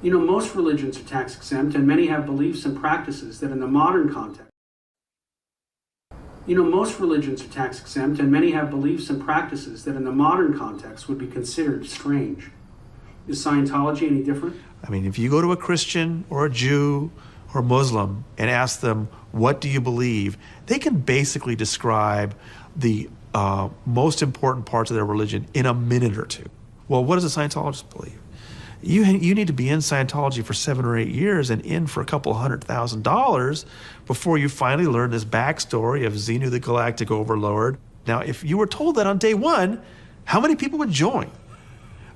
Most religions are tax exempt, and many have beliefs and practices that in the modern context. Most religions are tax exempt, and many have beliefs and practices that in the modern context would be considered strange. Is Scientology any different? I mean, if you go to a Christian or a Jew or a Muslim and ask them, what do you believe? They can basically describe the most important parts of their religion in a minute or two. Well, what does a Scientologist believe? You need to be in Scientology for 7 or 8 years and in for a couple $100,000 before you finally learn this backstory of Xenu the Galactic Overlord. Now, if you were told that on day one, how many people would join?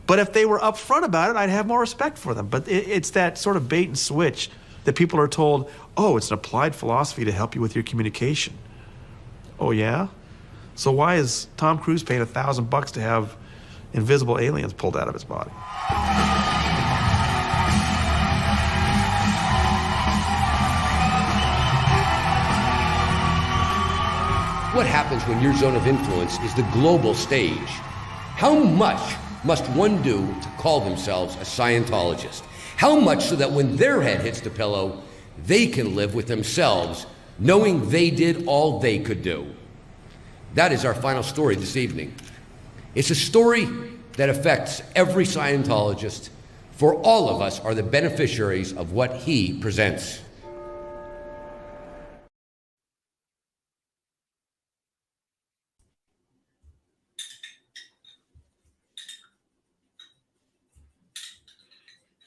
But if they were upfront about it, I'd have more respect for them. But it's that sort of bait and switch that people are told, oh, it's an applied philosophy to help you with your communication. Oh, yeah? So why is Tom Cruise paying $1,000 to have invisible aliens pulled out of his body? What happens when your zone of influence is the global stage? How much must one do to call themselves a Scientologist? How much so that when their head hits the pillow, they can live with themselves, knowing they did all they could do? That is our final story this evening. It's a story that affects every Scientologist, for all of us are the beneficiaries of what he presents.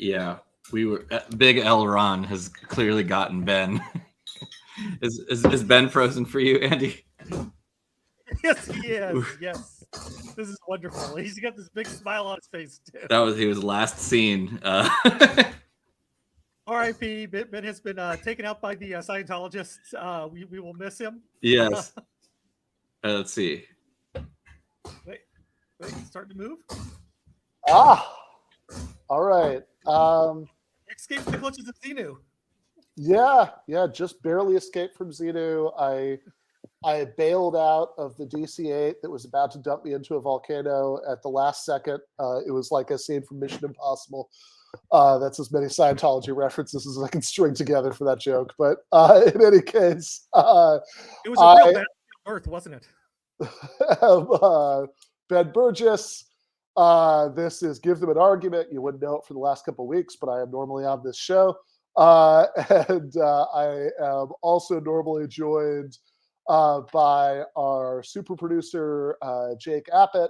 Yeah, we were. Big L. Ron has clearly gotten Ben. Is Ben frozen for you, Andy? Yes, he is. Yes, this is wonderful. He's got this big smile on his face too. He was last seen. R.I.P. Ben has been taken out by the Scientologists. We will miss him. Yes. Let's see. Wait, starting to move. All right. Escape the clutches of Xenu. Yeah, just barely escaped from Xenu. I bailed out of the DC-8 that was about to dump me into a volcano at the last second. It was like a scene from Mission Impossible. That's as many Scientology references as I can string together for that joke. But in any case, it was a real bad Earth, wasn't it? Ben Burgis. This is Give Them an Argument. You wouldn't know it for the last couple of weeks, but I am normally on this show. And I am also normally joined by our super producer, Jake Appett,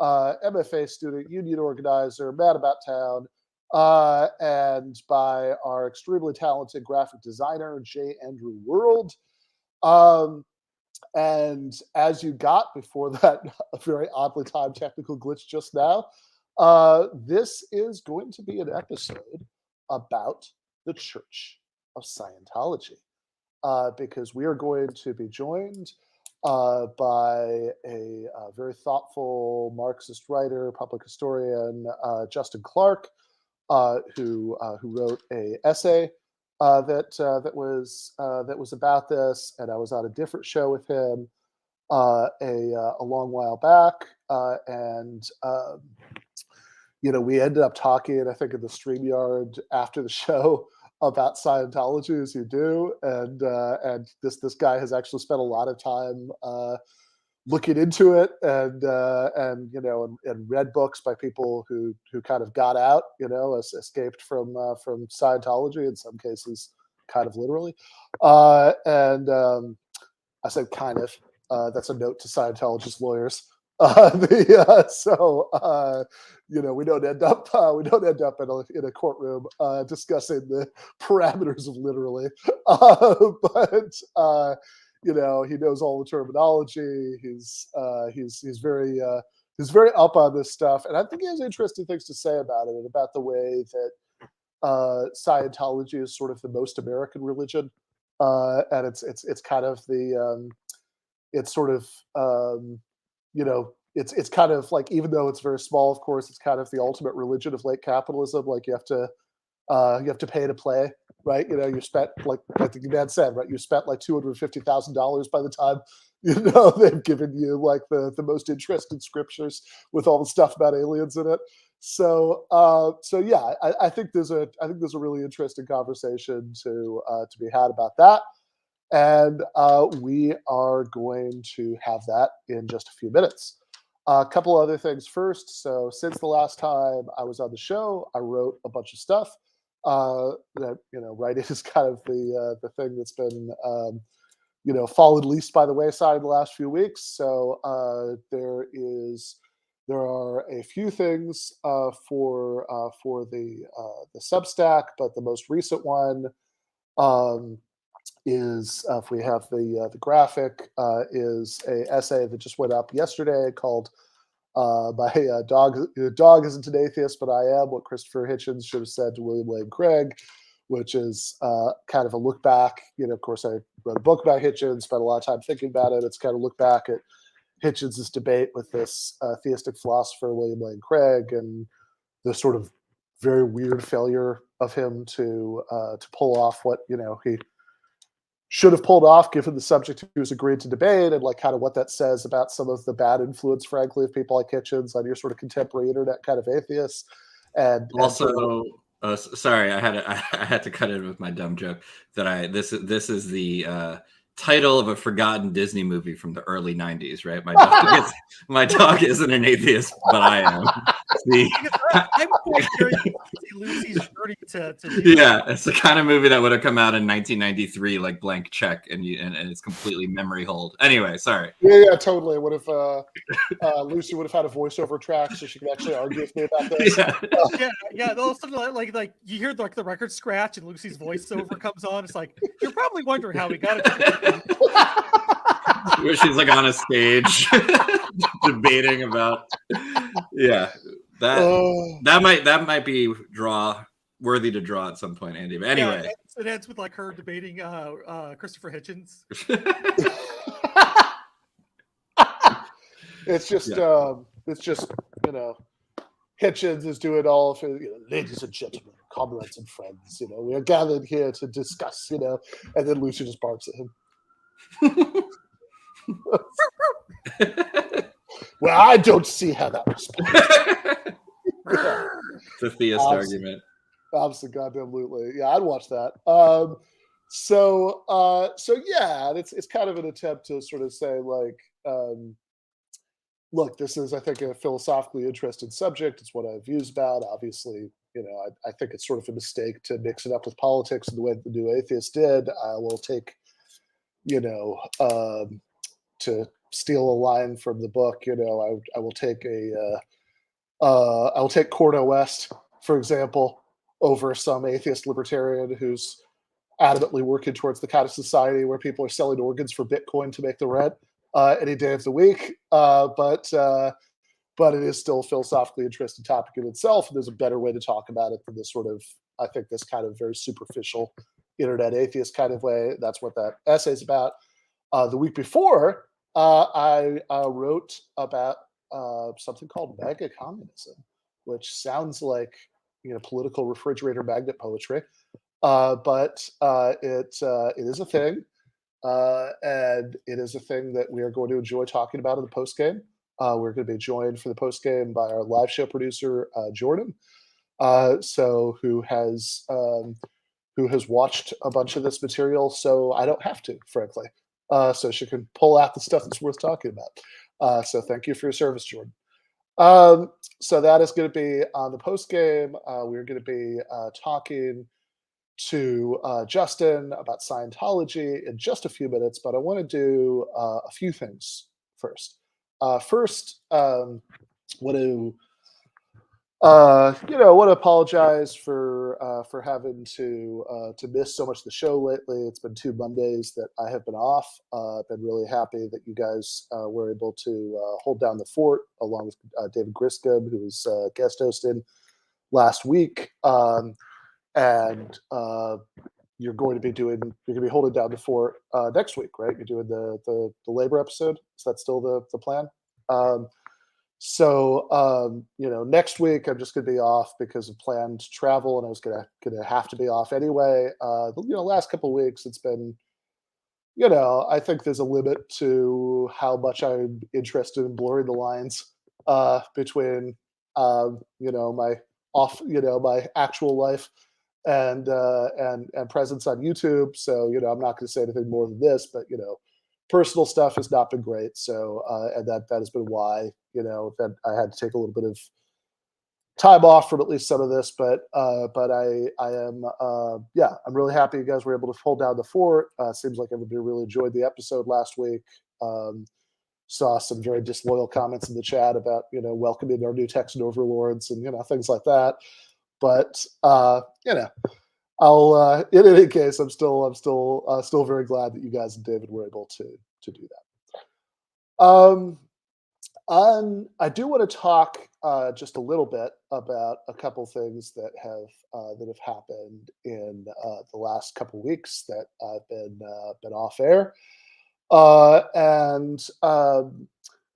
MFA student, union organizer, mad about town, and by our extremely talented graphic designer, J. Andrew World. And as you got before that very oddly timed technical glitch just now, this is going to be an episode about the Church of Scientology, because we are going to be joined by a very thoughtful Marxist writer, public historian, Justin Clark, who wrote an essay that was about this, and I was on a different show with him a long while back, and we ended up talking, I think, in the StreamYard after the show about Scientology, as you do, and this guy has actually spent a lot of time looking into it, and read books by people who kind of got out, escaped from Scientology, in some cases kind of literally. And I said kind of. That's a note to Scientologist lawyers. We don't end up in a courtroom discussing the parameters of literally, but he knows all the terminology. He's very up on this stuff, and I think he has interesting things to say about it and about the way that Scientology is sort of the most American religion, and it's kind of the it's sort of it's kind of like, even though it's very small, of course, it's kind of the ultimate religion of late capitalism. Like you have to pay to play, right? You spent, like I think your dad said, right? You spent like $250,000 by the time they've given you like the most interesting scriptures with all the stuff about aliens in it. So yeah, I think there's a really interesting conversation to be had about that, and we are going to have that in just a few minutes. A couple other things first. So since the last time I was on the show, I wrote a bunch of stuff. That writing is kind of the thing that's been fallen least by the wayside in the last few weeks. So there are a few things for the Substack, but the most recent one is, if we have the graphic, is a essay that just went up yesterday called "My Dog Isn't an Atheist, But I Am: What Christopher Hitchens Should Have Said to William Lane Craig," which is kind of a look back. Of course, I wrote a book about Hitchens, spent a lot of time thinking about it. It's kind of look back at Hitchens' debate with this theistic philosopher, William Lane Craig, and the sort of very weird failure of him to pull off what he should have pulled off, given the subject he was agreed to debate, and like kind of what that says about some of the bad influence, frankly, of people like Hitchens on your sort of contemporary internet kind of atheists. And also, sorry, I had to cut in with my dumb joke that this is the title of a forgotten Disney movie from the early '90s, right? My dog isn't an atheist, but I am. I'm quite sure you see Lucy's journey to yeah, it's the kind of movie that would have come out in 1993, like Blank Check, and it's completely memory hold. Anyway, sorry. Yeah, totally. What if Lucy would have had a voiceover track so she could actually argue with me about this? Yeah. All of a sudden, like you hear like the record scratch and Lucy's voiceover comes on. It's like you're probably wondering how we got it. Where she's like on a stage debating about that might be worthy to draw at some point, Andy. But anyway, it ends with like her debating Christopher Hitchens. It's just Hitchens is doing all of his, ladies and gentlemen, comrades and friends, we are gathered here to discuss, and then Lucy just barks at him. Well, I don't see how that responds. It's a theist argument. Absolutely. Yeah, I'd watch that. So yeah, it's kind of an attempt to sort of say, like, look, this is, I think, a philosophically interesting subject. It's what I have views about. Obviously, I think it's sort of a mistake to mix it up with politics in the way that the New Atheist did. I will take, to steal a line from the book, I will take I will take Cornel West, for example, over some atheist libertarian who's adamantly working towards the kind of society where people are selling organs for Bitcoin to make the rent any day of the week. But it is still a philosophically interesting topic in itself, and there's a better way to talk about it than this sort of, I think, this kind of very superficial internet atheist kind of way. That's what that essay is about. The week before, I wrote about something called MAGA Communism, which sounds like political refrigerator magnet poetry, but it is a thing, and it is a thing that we are going to enjoy talking about in the postgame. We're going to be joined for the postgame by our live show producer Jordan, who has watched a bunch of this material, so I don't have to, frankly. So she can pull out the stuff that's worth talking about. So thank you for your service, Jordan. So that is going to be on the post game. We're going to be talking to Johnston about Scientology in just a few minutes, but I want to do a few things first. First, want to apologize for having to miss so much of the show lately. It's been 2 Mondays that I have been off. I've been really happy that you guys were able to hold down the fort along with David Griscom, who was guest hosting last week. And you're going to be holding down the fort next week, right? You're doing the labor episode. Is that still the plan? Next week I'm just going to be off because of planned travel, and I was going to have to be off anyway. The last couple of weeks it's been, I think there's a limit to how much I'm interested in blurring the lines between my my actual life and presence on YouTube. So I'm not going to say anything more than this, but personal stuff has not been great. So and that has been why that I had to take a little bit of time off from at least some of this, but I am I'm really happy you guys were able to hold down the fort. Seems like everybody really enjoyed the episode last week. Saw some very disloyal comments in the chat about welcoming our new Texan overlords and things like that. But I'll in any case, I'm still very glad that you guys and David were able to do that. I do want to talk just a little bit about a couple things that have happened in the last couple weeks that I've been off air, and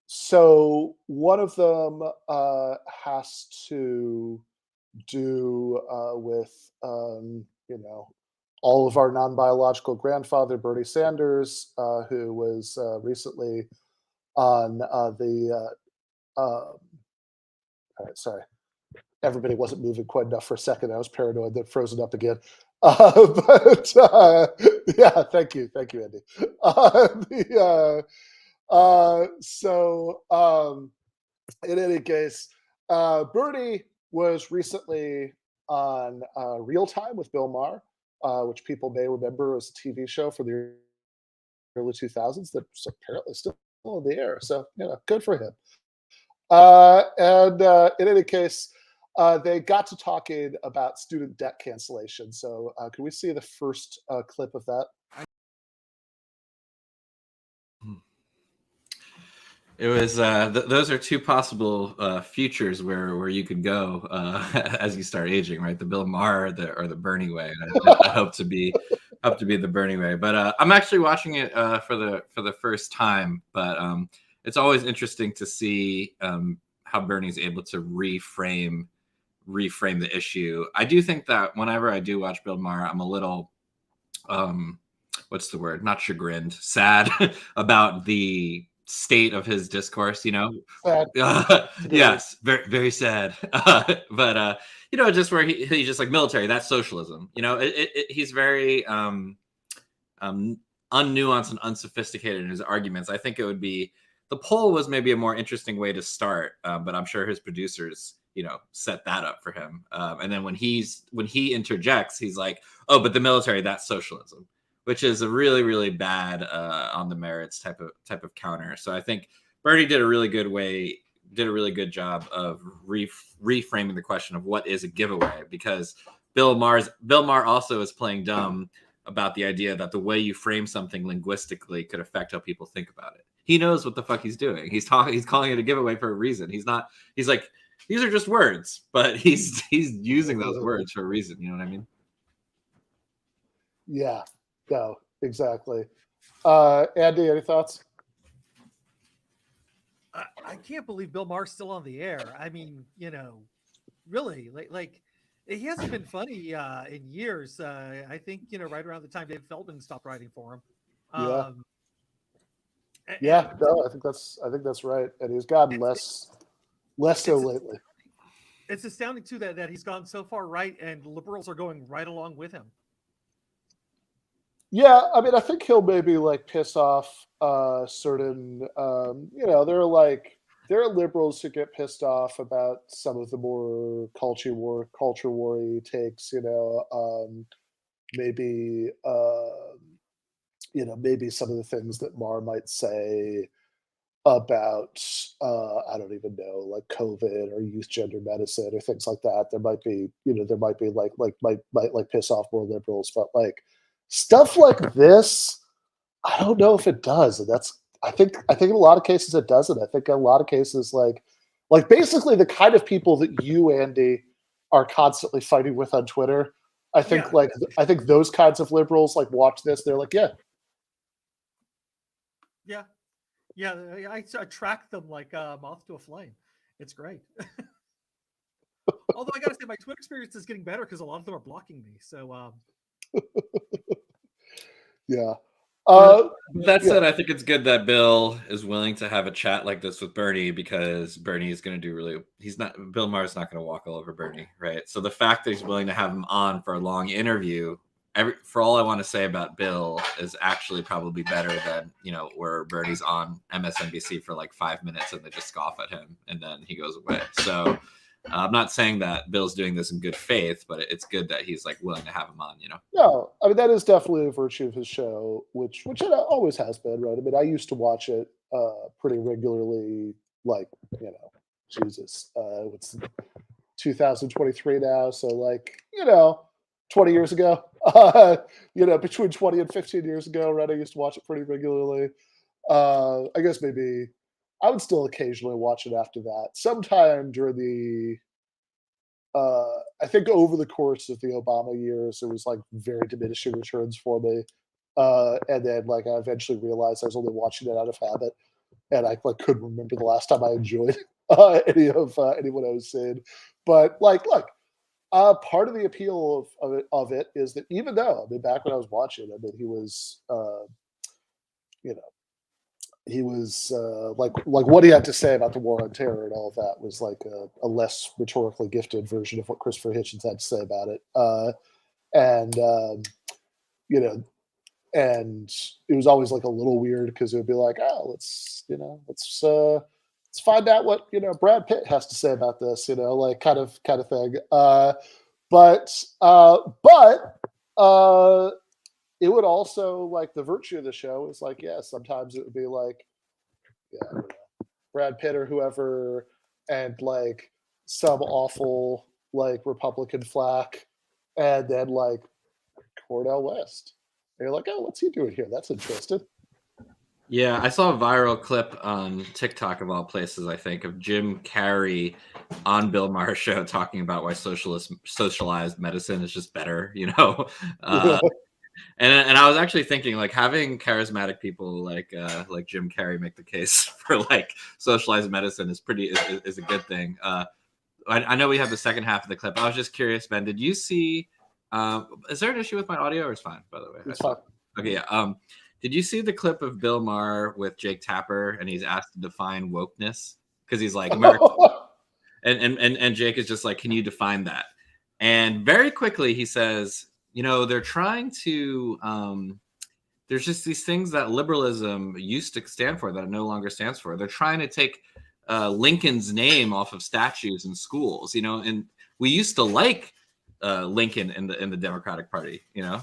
so one of them has to do with all of our non-biological grandfather Bernie Sanders, who was recently on all right, sorry, everybody wasn't moving quite enough for a second. I was paranoid that frozen up again. But yeah, thank you, Andy. In any case, Bernie was recently on Real Time with Bill Maher, which people may remember as a TV show from the early 2000s that's apparently still in the air. So, good for him. In any case, they got to talking about student debt cancellation. So can we see the first clip of that? It was those are two possible futures where you could go as you start aging, right? The Bill Maher or the Bernie way. I hope to be the Bernie way, but I'm actually watching it for the first time. But it's always interesting to see how Bernie's able to reframe the issue. I do think that whenever I do watch Bill Maher, I'm a little what's the word? Not chagrined, sad about the state of his discourse. Yes, very very sad. But just where he's just like military. That's socialism. He's very unnuanced and unsophisticated in his arguments. I think it would be the poll was maybe a more interesting way to start, but I'm sure his producers, set that up for him. And then when he interjects, he's like, "Oh, but the military, that's socialism," which is a really, really bad on the merits type of counter. So I think Bernie did a really good job of reframing the question of what is a giveaway, because Bill Maher also is playing dumb about the idea that the way you frame something linguistically could affect how people think about it. He knows what the fuck he's doing. He's calling it a giveaway for a reason. He's like, these are just words, but he's using those words for a reason. You know what I mean? Yeah, no, exactly. Andy, any thoughts? I can't believe Bill Maher's still on the air. I mean, really, like he hasn't been funny in years. I think right around the time Dave Feldman stopped writing for him. No, I think that's right, and he's gotten less so lately. It's astounding too that he's gone so far right, and liberals are going right along with him. Yeah, I mean, I think he'll maybe piss off certain. There are liberals who get pissed off about some of the more culture war-y takes. Maybe maybe some of the things that Maher might say about I don't even know, like COVID or youth gender medicine or things like that. There might be might piss off more liberals, but stuff like this, I don't know if it does. And I think in a lot of cases it doesn't. I think in a lot of cases like basically the kind of people that you, Andy, are constantly fighting with on Twitter. I think I think those kinds of liberals watch this, they're like, yeah. I track them like moth to a flame. It's great. Although I gotta say, my Twitter experience is getting better because a lot of them are blocking me. So yeah. That Yeah. said, I think it's good that Bill is willing to have a chat like this with Bernie, because Bernie is going to do Bill Maher's not going to walk all over Bernie, right? So the fact that he's willing to have him on for a long interview, for all I want to say about Bill, is actually probably better than, where Bernie's on MSNBC for like 5 minutes and they just scoff at him and then he goes away. So I'm not saying that Bill's doing this in good faith, but it's good that he's like willing to have him on, No, I mean, that is definitely a virtue of his show, which it always has been, right? I mean, I used to watch it pretty regularly, like, Jesus, what's 2023 now, so like, 20 years ago, between 20 and 15 years ago, right? I used to watch it pretty regularly. I guess maybe I would still occasionally watch it after that. Sometime during the I think over the course of the Obama years, it was like very diminishing returns for me. And then like I eventually realized I was only watching it out of habit, and I like couldn't remember the last time I enjoyed anyone I was seeing. But like, look, part of the appeal of it is that even though, I mean, back when I was watching, I mean, he was, like what he had to say about the war on terror and all of that was like a less rhetorically gifted version of what Christopher Hitchens had to say about it. And and it was always like a little weird because it would be like, oh, let's find out what Brad Pitt has to say about this, like kind of thing. But it would also, like, the virtue of the show is like, yeah, sometimes it would be like, yeah, I don't know, Brad Pitt or whoever, and like some awful like Republican flack, and then like Cornel West. And you're like, oh, what's he doing here? That's interesting. Yeah, I saw a viral clip on TikTok of all places, I think, of Jim Carrey on Bill Maher's show talking about why socialized medicine is just better, And I was actually thinking, like, having charismatic people like Jim Carrey make the case for like socialized medicine is is a good thing. I know we have the second half of the clip. I was just curious, Ben, did you see? Is there an issue with my audio, or it's fine? By the way, It's fine. Okay, yeah. Did you see the clip of Bill Maher with Jake Tapper, and he's asked to define wokeness because he's like, America, and Jake is just like, can you define that? And very quickly he says, they're trying to. There's just these things that liberalism used to stand for that it no longer stands for. They're trying to take Lincoln's name off of statues in schools, and we used to like Lincoln in the Democratic Party, and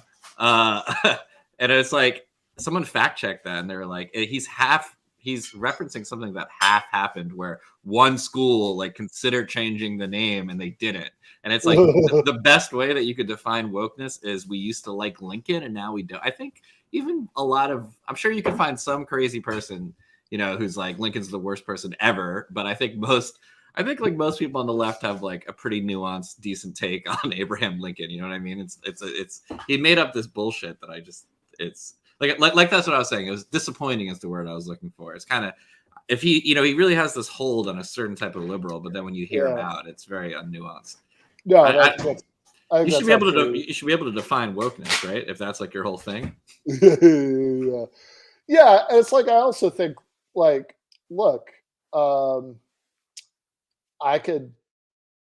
it's like someone fact checked that, and they're like, he's referencing something that half happened, where one school like considered changing the name and they didn't. And it's like the best way that you could define wokeness is we used to like Lincoln and now we don't. I think even I'm sure you can find some crazy person, who's like, Lincoln's the worst person ever. But I think most people on the left have like a pretty nuanced, decent take on Abraham Lincoln. You know what I mean? It's he made up this bullshit that it's like that's what I was saying. It was disappointing is the word I was looking for. It's kind of, if he he really has this hold on a certain type of liberal, but then when you hear him out, it's very unnuanced. No, you should be able to define wokeness, right? If that's like your whole thing. Yeah, and it's like I also think like, look, I could,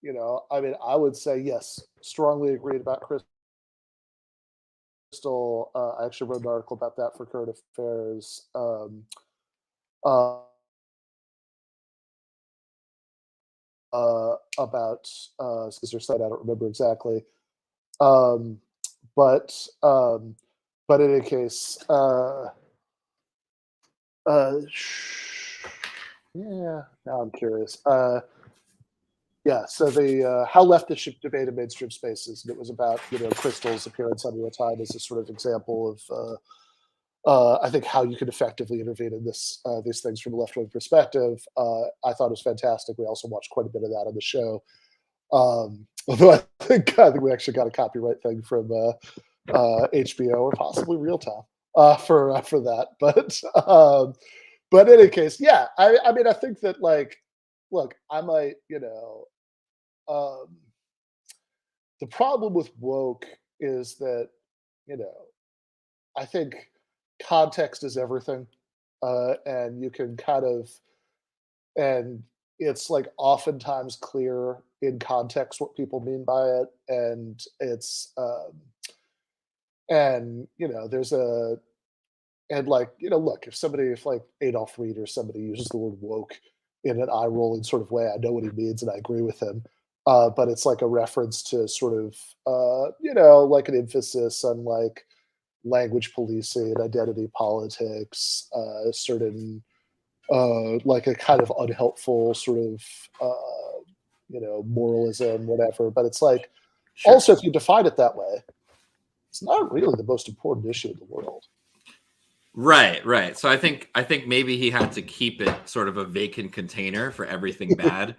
I mean, I would say yes, strongly agreed about Crystal. I actually wrote an article about that for Current Affairs. About Sister Site, I don't remember exactly. But in any case, yeah, now I'm curious. Yeah, so the how leftists should debate in mainstream spaces, and it was about Crystal's appearance on Real Time as a sort of example of I think how you could effectively intervene in these things from a left-wing perspective. I thought it was fantastic. We also watched quite a bit of that on the show. Although I think we actually got a copyright thing from HBO or possibly Real Time for that. But in any case, yeah. I mean, I think that like, look, I might the problem with woke is that I think context is everything, and you can kind of, and it's like oftentimes clear in context what people mean by it, and it's and there's a, and like look, if like Adolf Reed or somebody uses the word woke in an eye rolling sort of way, I know what he means and I agree with him. But it's like a reference to sort of like an emphasis on like language policing, identity politics, certain like a kind of unhelpful sort of moralism, whatever. But it's like, Sure. also, if you define it that way, it's not really the most important issue in the world. Right. So I think maybe he had to keep it sort of a vacant container for everything bad,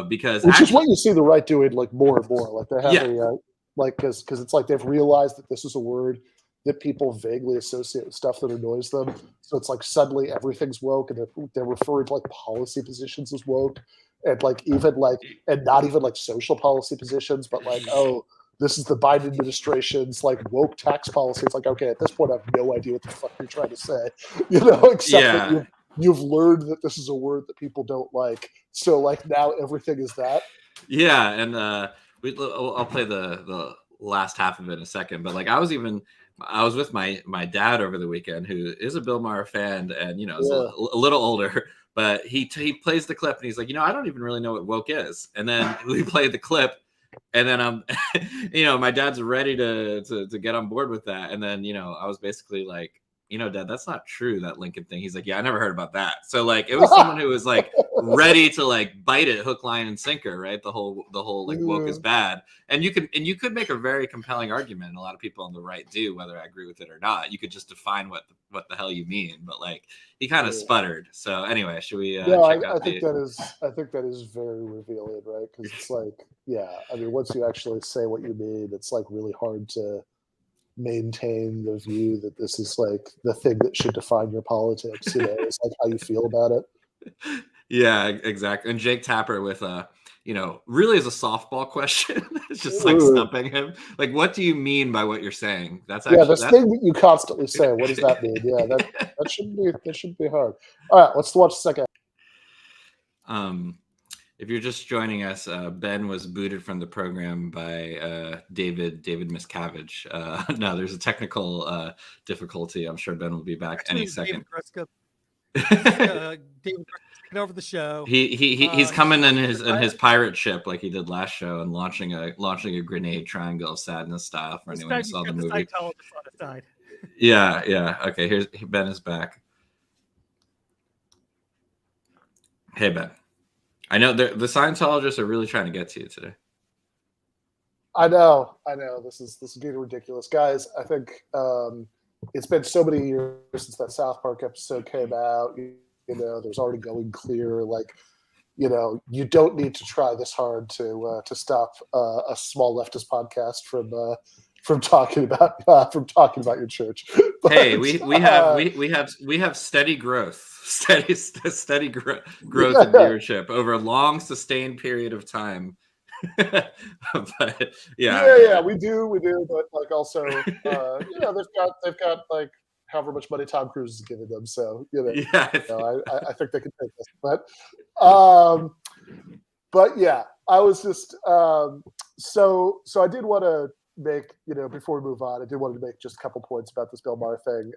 because Which is what you see the right doing like more and more. Like they have Yeah. like because it's like they've realized that this is a word that people vaguely associate with stuff that annoys them. So it's like suddenly everything's woke, and they're referring to like policy positions as woke, and like even like, and not even like social policy positions, but like, oh, this is the Biden administration's like woke tax policy. It's like, okay, at this point, I have no idea what the fuck you're trying to say, except that Yeah. you've learned that this is a word that people don't like. So like now everything is that. Yeah, and I'll play the last half of it in a second. But like I was with my dad over the weekend, who is a Bill Maher fan, and is a little older. But he plays the clip, and he's like, I don't even really know what woke is. And then we played the clip, and then I'm, my dad's ready to get on board with that. And then I was basically like, Dad, that's not true, that Lincoln thing. He's like, yeah, I never heard about that. So like, it was someone who was like ready to like bite it hook, line, and sinker, right? The whole like woke is bad, and you could make a very compelling argument, and a lot of people on the right do, whether I agree with it or not. You could just define what the hell you mean, but like he kind of sputtered. So anyway, should we? I think that is very revealing, right? Because it's like, I mean, once you actually say what you mean, it's like really hard to maintain the view that this is like the thing that should define your politics. It's like how you feel about it. Yeah, exactly. And Jake Tapper with really is a softball question. It's just like stumping him. Like, what do you mean by what you're saying? That's actually this thing that you constantly say. What does that mean? Yeah, that shouldn't be hard. All right, let's watch the second. If you're just joining us, Ben was booted from the program by David Miscavige. No, there's a technical difficulty. I'm sure Ben will be back any second. David taking over the show. He's coming in his pirate ship like he did last show, and launching a grenade triangle of sadness style for anyone who saw the movie. Yeah. Okay, Ben is back. Hey Ben. I know the Scientologists are really trying to get to you today. I know. This is getting ridiculous, guys. I think it's been so many years since that South Park episode came out. There's already going clear. Like, you don't need to try this hard to stop a small leftist podcast from talking about your church. But, hey, we have steady growth. Steady growth in viewership over a long sustained period of time. But we do, but like also they've got like however much money Tom Cruise is giving them, so I think they can take this. But yeah, I was just so I did want to make, before we move on, I did want to make just a couple points about this Bill Maher thing,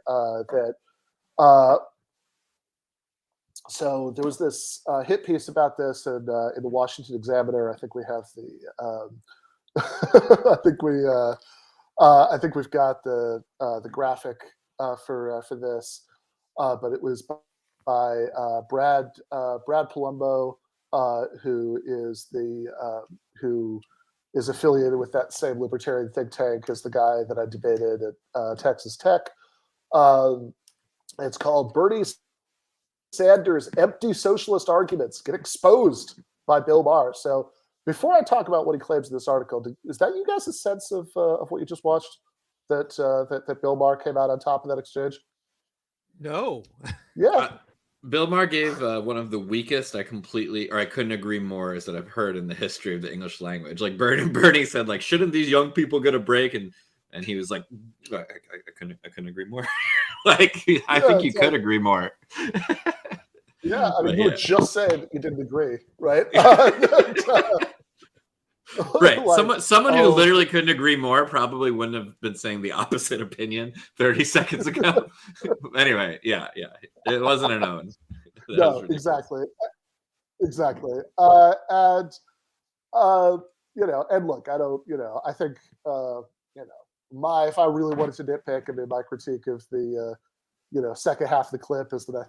so there was this hit piece about this in the Washington Examiner. I think we have the I think we've got the graphic for this, but it was by Brad Palumbo, who is affiliated with that same libertarian think tank as the guy that I debated at Texas Tech. It's called Bernie Sanders' Empty Socialist Arguments Get Exposed by Bill Maher. So before I talk about what he claims in this article, is that you guys a sense of what you just watched, that Bill Maher came out on top of that exchange? No. Yeah. Bill Maher gave one of the weakest, I couldn't agree more, is that I've heard in the history of the English language. Like Bernie said, like, shouldn't these young people get a break? And he was like, I couldn't agree more. Like, I Yeah, think you it's could like- agree more. Yeah, I mean, But you yeah. were just saying you didn't agree, right? Right. Like, Someone who oh, literally couldn't agree more probably wouldn't have been saying the opposite opinion 30 seconds ago. Anyway, yeah. It wasn't an own. That was no, ridiculous. exactly. And you know, and look, I don't, you know, I think, you know, if I really wanted to nitpick, I mean, my critique of the, you know, second half of the clip is that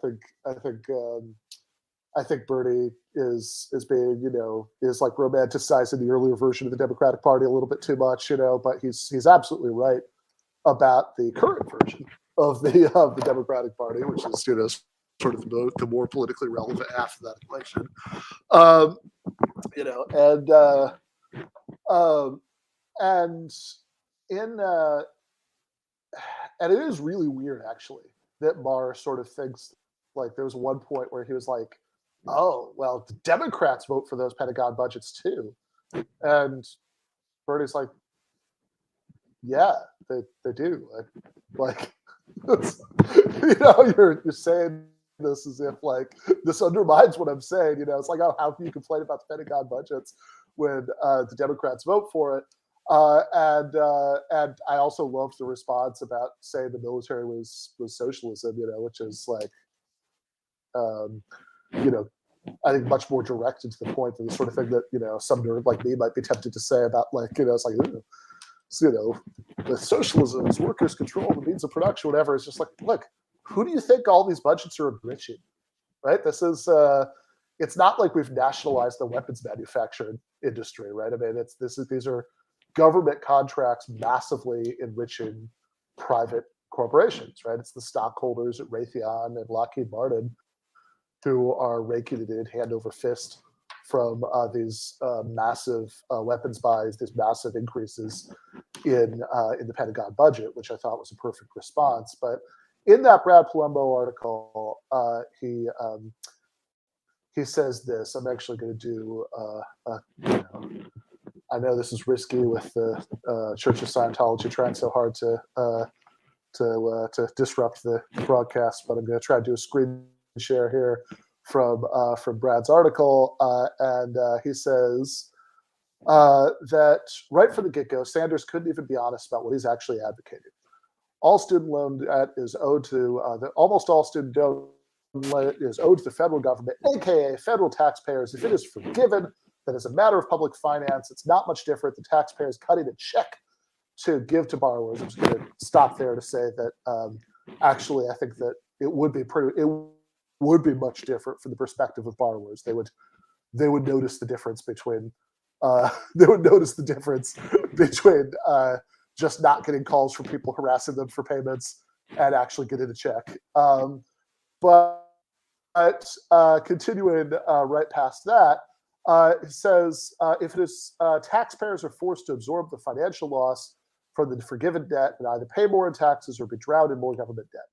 I think Bernie is being, you know, is like romanticizing the earlier version of the Democratic Party a little bit too much, you know, but he's absolutely right about the current version of the Democratic Party, which is, you know, sort of the more politically relevant half of that equation. You know, and in and it is really weird actually that Maher sort of thinks, like, there was one point where he was like, oh, well, the Democrats vote for those Pentagon budgets too. And Bernie's like, yeah, they do. Like you know, you're saying this as if like this undermines what I'm saying. You know, it's like, oh, how can you complain about the Pentagon budgets when the Democrats vote for it? And I also loved the response about saying the military was socialism. You know, which is like, you know, I think much more direct and to the point than the sort of thing that, you know, some nerd like me might be tempted to say about, like, you know, it's like, you know, the socialism is workers control the means of production, whatever. It's just like, look, who do you think all these budgets are enriching, right? This is, it's not like we've nationalized the weapons manufacturing industry, right? I mean, these are government contracts massively enriching private corporations, right? It's the stockholders at Raytheon and Lockheed Martin who are raking it in hand over fist from these massive weapons buys, these massive increases in the Pentagon budget, which I thought was a perfect response. But in that Brad Palumbo article, he says this. I'm actually going to do. You know, I know this is risky with the Church of Scientology trying so hard to disrupt the broadcast, but I'm going to try to do a screen share here from Brad's article, and he says that right from the get-go, Sanders couldn't even be honest about what he's actually advocating. All student loan debt is owed to almost all student debt is owed to the federal government, aka federal taxpayers. If it is forgiven, then as a matter of public finance, it's not much different than taxpayers cutting a check to give to borrowers. I'm just going to stop there to say that actually, I think that it would be much different from the perspective of borrowers. They would notice the difference between just not getting calls from people harassing them for payments and actually getting a check. But continuing right past that, it says if it is taxpayers are forced to absorb the financial loss from the forgiven debt and either pay more in taxes or be drowned in more government debt.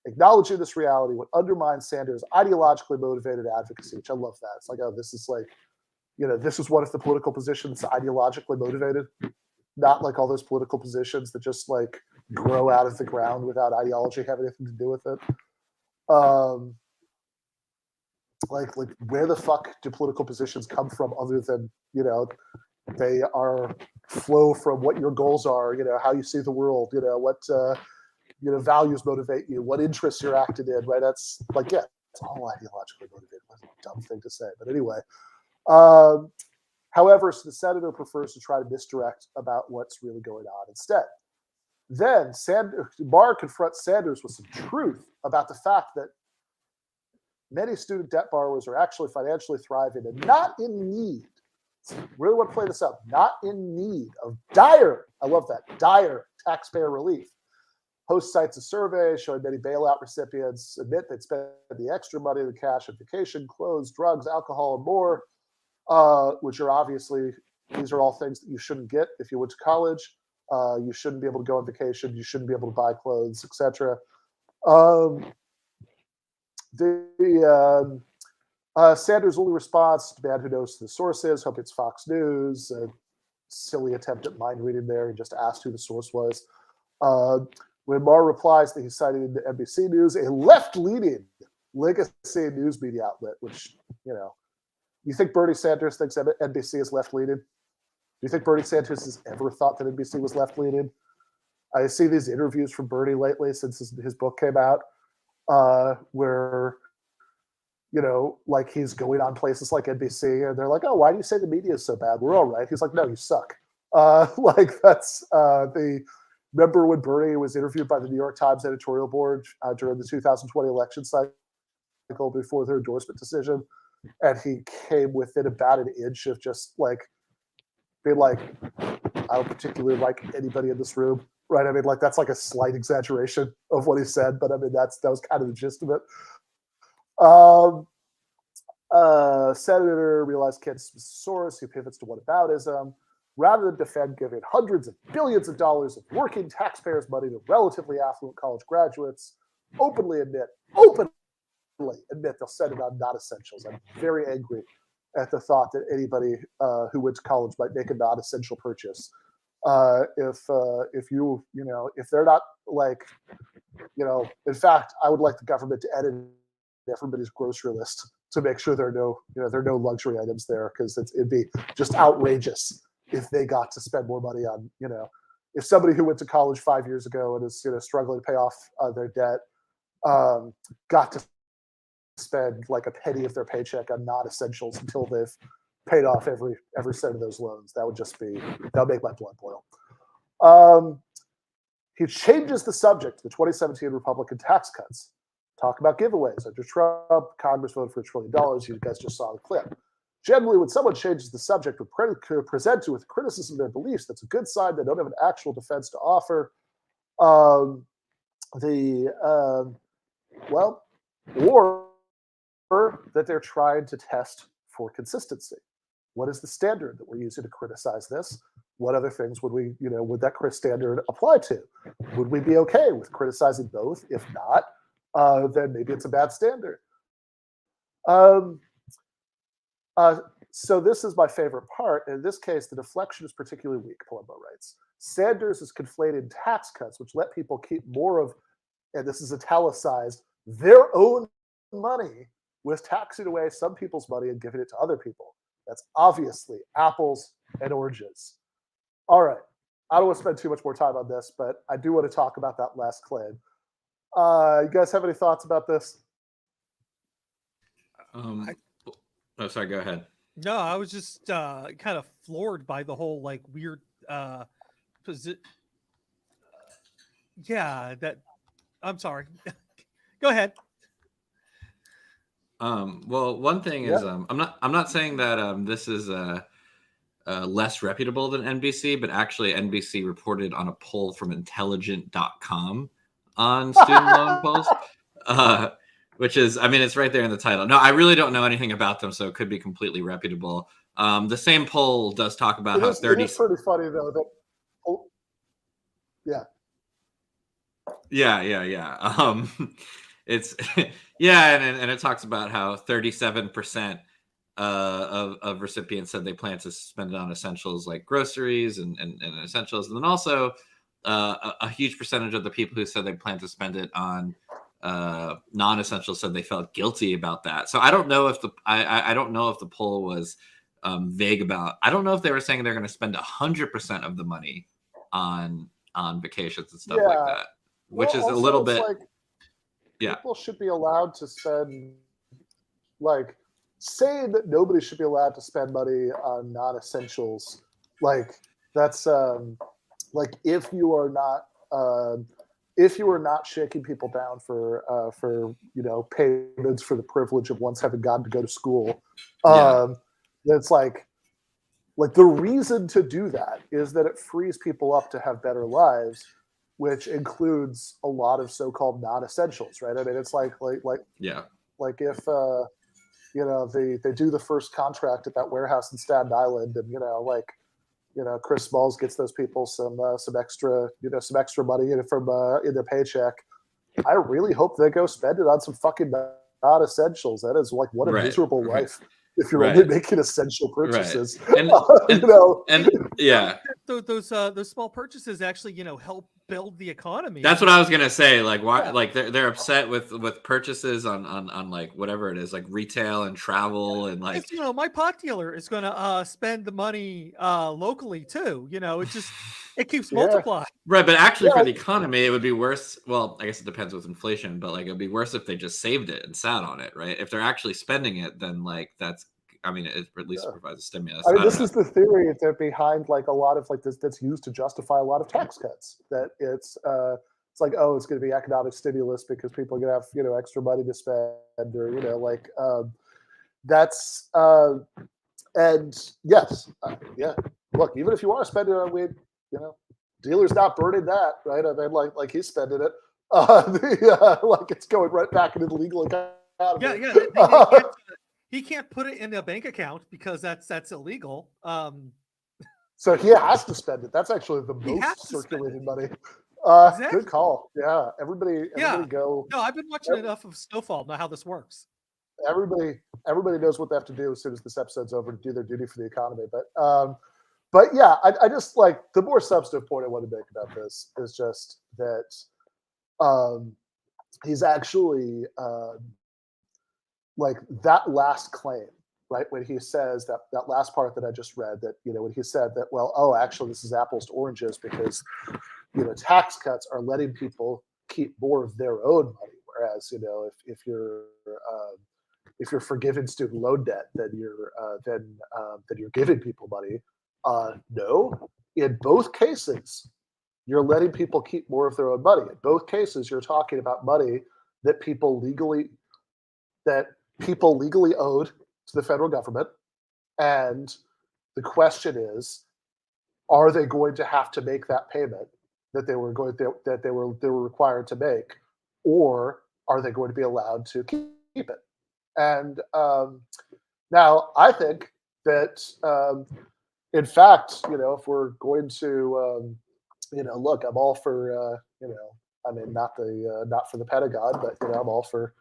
Acknowledging this reality would undermine Sanders' ideologically motivated advocacy, which I love that. It's like, oh, this is like, you know, this is one of the political positions ideologically motivated, not like all those political positions that just like grow out of the ground without ideology having anything to do with it. Like where the fuck do political positions come from other than, you know, they are flow from what your goals are, you know, how you see the world, you know, what you know, values motivate you, what interests you're acting in, right? That's like, yeah, it's all ideologically motivated. That's a dumb thing to say, but anyway. However, so the senator prefers to try to misdirect about what's really going on instead. Then Maher confronts Sanders with some truth about the fact that many student debt borrowers are actually financially thriving and not in need. Really want to play this up. Not in need of dire, I love that, dire taxpayer relief. Host cites a survey showing many bailout recipients admit they'd spend the extra money in cash on vacation, clothes, drugs, alcohol, and more, which are obviously, these are all things that you shouldn't get if you went to college. You shouldn't be able to go on vacation. You shouldn't be able to buy clothes, etc. Sanders' only response to the man who knows who the source is, hope it's Fox News, a silly attempt at mind reading there. He just asked who the source was. When Maher replies that he's citing NBC News, a left-leaning legacy news media outlet, which, you think Bernie Sanders thinks NBC is left-leaning? Do you think Bernie Sanders has ever thought that NBC was left-leaning? I see these interviews from Bernie lately since his book came out, where, like he's going on places like NBC and they're like, oh, why do you say the media is so bad? We're all right. He's like, no, you suck. Remember when Bernie was interviewed by the New York Times editorial board during the 2020 election cycle before their endorsement decision? And he came within about an inch of just like being like, I don't particularly like anybody in this room, right? I mean, like that's like a slight exaggeration of what he said, but I mean, that was kind of the gist of it. Senator realized Kansas was a source who pivots to whataboutism. Rather than defend giving hundreds of billions of dollars of working taxpayers' money to relatively affluent college graduates, openly admit they'll send it on non-essentials. I'm very angry at the thought that anybody who went to college might make a non-essential purchase. If they're not like, in fact, I would like the government to edit everybody's grocery list to make sure there are no luxury items there, because it'd be just outrageous if they got to spend more money on, if somebody who went to college 5 years ago and is struggling to pay off their debt got to spend like a penny of their paycheck on non-essentials until they've paid off every cent of those loans. That would make my blood boil. He changes the subject to the 2017 Republican tax cuts. Talk about giveaways. Under Trump, Congress voted for $1 trillion. You guys just saw the clip. Generally, when someone changes the subject or presents you with criticism of their beliefs, that's a good sign they don't have an actual defense to offer. Or that they're trying to test for consistency. What is the standard that we're using to criticize this? What other things would that standard apply to? Would we be okay with criticizing both? If not, then maybe it's a bad standard. So this is my favorite part. In this case, the deflection is particularly weak, Palumbo writes. Sanders is conflated tax cuts, which let people keep more of, and this is italicized, their own money, with taxing away some people's money and giving it to other people. That's obviously apples and oranges. All right. I don't want to spend too much more time on this, but I do want to talk about that last claim. You guys have any thoughts about this? Sorry, go ahead. No, I was just kind of floored by the whole like weird I'm sorry. Go ahead. Well, one thing is I'm not saying that this is less reputable than NBC, but actually NBC reported on a poll from intelligent.com on student loan polls. Which is, I mean, it's right there in the title. No, I really don't know anything about them, so it could be completely reputable. The same poll does talk about how 30. It is pretty funny though that. Yeah. It's and it talks about how 37% of recipients said they plan to spend it on essentials like groceries and essentials, and then also a huge percentage of the people who said they plan to spend it on non-essentials said they felt guilty about that. So I don't know if I don't know if the poll was vague about. I don't know if they were saying they're going to spend 100% of the money on vacations and stuff like that, which is a little bit. People should be allowed to spend, like, saying that nobody should be allowed to spend money on non-essentials. Like that's like if you are not shaking people down for payments for the privilege of once having gotten to go to school, it's like the reason to do that is that it frees people up to have better lives, which includes a lot of so-called non-essentials, right? I mean, it's like if they do the first contract at that warehouse in Staten Island, and Chris Smalls gets those people some extra money from in their paycheck. I really hope they go spend it on some fucking non-essentials. That is like what a miserable life if you're Right. only making essential purchases. And, You know, and yeah, Those small purchases actually, help build the economy. that's what I was gonna say. Like, why? Like, they're upset with purchases on like whatever it is, like retail and travel and like. Because, my pot dealer is going to spend the money locally too. It keeps Yeah. multiplying. Right, but actually Yeah. for the economy, it would be worse. Well, I guess it depends with inflation, but like it'd be worse if they just saved it and sat on it, right? If they're actually spending it, then like that's. I mean, it at least provides a stimulus. I mean, don't this know. is the theory that behind like a lot of like this that's used to justify a lot of tax cuts. That it's like, oh, it's going to be economic stimulus because people are going to have extra money to spend, or that's and yes, yeah. Look, even if you want to spend it on weed, dealer's not burning that, right? I mean, like he's spending it. Like it's going right back into the legal economy. Yeah. He can't put it in a bank account because that's illegal. So he has to spend it. That's actually the most circulated money. Exactly. Good call. Yeah, everybody go. No, I've been watching enough of Snowfall to know how this works. Everybody knows what they have to do as soon as this episode's over to do their duty for the economy. But yeah, I just like the more substantive point I want to make about this is just that he's actually like that last claim, right? When he says that last part that I just read, that when he said that, well, oh, actually, this is apples to oranges because tax cuts are letting people keep more of their own money, whereas if you're forgiving student loan debt, then you're giving people money. No, in both cases, you're letting people keep more of their own money. In both cases, you're talking about money that people legally owed to the federal government, and the question is, are they going to have to make that payment that they were required to make, or are they going to be allowed to keep it? And now I think that in fact, if we're going to look, I'm all for I mean, not for the Pentagon, but I'm all for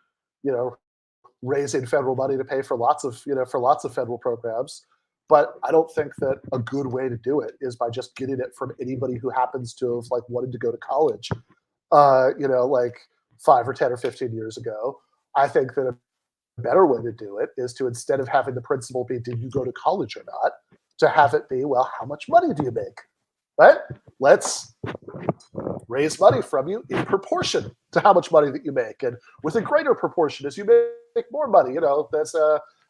raising federal money to pay for lots of federal programs. But I don't think that a good way to do it is by just getting it from anybody who happens to have wanted to go to college, like 5 or 10 or 15 years ago. I think that a better way to do it is to, instead of having the principle be, did you go to college or not, to have it be, well, how much money do you make? Right? Let's raise money from you in proportion to how much money that you make, and with a greater proportion as you make more money. That's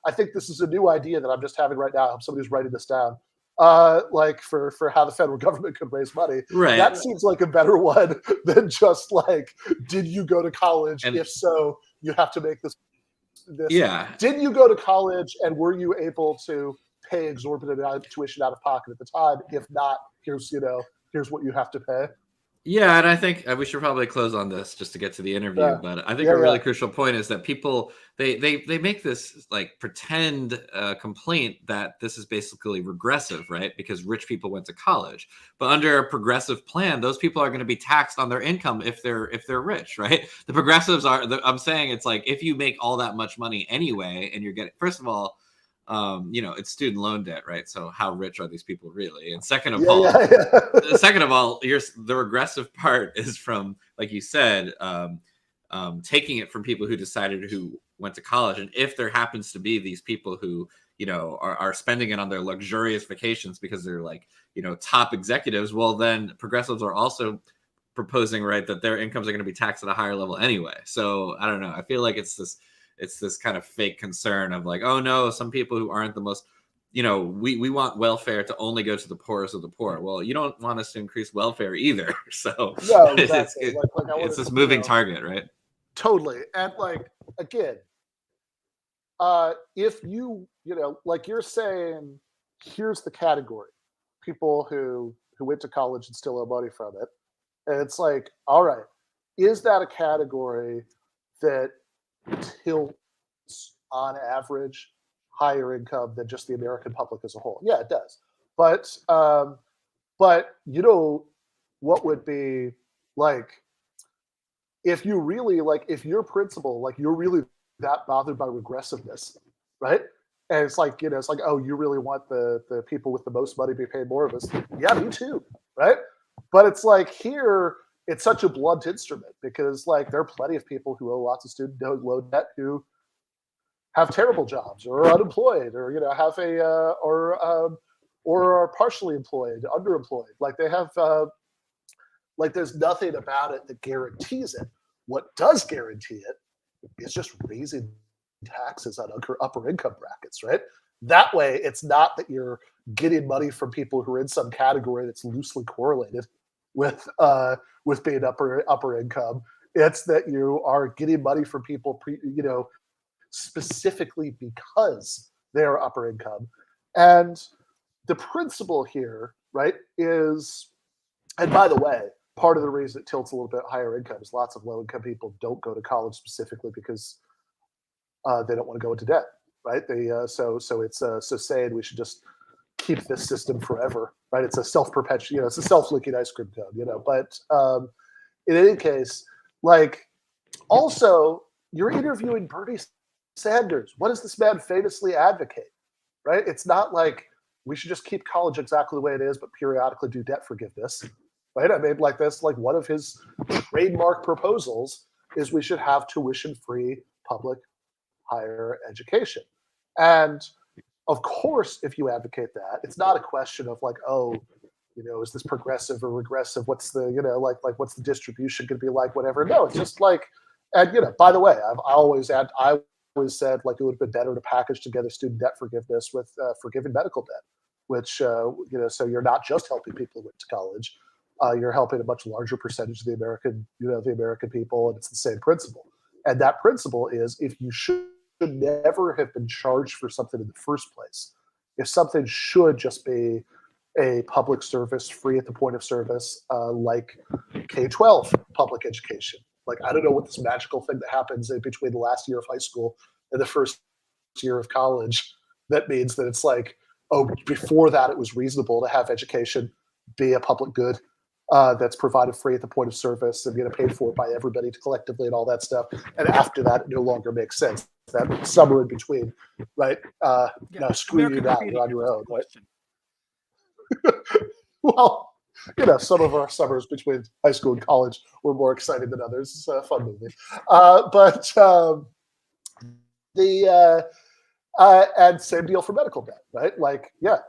I think this is a new idea that I'm just having right now. Somebody's writing this down. Like for how the federal government could raise money. Right. That seems like a better one than just like, did you go to college? And if so, you have to make this. Yeah. Did you go to college, and were you able to pay exorbitant tuition out of pocket at the time? If not, here's what you have to pay. Yeah, and I think we should probably close on this just to get to the interview. Yeah. But I think a really crucial point is that people they make this like pretend complaint that this is basically regressive, right? Because rich people went to college. But under a progressive plan, those people are going to be taxed on their income if they're rich, right? The progressives are. I'm saying it's like, if you make all that much money anyway, and you're getting, first of all, it's student loan debt, right? So how rich are these people really? And second of all, the regressive part is from, like you said, taking it from people who decided who went to college. And if there happens to be these people who, are spending it on their luxurious vacations because they're like, top executives, well, then progressives are also proposing, right, that their incomes are going to be taxed at a higher level anyway. So I don't know. I feel like it's this kind of fake concern of like, oh no, some people who aren't the most, we want welfare to only go to the poorest of the poor. Well, you don't want us to increase welfare either. So no, exactly. It's this moving target, right? Totally. And like, again, if you, like you're saying, here's the category, people who went to college and still owe money from it. And it's like, all right, is that a category that tilts on average higher income than just the American public as a whole? Yeah, it does. But what would be like, if your principle, like you're really that bothered by regressiveness, right? And it's like, it's like, oh, you really want the people with the most money to be paid more of us? Yeah, me too, right? But it's like here, it's such a blunt instrument because like there are plenty of people who owe lots of student loan debt who have terrible jobs or are unemployed or have or are partially employed, underemployed. Like they have like there's nothing about it that guarantees it. What does guarantee it is just raising taxes on upper income brackets, right? That way, it's not that you're getting money from people who are in some category that's loosely correlated with being upper income. It's that you are getting money from people, specifically because they're upper income. And the principle here, right, is, and by the way, part of the reason it tilts a little bit higher income is lots of low income people don't go to college specifically because they don't want to go into debt, right? So saying we should just keep this system forever, right? It's a self-perpetuating, it's a self-leaking ice cream cone, But in any case, like, also you're interviewing Bernie Sanders. What does this man famously advocate, right? It's not like we should just keep college exactly the way it is, but periodically do debt forgiveness, right? I mean, like this, like one of his trademark proposals is we should have tuition-free public higher education. And of course, if you advocate that, it's not a question of like, oh, is this progressive or regressive? What's the, like what's the distribution going to be like? Whatever. No, it's just like, and by the way, I always said like it would have been better to package together student debt forgiveness with forgiving medical debt, which so you're not just helping people who went to college, you're helping a much larger percentage of the American people, and it's the same principle. And that principle is if you should never have been charged for something in the first place, if something should just be a public service free at the point of service, like K-12 public education. Like, I don't know what this magical thing that happens in between the last year of high school and the first year of college that means that it's like, oh, before that it was reasonable to have education be a public good that's provided free at the point of service and paid for by everybody collectively and all that stuff. And after that, it no longer makes sense. That somewhere in between, right? Now screw you now, you're on your own, right? Well, some of our summers between high school and college were more exciting than others. It's a fun movie. And same deal for medical debt, right? Like, yeah,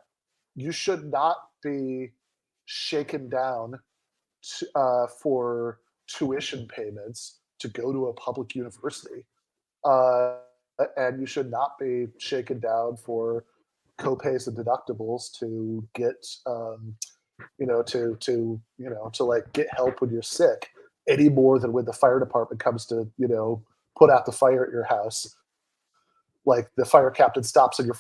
you should not be shaken down for tuition payments to go to a public university. And you should not be shaken down for copays and deductibles to get, to like get help when you're sick any more than when the fire department comes to, put out the fire at your house. Like the fire captain stops on your,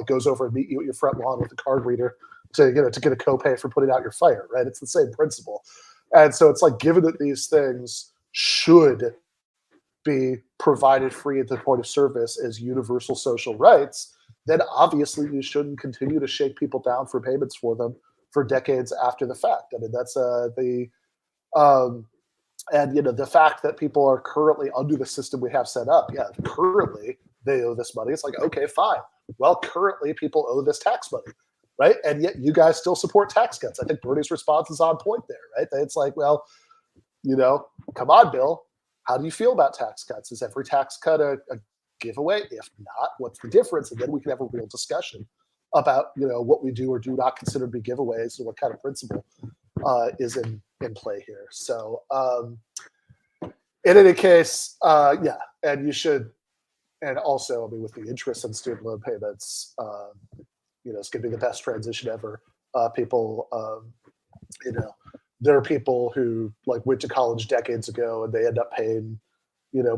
goes over and meet you at your front lawn with a card reader to get a copay for putting out your fire, right? It's the same principle. And so it's like, given that these things should be provided free at the point of service as universal social rights, then obviously you shouldn't continue to shake people down for payments for them for decades after the fact. I mean, that's the fact that people are currently under the system we have set up. Yeah, currently they owe this money. It's like, okay, fine. Well, currently people owe this tax money, right? And yet you guys still support tax cuts. I think Bernie's response is on point there, right? It's like, well, come on, Bill. How do you feel about tax cuts? Is every tax cut a giveaway? If not, what's the difference? And then we can have a real discussion about what we do or do not consider to be giveaways and what kind of principle is in play here. So in any case, yeah, and you should, and also, I mean, with the interest on student loan payments, it's going to be the best transition ever. People, there are people who like went to college decades ago and they end up paying,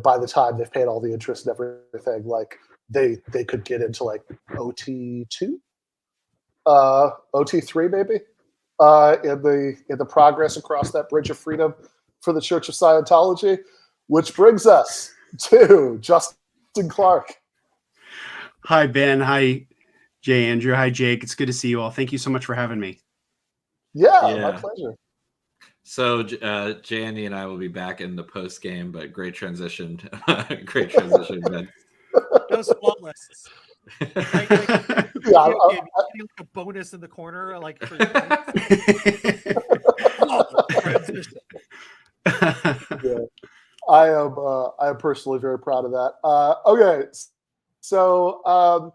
by the time they've paid all the interest and everything, like they could get into like OT2, OT3 maybe, in the progress across that bridge of freedom for the Church of Scientology, which brings us to Justin Clark. Hi, Ben. Hi, Jay, Andrew. Hi, Jake. It's good to see you all. Thank you so much for having me. Yeah. My pleasure. So Jay, Andy, and I will be back in the post game, but great transition. Great transition, Ben. That was flawless. Yeah, Like a bonus in the corner, like for yeah. I am personally very proud of that. Okay, so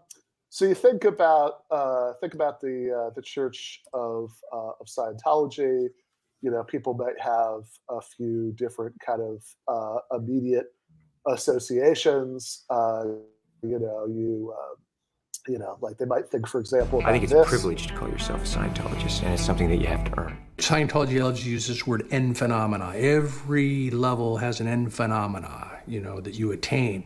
so you think about the Church of Scientology. You know, people might have a few different kind of immediate associations. You know, like they might think, for example, about I think it's this. a privilege to call yourself a Scientologist, and it's something that you have to earn. Scientology uses this word end phenomena. Every level has an end phenomena, that you attain.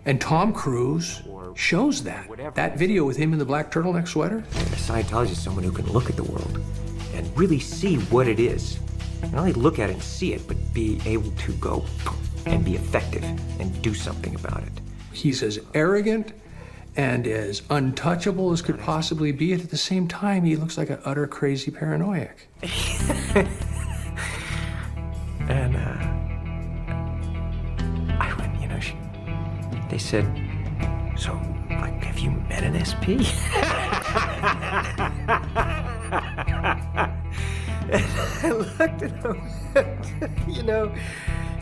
And Tom Cruise shows that. That video with him in the black turtleneck sweater. A Scientologist is someone who can look at the world and really see what it is. Not only look at it and see it, but be able to go and be effective and do something about it. He's as arrogant and as untouchable as could possibly be, and at the same time, he looks like an utter crazy paranoiac. And I went, they said, so, like, have you met an SP? And I looked at him,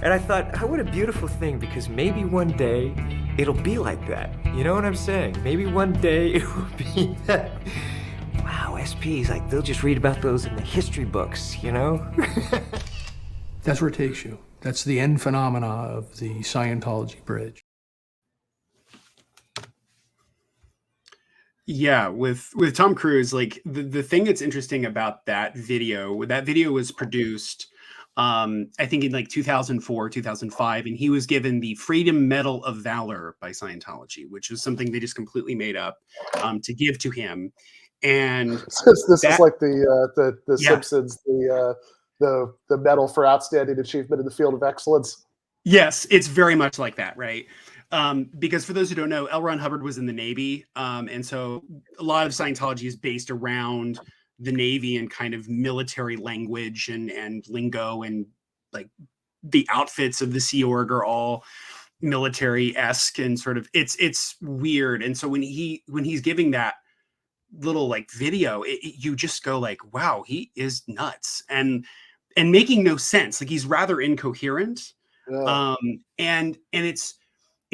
and I thought, oh, what a beautiful thing, because maybe one day it'll be like that. You know what I'm saying? Maybe one day it will be that. Wow, SPs, like, they'll just read about those in the history books, That's where it takes you. That's the end phenomena of the Scientology bridge. Yeah, with Tom Cruise, like the thing that's interesting about that video was produced, I think in like 2004, 2005, and he was given the Freedom Medal of Valor by Scientology, which was something they just completely made up to give to him. And this is like the Simpsons, the medal for outstanding achievement in the field of excellence. Yes, it's very much like that, right? Because for those who don't know, L. Ron Hubbard was in the Navy. And so a lot of Scientology is based around the Navy and kind of military language and lingo, and like the outfits of the Sea Org are all military-esque and sort of it's weird. And so when he's giving that little like video, you just go like, wow, he is nuts and making no sense. Like he's rather incoherent. Yeah. And it's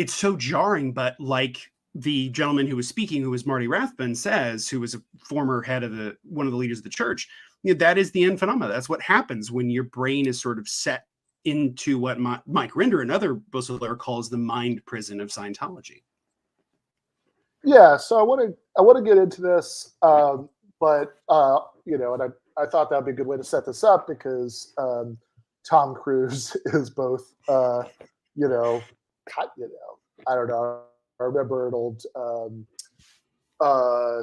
so jarring, but like the gentleman who was speaking, who was Marty Rathbun, says, who was a former head of one of the leaders of the church, that is the end phenomena. That's what happens when your brain is sort of set into what Mike Rinder, another whistleblower, calls the mind prison of Scientology. Yeah, so I want to get into this, but and I thought that would be a good way to set this up because Tom Cruise is both, I don't know. I remember an old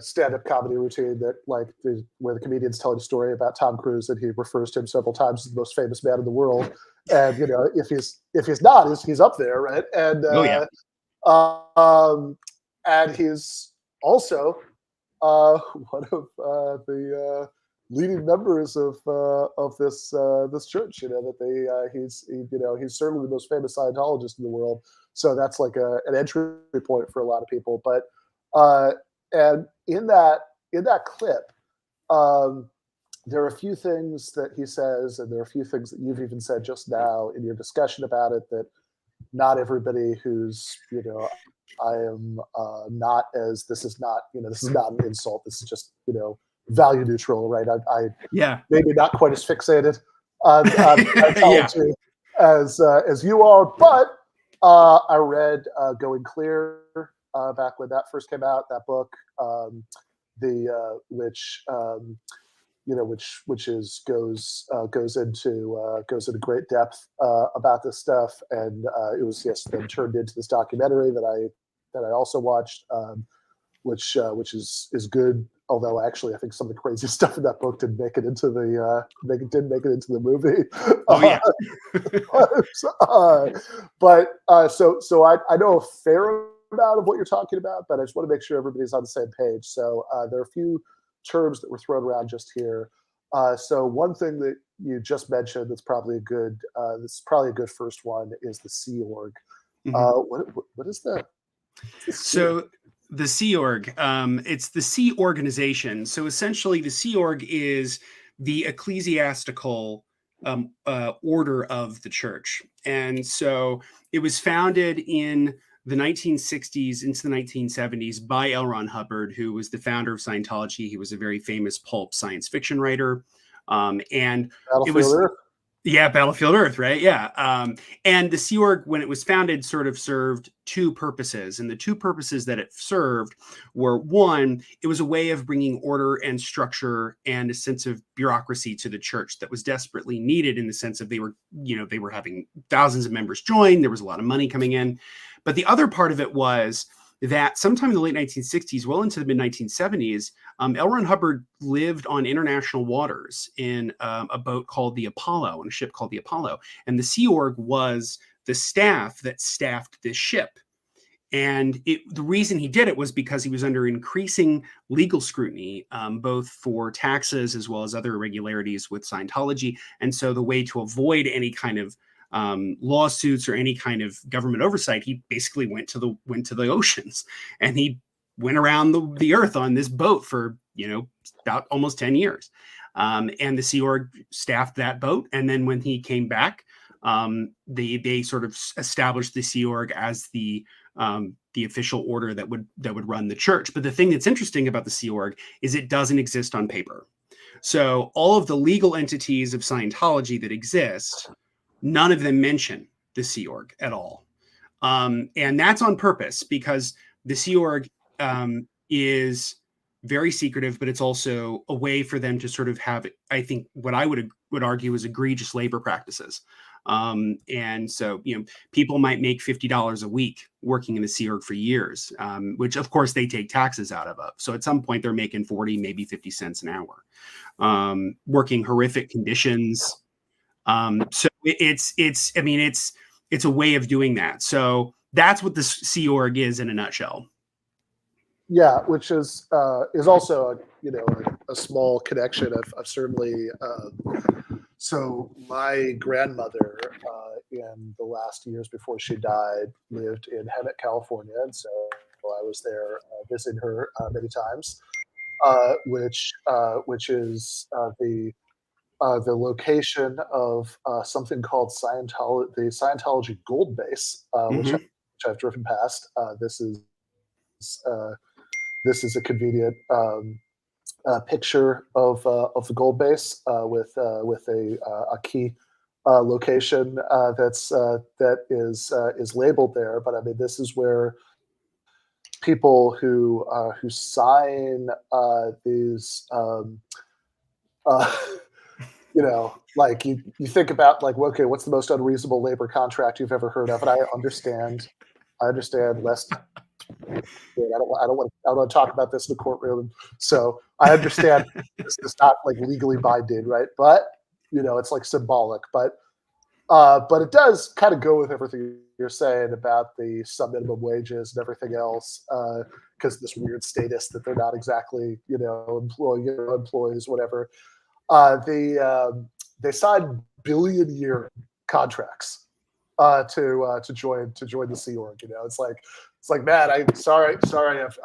stand-up comedy routine that where the comedian's telling a story about Tom Cruise, and he refers to him several times as the most famous man in the world. And if he's not, he's up there, right? And and he's also one of the leading members of this church. He's certainly the most famous Scientologist in the world. So that's like an entry point for a lot of people. But and in that clip, there are a few things that he says, and there are a few things that you've even said just now in your discussion about it that not everybody who's I am not as this is not an insult. This is just value neutral, right? I maybe not quite as fixated on Scientology as you are, but I read Going Clear back when that first came out. That book, goes into great depth about this stuff, and it was then turned into this documentary that I also watched, which is good. Although actually, I think some of the crazy stuff in that book didn't make it into the movie. Oh yeah. So I know a fair amount of what you're talking about, but I just want to make sure everybody's on the same page. So there are a few terms that were thrown around just here. So one thing that you just mentioned that's probably a good first one is the Sea Org. Mm-hmm. What is that? So The Sea Org. It's the Sea Organization. So essentially, the Sea Org is the ecclesiastical order of the church. And so it was founded in the 1960s into the 1970s by L. Ron Hubbard, who was the founder of Scientology. He was a very famous pulp science fiction writer. And it was... Earth. Yeah, Battlefield Earth, right? Yeah. And the Sea Org, when it was founded, sort of served two purposes. And the two purposes that it served were, one, it was a way of bringing order and structure and a sense of bureaucracy to the church that was desperately needed, in the sense of they were having thousands of members join. There was a lot of money coming in. But the other part of it was that sometime in the late 1960s, well into the mid 1970s, L. Ron Hubbard lived on international waters in a boat called the Apollo, on a ship called the Apollo. And the Sea Org was the staff that staffed this ship. And the reason he did it was because he was under increasing legal scrutiny, both for taxes as well as other irregularities with Scientology. And so the way to avoid any kind of lawsuits or any kind of government oversight, he basically went to the oceans, and he went around the earth on this boat for about almost 10 years. And the Sea Org staffed that boat. And then when he came back, they sort of established the Sea Org as the official order that would run the church. But the thing that's interesting about the Sea Org is it doesn't exist on paper. So all of the legal entities of Scientology that exist, none of them mention the Sea Org at all. And that's on purpose, because the Sea Org is very secretive, but it's also a way for them to sort of have, I think, what I would argue is egregious labor practices. And so, people might make $50 a week working in the Sea Org for years, which of course they take taxes out of. So at some point they're making 40, maybe 50 cents an hour, working horrific conditions. So it's a way of doing that. So that's what the Sea Org is in a nutshell. Yeah, which is also a small connection. I've certainly so my grandmother in the last years before she died lived in Hemet, California, and so I was there visiting her many times, which is the location of something called the Scientology Gold Base, which I've driven past. This is a convenient picture of the Gold Base with a key location that is labeled there. But I mean, this is where people who sign these. Like you think about okay, what's the most unreasonable labor contract you've ever heard of? And I understand less. I don't want to talk about this in the courtroom. So I understand this is not legally binding, right? But it's symbolic. But it does kind of go with everything you're saying about the sub minimum wages and everything else, because this weird status that they're not exactly employees, whatever. They signed billion-year contracts to join the Sea Org. It's like, man, I'm sorry, I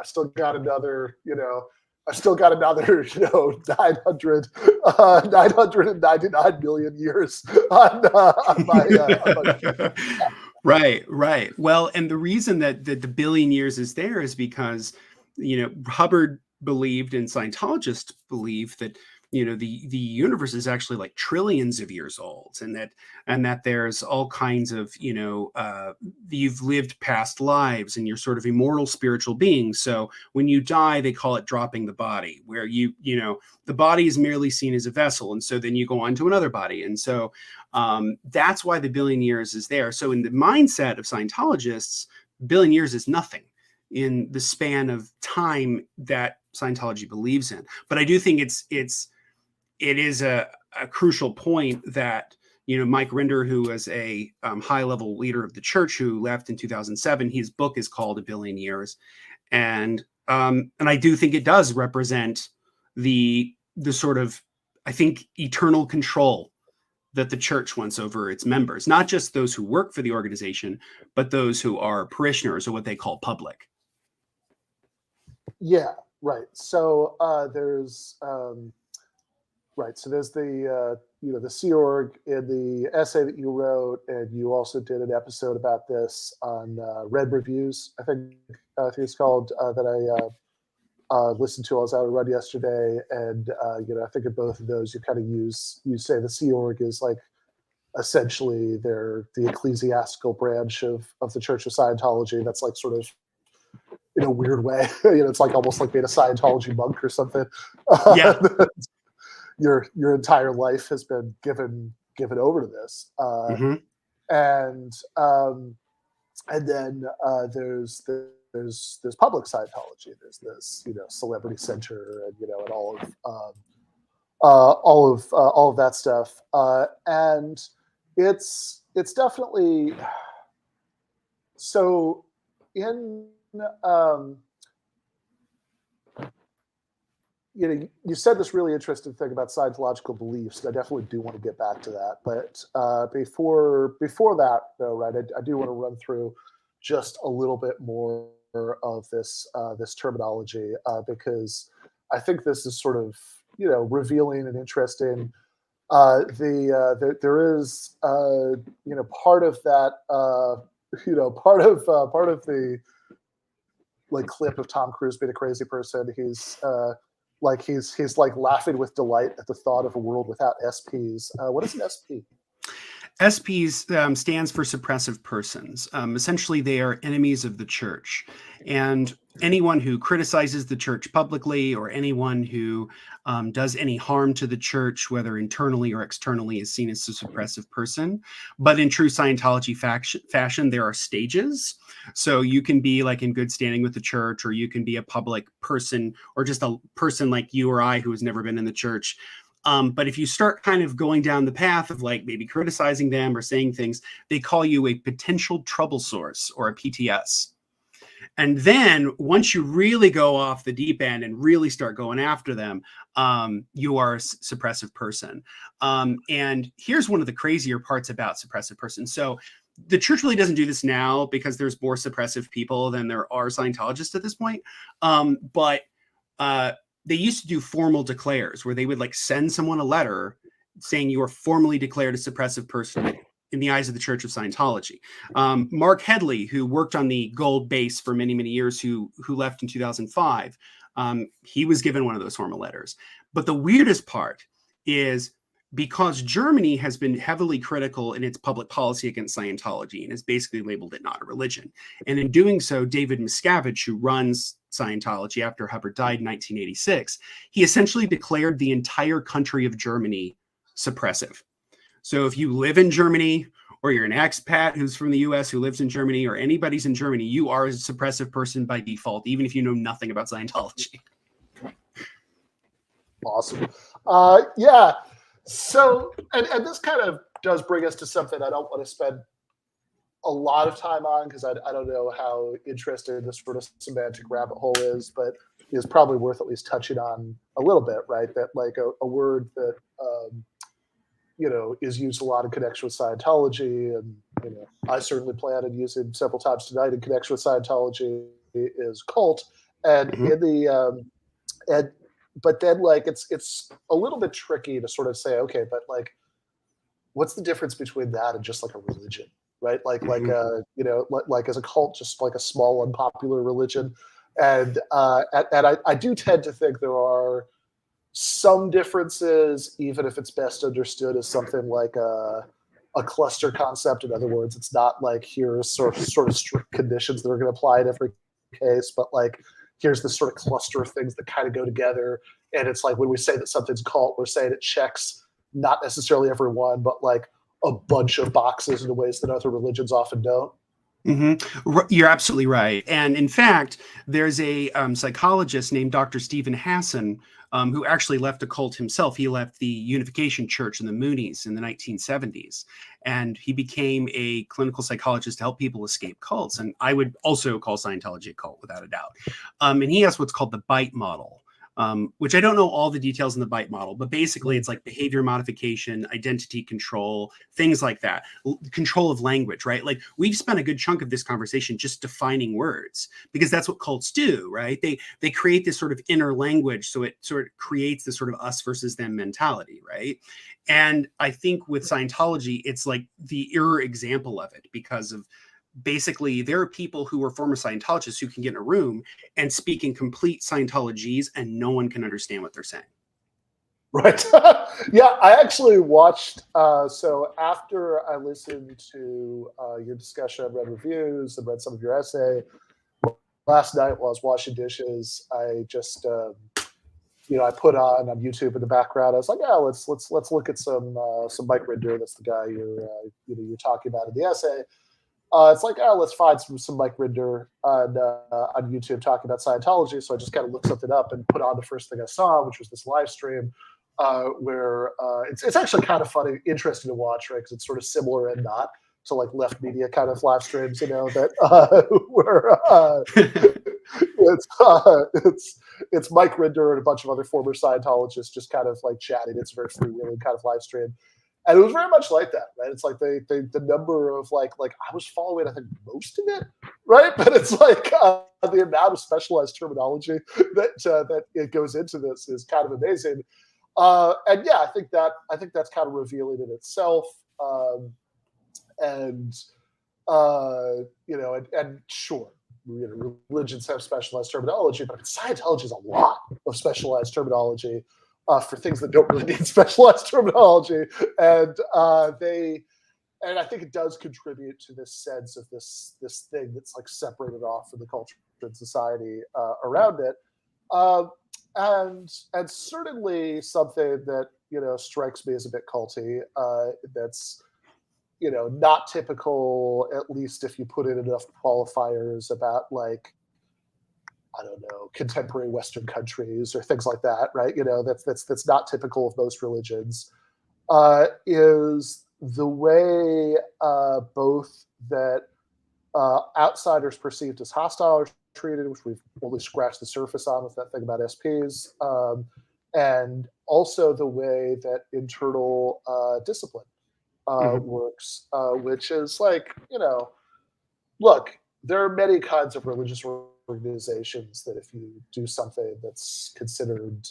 still got another 999 million years on my Right. Well, and the reason that the billion years is there is because Hubbard believed, and Scientologists believe, that the universe is actually trillions of years old, and that there's all kinds of you've lived past lives, and you're sort of immortal spiritual beings. So when you die, they call it dropping the body, where the body is merely seen as a vessel, and so then you go on to another body. And so that's why the billion years is there. So in the mindset of Scientologists, billion years is nothing in the span of time that Scientology believes in. But I do think it is a crucial point that, Mike Rinder, who was a high-level leader of the church who left in 2007, his book is called A Billion Years. And I do think it does represent the sort of, I think, eternal control that the church wants over its members, not just those who work for the organization, but those who are parishioners, or what they call public. Yeah, right. So there's right. So there's the the Sea Org in the essay that you wrote, and you also did an episode about this on Red Reviews. I think it's called that I listened to. I was out on a run yesterday, and I think in both of those you kind of you say the Sea Org is like essentially they're the ecclesiastical branch of the Church of Scientology. That's like sort of in a weird way, it's like almost like being a Scientology monk or something. Yeah. Your entire life has been given over to this, Mhm. and then there's public Scientology. There's this Celebrity Center, and and all of that stuff, and it's definitely so in. You said this really interesting thing about Scientological beliefs, and I definitely do want to get back to that. But before that, though, right, I do want to run through just a little bit more of this terminology, because I think this is sort of revealing and interesting. There is part of that part of the like clip of Tom Cruise being a crazy person. He's like laughing with delight at the thought of a world without SPs. What is an SP? SPs stands for suppressive persons. Essentially, they are enemies of the church. And anyone who criticizes the church publicly, or anyone who does any harm to the church, whether internally or externally, is seen as a suppressive person. But in true Scientology fashion, there are stages. So you can be like in good standing with the church, or you can be a public person, or just a person like you or I who has never been in the church. But if you start kind of going down the path of like maybe criticizing them or saying things, they call you a potential trouble source, or a PTS. And then once you really go off the deep end and really start going after them, you are a suppressive person. And here's one of the crazier parts about suppressive persons. So the church really doesn't do this now because there's more suppressive people than there are Scientologists at this point. But they used to do formal declares where they would like send someone a letter saying you are formally declared a suppressive person in the eyes of the Church of Scientology. Mark Headley, who worked on the gold base for many, many years, who left in 2005, he was given one of those formal letters. But the weirdest part is because Germany has been heavily critical in its public policy against Scientology and has basically labeled it not a religion. And in doing so, David Miscavige, who runs Scientology after Hubbard died in 1986, he essentially declared the entire country of Germany suppressive. So if you live in Germany, or you're an expat who's from the US who lives in Germany, or anybody's in Germany, you are a suppressive person by default, even if you know nothing about Scientology. Awesome. Yeah. So, and this kind of does bring us to something I don't want to spend a lot of time on, because I don't know how interesting this sort of semantic rabbit hole is, but is probably worth at least touching on a little bit, right? That like a word that is used a lot in connection with Scientology, and I certainly plan on using several times tonight in connection with Scientology, is cult. And in the but then like it's a little bit tricky to sort of say, okay, but like what's the difference between that and just like a religion, right? Like as a cult, just like a small unpopular religion. And I do tend to think there are some differences, even if it's best understood as something like a cluster concept. In other words, it's not like here's sort of strict conditions that are going to apply in every case, but like here's this sort of cluster of things that kind of go together. And it's like when we say that something's cult, we're saying it checks not necessarily every one, but like a bunch of boxes in ways that other religions often don't. Mm-hmm. You're absolutely right. And in fact, there's a psychologist named Dr. Stephen Hassan, who actually left a cult himself. He left the Unification Church and the Moonies in the 1970s. And he became a clinical psychologist to help people escape cults. And I would also call Scientology a cult, without a doubt. And he has what's called the BITE model, which I don't know all the details in the BITE model, but basically it's like behavior modification, identity control, things like that, control of language, right? Like we've spent a good chunk of this conversation just defining words, because that's what cults do, right? They create this sort of inner language, so it sort of creates this sort of us versus them mentality, right? And I think with Scientology, it's like the error example of it, because of basically there are people who are former Scientologists who can get in a room and speak in complete Scientologese and no one can understand what they're saying. Right. Yeah, I actually watched, so after I listened to your discussion, I read reviews and read some of your essay, last night while I was washing dishes, I just, I put on YouTube in the background. I was like, yeah, let's look at some Mike Rinder. That's the guy you're talking about in the essay. It's like, let's find some Mike Rinder on YouTube talking about Scientology. So I just kind of looked something up and put on the first thing I saw, which was this live stream where it's actually kind of funny, interesting to watch, right? Because it's sort of similar and not to like left media kind of live streams, that where it's Mike Rinder and a bunch of other former Scientologists just kind of like chatting. It's a very freewheeling kind of live stream. And it was very much like that, right? It's like the number of like I was following, I think, most of it, right? But it's like the amount of specialized terminology that it goes into this is kind of amazing. And yeah, I think that's kind of revealing in itself. And sure, religions have specialized terminology, but Scientology is a lot of specialized terminology. For things that don't really need specialized terminology, and I think it does contribute to this sense of this thing that's like separated off from the culture and society around it, and certainly something that strikes me as a bit culty. That's not typical, at least if you put in enough qualifiers about like, I don't know, contemporary Western countries or things like that, right? That's not typical of most religions, is the way both that outsiders perceived as hostile are treated, which we've only scratched the surface on with that thing about SPs, and also the way that internal discipline works, which is like, look, there are many kinds of religious organizations that if you do something that's considered,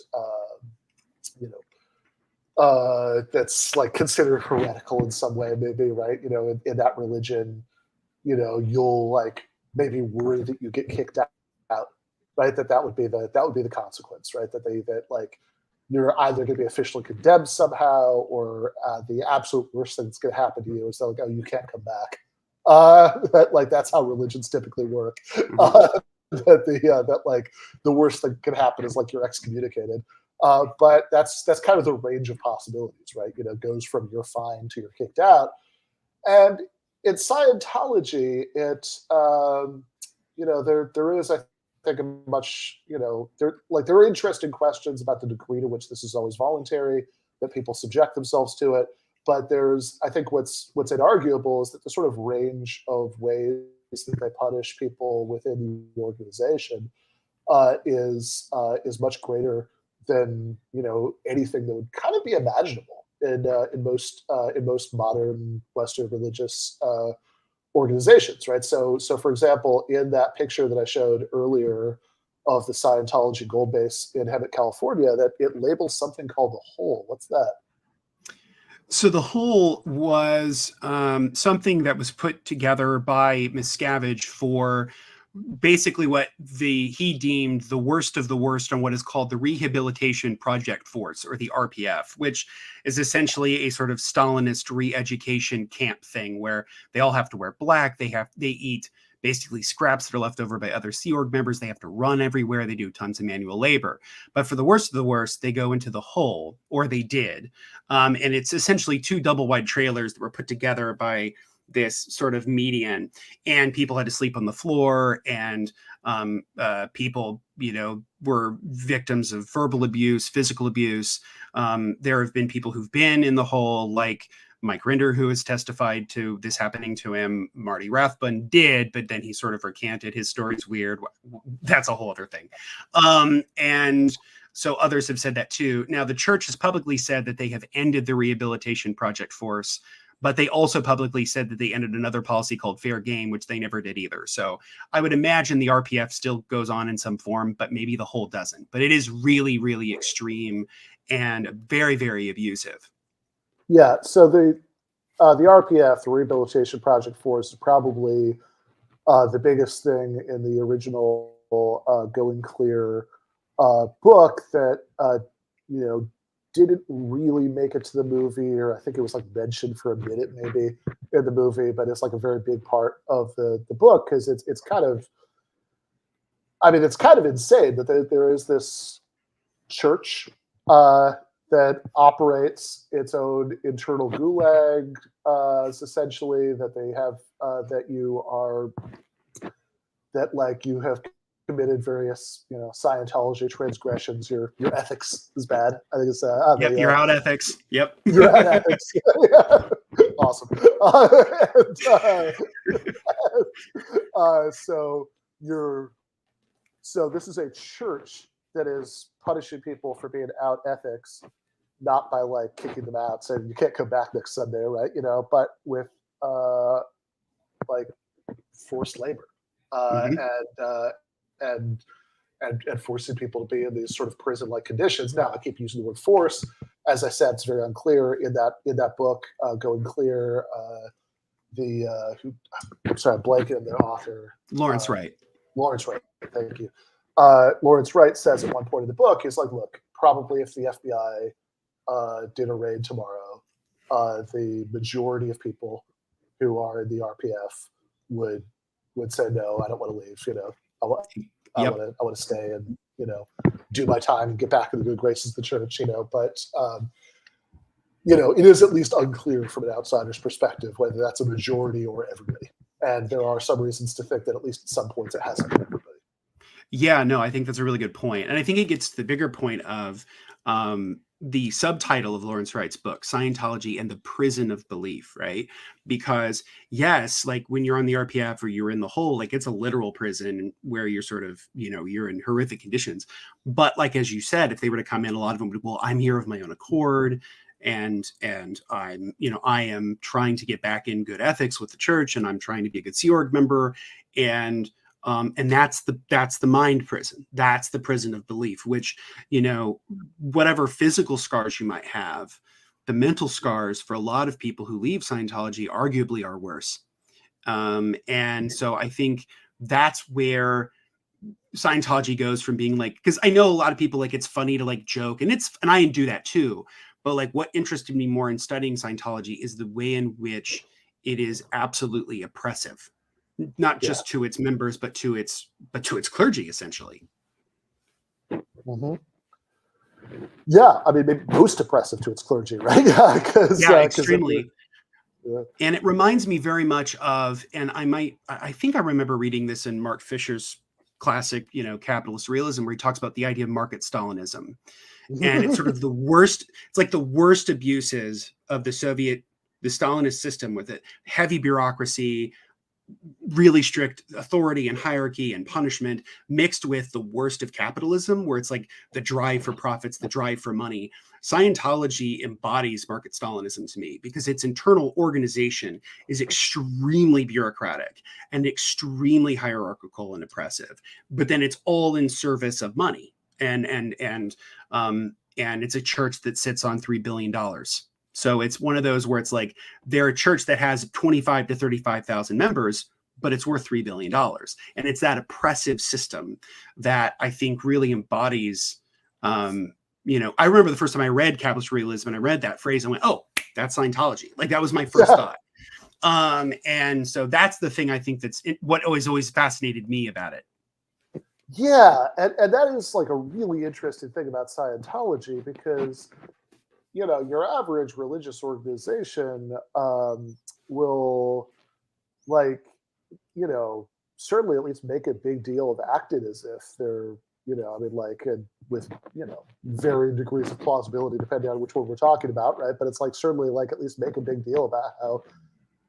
that's like considered heretical in some way, maybe, right? In that religion, you'll like maybe worry that you get kicked out, right? That would be the consequence, right? That like you're either going to be officially condemned somehow, or the absolute worst thing that's going to happen to you is they're like, oh, you can't come back. That's how religions typically work. That like the worst thing can happen is like you're excommunicated. But that's kind of the range of possibilities, right? Goes from you're fine to you're kicked out. And in Scientology, it there is, I think, a much there are interesting questions about the degree to which this is always voluntary, that people subject themselves to it. But there's, I think, what's inarguable is that the sort of range of ways that they punish people within the organization is much greater than anything that would kind of be imaginable in most modern Western religious organizations, right? So for example, in that picture that I showed earlier of the Scientology gold base in Hemet, California, that it labels something called the Hole. What's that? So the Hole was something that was put together by Miscavige for basically what he deemed the worst of the worst on what is called the Rehabilitation Project Force, or the RPF, which is essentially a sort of Stalinist re-education camp thing where they all have to wear black. They eat basically scraps that are left over by other Sea Org members. They have to run everywhere. They do tons of manual labor. But for the worst of the worst, they go into the Hole, or they did. And it's essentially two double wide trailers that were put together by this sort of median, and people had to sleep on the floor, and people, were victims of verbal abuse, physical abuse. There have been people who've been in the Hole, like Mike Rinder, who has testified to this happening to him. Marty Rathbun did, but then he sort of recanted. His story's weird. That's a whole other thing. And So others have said that too. Now, the church has publicly said that they have ended the rehabilitation project force, but they also publicly said that they ended another policy called fair game, which they never did either. So I would imagine the RPF still goes on in some form, but maybe the whole doesn't. But it is really, really extreme and very, very abusive. Yeah. So the RPF, the Rehabilitation Project Force, is probably the biggest thing in the original Going Clear book that didn't really make it to the movie, or I think it was like mentioned for a minute maybe in the movie, but it's like a very big part of the book, because it's kind of, I mean, it's kind of insane that there is this church that operates its own internal gulag, essentially, that they have, that you have committed various, Scientology transgressions. Your ethics is bad. I think it's You're out ethics. Yep. You're out ethics. Awesome. So this is a church that is punishing people for being out ethics, not by like kicking them out, saying you can't come back next Sunday, right? But with like forced labor, and forcing people to be in these sort of prison-like conditions. Now, I keep using the word force. As I said, it's very unclear in that book, Going Clear. I'm blanking on the author. Lawrence Wright. Lawrence Wright, thank you. Lawrence Wright says at one point in the book, he's like, look, probably if the FBI did a raid tomorrow, the majority of people who are in the RPF would say, no, I don't want to leave, I want to stay and, do my time and get back in the good graces of the church, but it is at least unclear from an outsider's perspective whether that's a majority or everybody. And there are some reasons to think that at least at some points it hasn't been everybody. Yeah, no, I think that's a really good point. And I think it gets to the bigger point of the subtitle of Lawrence Wright's book, Scientology and the Prison of Belief, right? Because yes, like when you're on the RPF or you're in the hole, like it's a literal prison where you're sort of, you're in horrific conditions. But like, as you said, if they were to come in, a lot of them would, well, I'm here of my own accord. And I'm, I am trying to get back in good ethics with the church, and I'm trying to be a good Sea Org member. And that's the mind prison. That's the prison of belief, which, whatever physical scars you might have, the mental scars for a lot of people who leave Scientology arguably are worse. And so I think that's where Scientology goes from being like, because I know a lot of people like it's funny to like joke, and I do that too. But like what interested me more in studying Scientology is the way in which it is absolutely oppressive. Not just to its members, but to its clergy, essentially. Mm-hmm. Yeah, I mean, maybe most oppressive to its clergy, right? Extremely. And it reminds me very much of, and I think I remember reading this in Mark Fisher's classic, Capitalist Realism, where he talks about the idea of market Stalinism. And it's sort of the worst. It's like the worst abuses of the Stalinist system, with it heavy bureaucracy, really strict authority and hierarchy and punishment, mixed with the worst of capitalism, where it's like the drive for profits, the drive for money. Scientology embodies market Stalinism to me, because its internal organization is extremely bureaucratic and extremely hierarchical and oppressive. But then it's all in service of money. And it's a church that sits on $3 billion. So it's one of those where it's like they're a church that has 25 to 35,000 members, but it's worth $3 billion. And it's that oppressive system that I think really embodies, I remember the first time I read Capitalist Realism and I read that phrase, I went, oh, that's Scientology. Like that was my first thought. And so that's the thing I think what always fascinated me about it. Yeah, and that is like a really interesting thing about Scientology, because your average religious organization will, like, certainly at least make a big deal of acting as if they're, with, varying degrees of plausibility depending on which one we're talking about, right? But it's like certainly like at least make a big deal about how,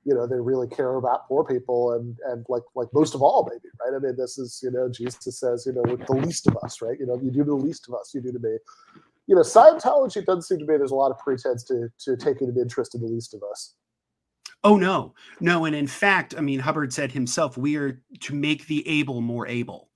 they really care about poor people and like most of all, maybe, right? I mean, this is, Jesus says, with the least of us, right? You do to the least of us, you do to me. Scientology doesn't seem to be, there's a lot of pretense to taking an interest in the least of us. Oh, no. And in fact, I mean, Hubbard said himself, we are to make the able more able.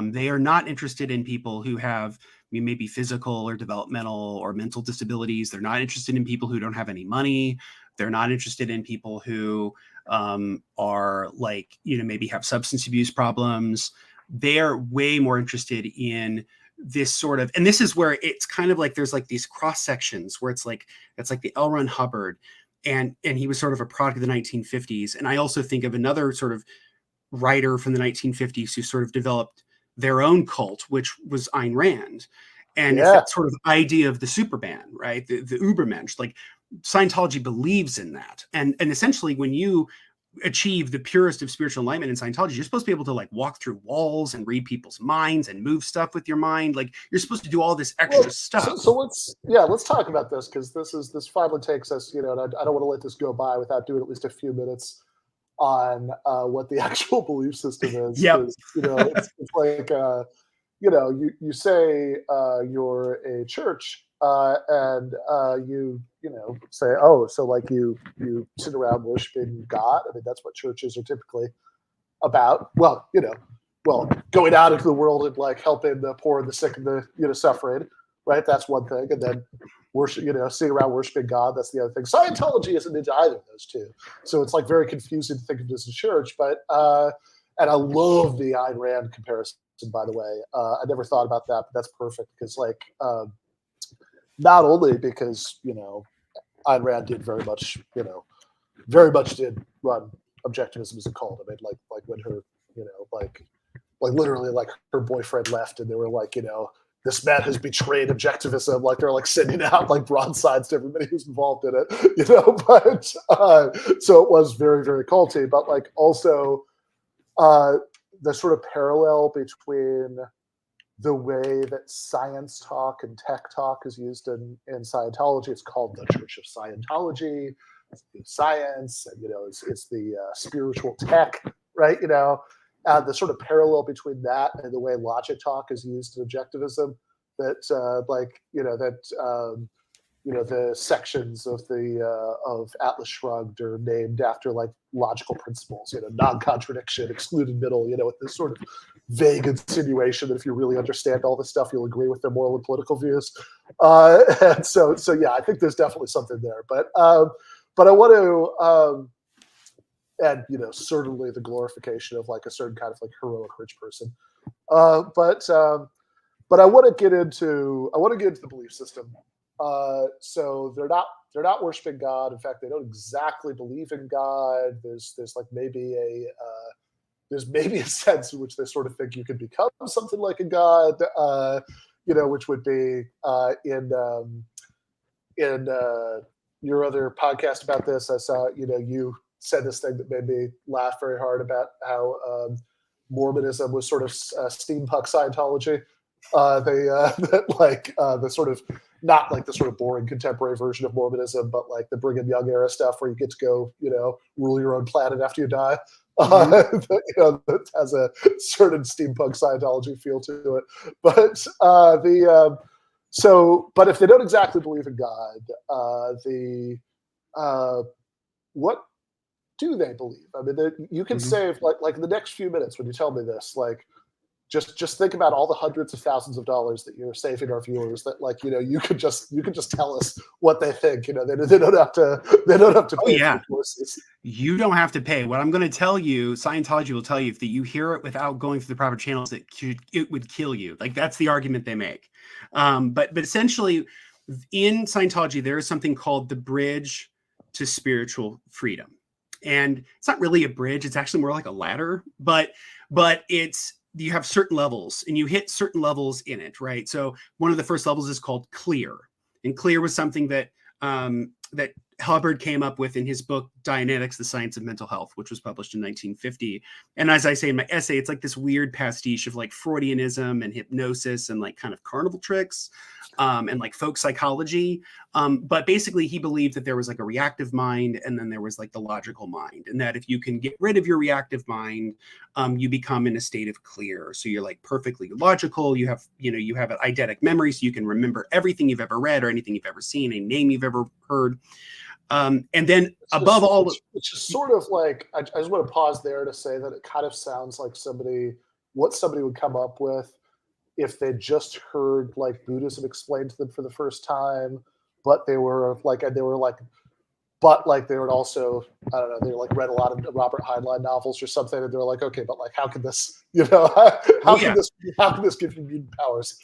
They are not interested in people who have maybe physical or developmental or mental disabilities. They're not interested in people who don't have any money. They're not interested in people who are like, maybe have substance abuse problems. They're way more interested in this sort of, and this is where it's kind of like there's like these cross sections where it's like the L. Ron Hubbard, and he was sort of a product of the 1950s. And I also think of another sort of writer from the 1950s who sort of developed their own cult, which was Ayn Rand. And it's that sort of idea of the Superman, right? The Ubermensch, like Scientology believes in that. And essentially when you achieve the purest of spiritual enlightenment in Scientology, you're supposed to be able to like walk through walls and read people's minds and move stuff with your mind. Like you're supposed to do all this extra stuff. So let's talk about this, because this finally takes us, and I don't want to let this go by without doing at least a few minutes on what the actual belief system is. Yep. It's like you say you're a church, and you say, oh, so like you sit around worshiping God. I mean, that's what churches are typically about. Well, going out into the world and like helping the poor and the sick and the suffering, right? That's one thing. And then worship, sitting around worshiping God, that's the other thing. Scientology isn't into either of those two. So it's like very confusing to think of it as a church. But and I love the Ayn Rand comparison, by the way. I never thought about that, but that's perfect, because like not only because Ayn Rand did very much did run objectivism as a cult. I mean, like when her like literally like her boyfriend left, and they were like, this man has betrayed objectivism. Like they're like sending out like broadsides to everybody who's involved in it, But so it was very, very culty. But like also the sort of parallel between the way that science talk and tech talk is used in Scientology. It's called the Church of Scientology. It's science, and it's the spiritual tech, right? The sort of parallel between that and the way logic talk is used in objectivism. That the sections of of Atlas Shrugged are named after like logical principles, non-contradiction, excluded middle, with this sort of vague insinuation that if you really understand all this stuff, you'll agree with their moral and political views. And so yeah, I think there's definitely something there. But I want to, and certainly the glorification of like a certain kind of like heroic rich person. But I want to get into the belief system. So they're not worshiping God. In fact, they don't exactly believe in God. There's like maybe a sense in which they sort of think you could become something like a god, which would be in your other podcast about this. I saw, you said this thing that made me laugh very hard about how Mormonism was sort of steampunk Scientology. The sort of not like the sort of boring contemporary version of Mormonism, but like the Brigham Young era stuff where you get to go, rule your own planet after you die. That has a certain steampunk Scientology feel to it. But but if they don't exactly believe in God, what do they believe? I mean, you can save like in the next few minutes when you tell me this, like just think about all the hundreds of thousands of dollars that you're saving our viewers. That like you could just tell us what they think. They don't have to pay for courses. You don't have to pay. What I'm going to tell you, Scientology will tell you, if that you hear it without going through the proper channels, that it would kill you. Like that's the argument they make. But essentially, in Scientology, there is something called the bridge to spiritual freedom, and it's not really a bridge. It's actually more like a ladder. But you have certain levels, and you hit certain levels in it, right? So one of the first levels is called clear, and clear was something that Hubbard came up with in his book, Dianetics, the Science of Mental Health, which was published in 1950. And as I say in my essay, it's like this weird pastiche of like Freudianism and hypnosis and like kind of carnival tricks and like folk psychology. But basically he believed that there was like a reactive mind and then there was like the logical mind. And that if you can get rid of your reactive mind, you become in a state of clear. So you're like perfectly logical. You have an eidetic memory, so you can remember everything you've ever read or anything you've ever seen, a name you've ever heard. And then above all, which is sort of like, I just want to pause there to say that it kind of sounds like what somebody would come up with if they just heard like Buddhism explained to them for the first time, but they were like, but like they would also, I don't know, they like read a lot of Robert Heinlein novels or something, and they're like, okay, but like, how can this, how can this give you mutant powers?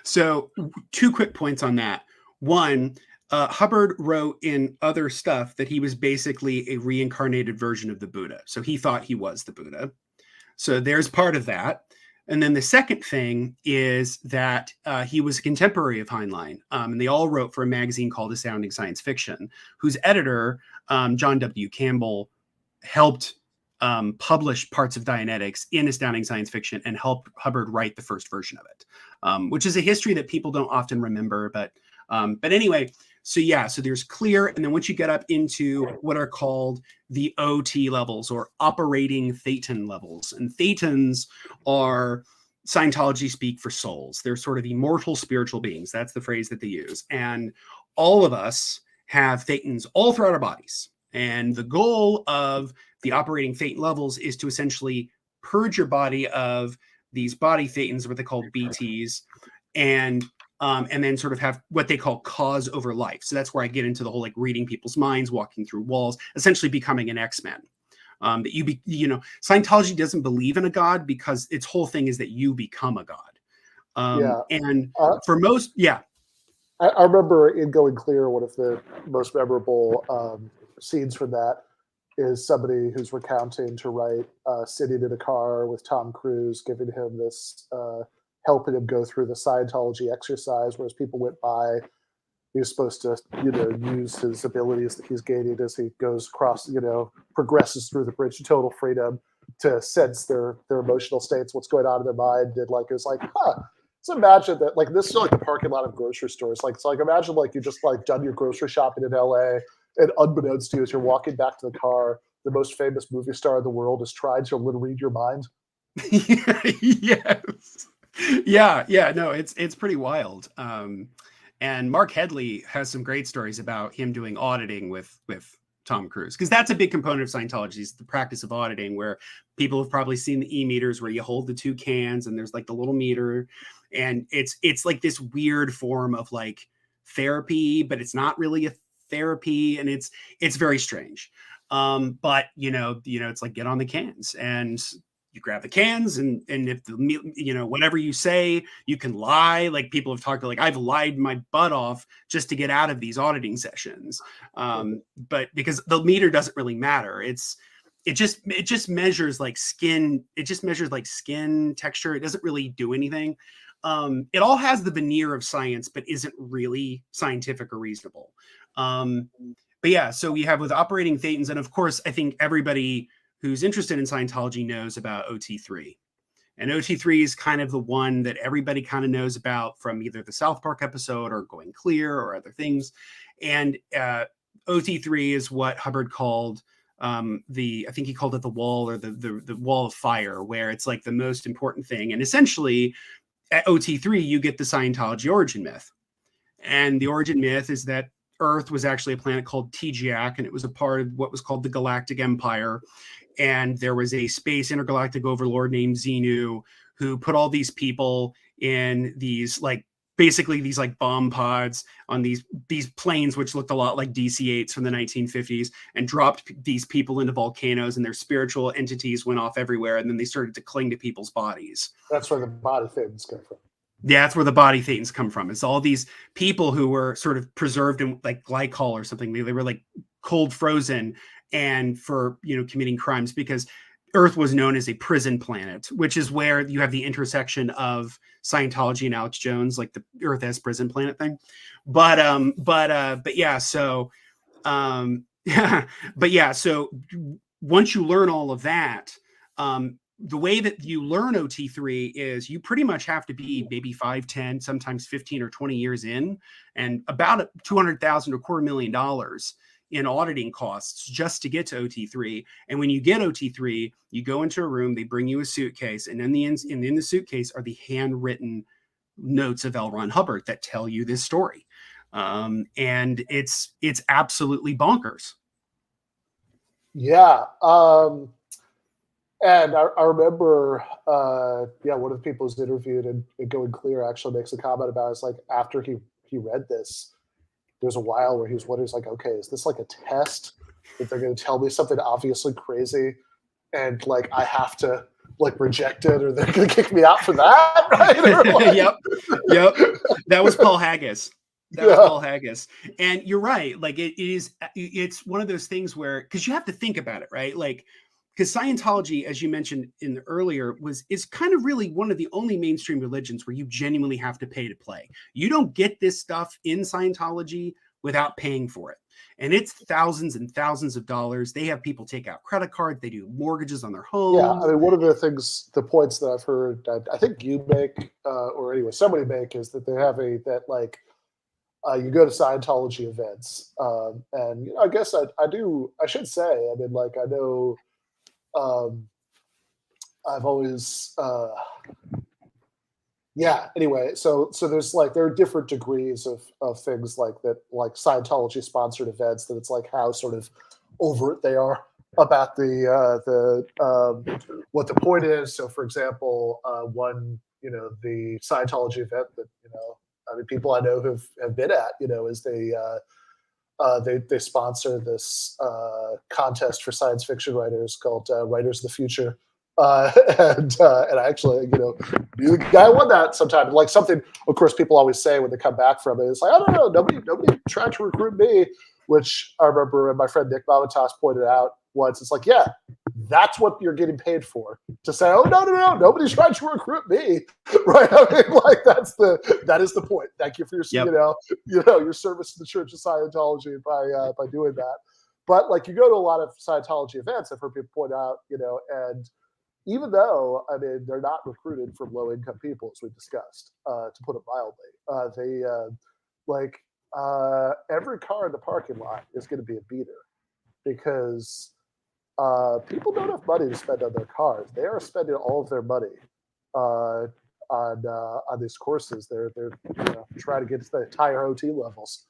So 2 quick points on that. One, Hubbard wrote in other stuff that he was basically a reincarnated version of the Buddha. So he thought he was the Buddha. So there's part of that. And then the second thing is that he was a contemporary of Heinlein. And they all wrote for a magazine called Astounding Science Fiction, whose editor, John W. Campbell, helped publish parts of Dianetics in Astounding Science Fiction and helped Hubbard write the first version of it, which is a history that people don't often remember. But anyway, so there's clear. And then once you get up into what are called the OT levels or operating Thetan levels, and Thetans are Scientology speak for souls. They're sort of immortal spiritual beings. That's the phrase that they use. And all of us have Thetans all throughout our bodies. And the goal of the operating Thetan levels is to essentially purge your body of these body Thetans, what they call BTs, and then sort of have what they call cause over life. So that's where I get into the whole like reading people's minds, walking through walls, essentially becoming an X-Men. That Scientology doesn't believe in a god because its whole thing is that you become a god. And for most, I remember in Going Clear, one of the most memorable scenes from that is somebody who's recounting to write sitting in a car with Tom Cruise, giving him this, helping him go through the Scientology exercise, whereas people went by. He was supposed to, use his abilities that he's gaining as he goes across, progresses through the bridge to total freedom to sense their emotional states, what's going on in their mind. And like, it was like, so imagine that, like, this is like the parking lot of grocery stores. Like, so like, imagine like you just like done your grocery shopping in LA, and unbeknownst to you, as you're walking back to the car, the most famous movie star in the world is trying to read your mind. Yes. Yeah. No, it's pretty wild. And Mark Headley has some great stories about him doing auditing with Tom Cruise, because that's a big component of Scientology, is the practice of auditing, where people have probably seen the e-meters where you hold the 2 cans and there's like the little meter, and it's like this weird form of like therapy, but it's not really a therapy, and it's very strange. But it's like, get on the cans and you grab the cans, and if whatever you say, you can lie. Like, people have talked like, I've lied my butt off just to get out of these auditing sessions. But because the meter doesn't really matter, it just measures like skin. It just measures like skin texture. It doesn't really do anything. It all has the veneer of science, but isn't really scientific or reasonable. But yeah, so we have with operating Thetans, and of course, I think everybody who's interested in Scientology knows about OT3. And OT3 is kind of the one that everybody kind of knows about from either the South Park episode or Going Clear or other things. And OT3 is what Hubbard called I think he called it the wall, or the wall of fire, where it's like the most important thing. And essentially at OT3, you get the Scientology origin myth. And the origin myth is that Earth was actually a planet called TGAC, and it was a part of what was called the Galactic Empire. And there was a space intergalactic overlord named Xenu who put all these people in these basically these bomb pods on these planes, which looked a lot like DC-8s from the 1950s, and dropped these people into volcanoes, and their spiritual entities went off everywhere. And then they started to cling to people's bodies. That's where the body Thetans come from. Yeah, that's where the body Thetans come from. It's all these people who were sort of preserved in like glycol or something. They were like cold frozen, and for committing crimes, because Earth was known as a prison planet, which is where you have the intersection of Scientology and Alex Jones, like the Earth as prison planet thing. But yeah, so Yeah, but yeah, so once you learn all of that, the way that you learn OT3 is you pretty much have to be maybe 5, 10, sometimes 15 or 20 years in, and about $200,000 to $250,000 in auditing costs just to get to OT3. And when you get OT3, you go into a room, they bring you a suitcase, and in the suitcase are the handwritten notes of L. Ron Hubbard that tell you this story. And it's absolutely bonkers. Yeah. And I remember, one of the people who's interviewed and Going Clear actually makes a comment about it's like after he read this, there's a while where he was wondering, like, okay, is this like a test that they're going to tell me something obviously crazy and like I have to like reject it or they're going to kick me out for that? Right? Like, Yep. That was Paul Haggis. That was Paul Haggis. And you're right. Like it's one of those things where, because you have to think about it, right? Like, because Scientology, as you mentioned in the earlier, is kind of really one of the only mainstream religions where you genuinely have to pay to play. You don't get this stuff in Scientology without paying for it. And it's thousands and thousands of dollars. They have people take out credit cards. They do mortgages on their homes. Yeah, I mean, one of the points that I've heard, I think you make, or anyway, somebody make, is that they have you go to Scientology events. And, I guess I should say, I mean, like, I know, I've always, anyway, so there's like, there are different degrees of things like that, like Scientology sponsored events, that it's like how sort of overt they are about what the point is. So for example, one, the Scientology event that, I mean, people I know have been at, is they sponsor this contest for science fiction writers called Writers of the Future. And I actually, knew the guy who won that sometime. Like something, of course, people always say when they come back from it, it's like, I don't know, nobody tried to recruit me, which I remember my friend Nick Mamatas pointed out once. It's like, yeah, that's what you're getting paid for, to say, oh, no, nobody's trying to recruit me, right? I mean, like that is the point. Thank you for your, your service to the Church of Scientology by doing that. But like you go to a lot of Scientology events, I've heard people point out, and even though, I mean, they're not recruited from low-income people, as we discussed, to put it mildly, every car in the parking lot is going to be a beater because people don't have money to spend on their cars. They are spending all of their money on these courses. They're trying to get to the higher OT levels.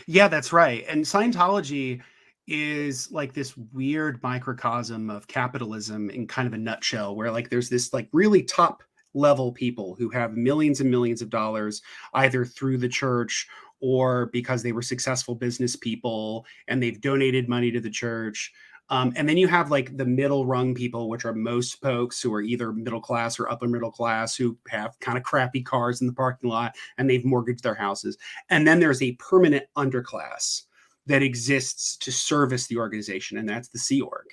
Yeah, that's right. And Scientology is like this weird microcosm of capitalism in kind of a nutshell, where like there's this like really top level people who have millions and millions of dollars either through the church or because they were successful business people and they've donated money to the church. And then you have like the middle rung people, which are most folks who are either middle class or upper middle class, who have kind of crappy cars in the parking lot and they've mortgaged their houses. And then there's a permanent underclass that exists to service the organization, and that's the Sea Org.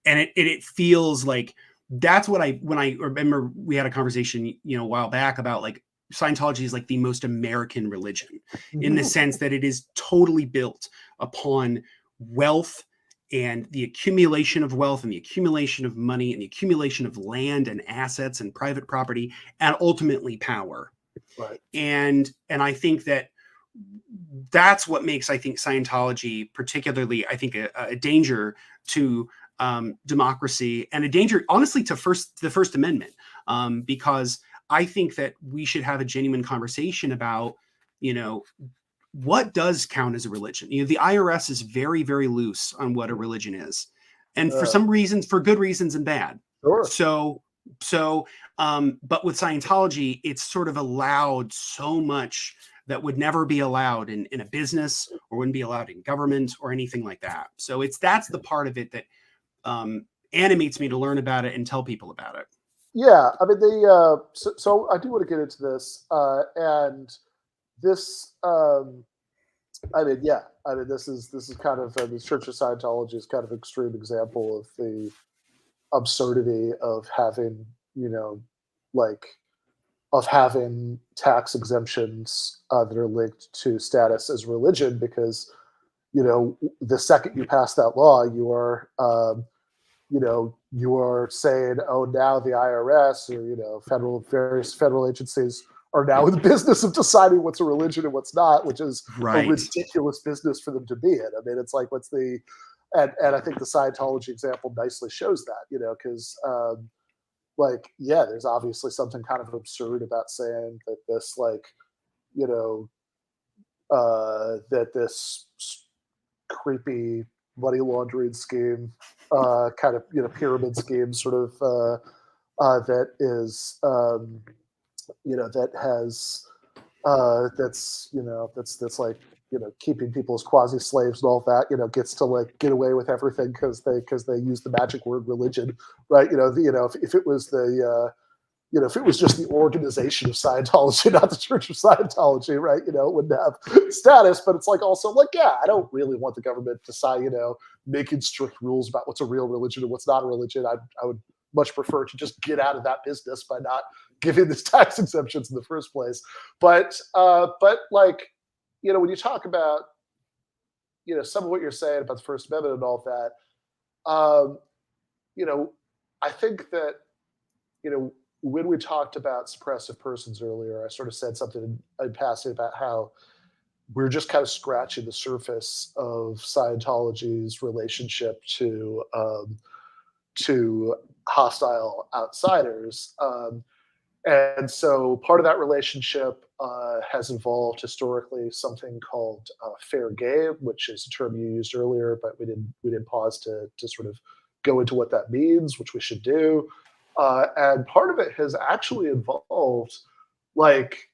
And it feels like that's what when I remember we had a conversation, a while back about like Scientology is like the most American religion in the sense that it is totally built upon wealth and the accumulation of wealth and the accumulation of money and the accumulation of land and assets and private property and ultimately power. Right. And I think that's what makes, I think, Scientology particularly, I think, a danger to democracy and a danger, honestly, to the First Amendment, because I think that we should have a genuine conversation about, what does count as a religion. The IRS is very, very loose on what a religion is, and for some reasons, for good reasons and bad. Sure. But with Scientology, it's sort of allowed so much that would never be allowed in a business or wouldn't be allowed in government or anything like that. So that's the part of it that animates me to learn about it and tell people about it. Yeah, I mean, so I do want to get into this, and this, this is kind of the Church of Scientology is kind of an extreme example of the absurdity of having, of having tax exemptions that are linked to status as religion, because, you know, the second you pass that law, you are, you know, you are saying, oh, now the IRS or, you know, various federal agencies are now in the business of deciding what's a religion and what's not, which is Right. a ridiculous business for them to be in. I mean, it's like, what's the, and I think the Scientology example nicely shows that, you know, because like, yeah, there's obviously something kind of absurd about saying that this, like, you know, that this creepy money laundering scheme, kind of, you know, pyramid scheme sort of, that is, you know, that has, that's, you know, that's like, you know, keeping people as quasi slaves and all that, you know, gets to like get away with everything because they use the magic word religion, right? You know, if it was the, you know, if it was just the organization of Scientology, not the Church of Scientology, right? You know, it wouldn't have status, but it's like also like, yeah, I don't really want the government to decide, you know, making strict rules about what's a real religion and what's not a religion. I would much prefer to just get out of that business by not giving these tax exemptions in the first place. But like, you know, when you talk about, you know, some of what you're saying about the First Amendment and all that, you know, I think that, you know, when we talked about suppressive persons earlier, I sort of said something in passing about how we're just kind of scratching the surface of Scientology's relationship to hostile outsiders. And so part of that relationship has involved historically something called fair game, which is a term you used earlier, but we didn't pause to sort of go into what that means, which we should do. And part of it has actually involved like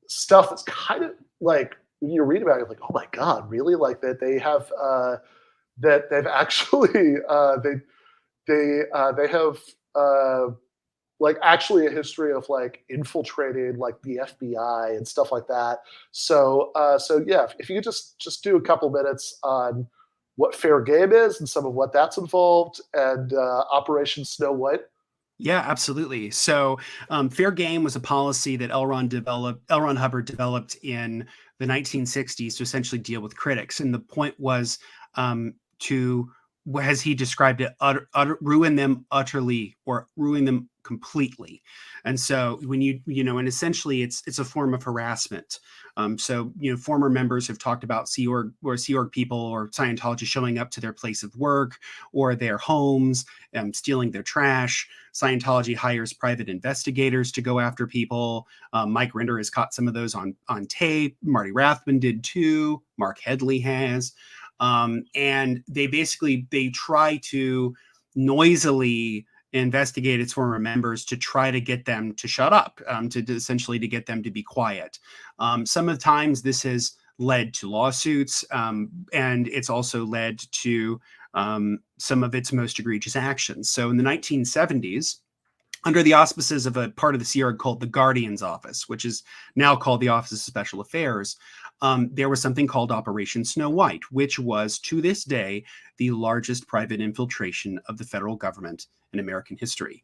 stuff that's kind of like when you read about it, you're like, oh my God, really? Like that they have that they've actually they have like actually a history of like infiltrating like the FBI and stuff like that. So yeah, if you could just do a couple minutes on what fair game is and some of what that's involved, and Operation Snow White. Yeah, absolutely. So, fair game was a policy that L. Ron Hubbard developed in the 1960s to essentially deal with critics, and the point was to, as he described it, ruin them utterly or ruin them completely. And so, when you know, and essentially, it's a form of harassment. So, you know, former members have talked about Sea Org people or Scientology showing up to their place of work or their homes, stealing their trash. Scientology hires private investigators to go after people. Mike Rinder has caught some of those on tape. Marty Rathman did too. Mark Headley has. And they try to noisily investigate its former members to try to get them to shut up, to essentially to get them to be quiet. Some of the times this has led to lawsuits, and it's also led to some of its most egregious actions. So in the 1970s, under the auspices of a part of the Sea Org called the Guardian's Office, which is now called the Office of Special Affairs, there was something called Operation Snow White, which was, to this day, the largest private infiltration of the federal government in American history.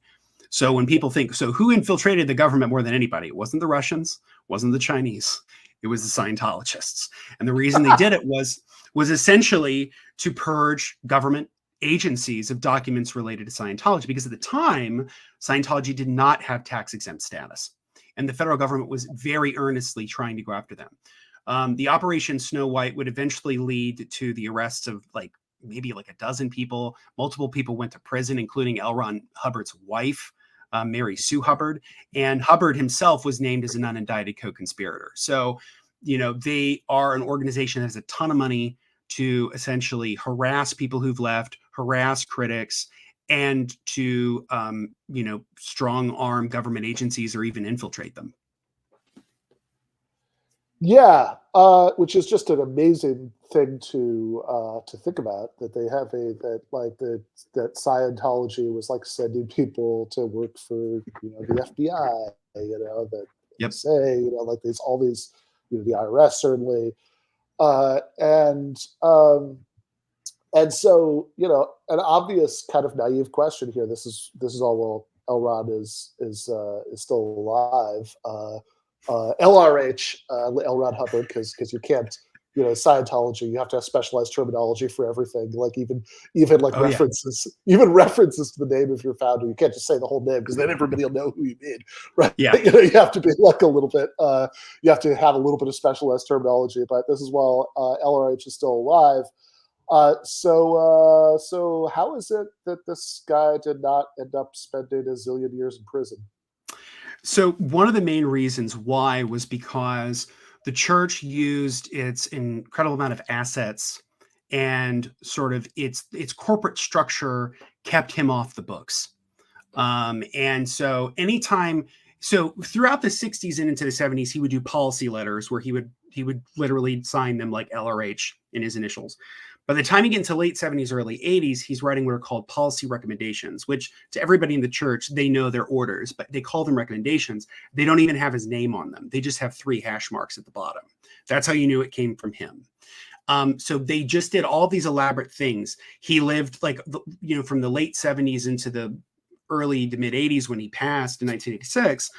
So when people think, so who infiltrated the government more than anybody? It wasn't the Russians, wasn't the Chinese, it was the Scientologists. And the reason they did it was essentially to purge government agencies of documents related to Scientology, because at the time, Scientology did not have tax-exempt status. And the federal government was very earnestly trying to go after them. The Operation Snow White would eventually lead to the arrests of maybe a dozen people. Multiple people went to prison, including L. Ron Hubbard's wife, Mary Sue Hubbard. And Hubbard himself was named as an unindicted co-conspirator. So, you know, they are an organization that has a ton of money to essentially harass people who've left, harass critics, and to, you know, strong arm government agencies or even infiltrate them. Yeah, which is just an amazing thing to think about, that they have that Scientology was like sending people to work for, you know, the FBI, you know, that say, you know, like there's all these, you know, the IRS certainly, and so, you know, an obvious kind of naive question here. This is all, well, L. Ron is still alive. LRH, L. Ron Hubbard, because you can't you know, Scientology, you have to have specialized terminology for everything. Like even like Oh, yeah. references to the name of your founder. You can't just say the whole name because then everybody will know who you mean, right? Yeah. You know, you have to be like a little bit. You have to have a little bit of specialized terminology. But this is while LRH is still alive. So how is it that this guy did not end up spending a zillion years in prison? So one of the main reasons why was because the church used its incredible amount of assets and sort of its corporate structure kept him off the books. And so throughout the 60s and into the 70s, he would do policy letters where he would literally sign them like LRH in his initials. By the time you get into late 70s, early 80s, he's writing what are called policy recommendations, which to everybody in the church, they know they're orders, but they call them recommendations. They don't even have his name on them. They just have 3 hash marks at the bottom. That's how you knew it came from him. So they just did all these elaborate things. He lived from the late 70s into the early to mid 80s when he passed in 1986.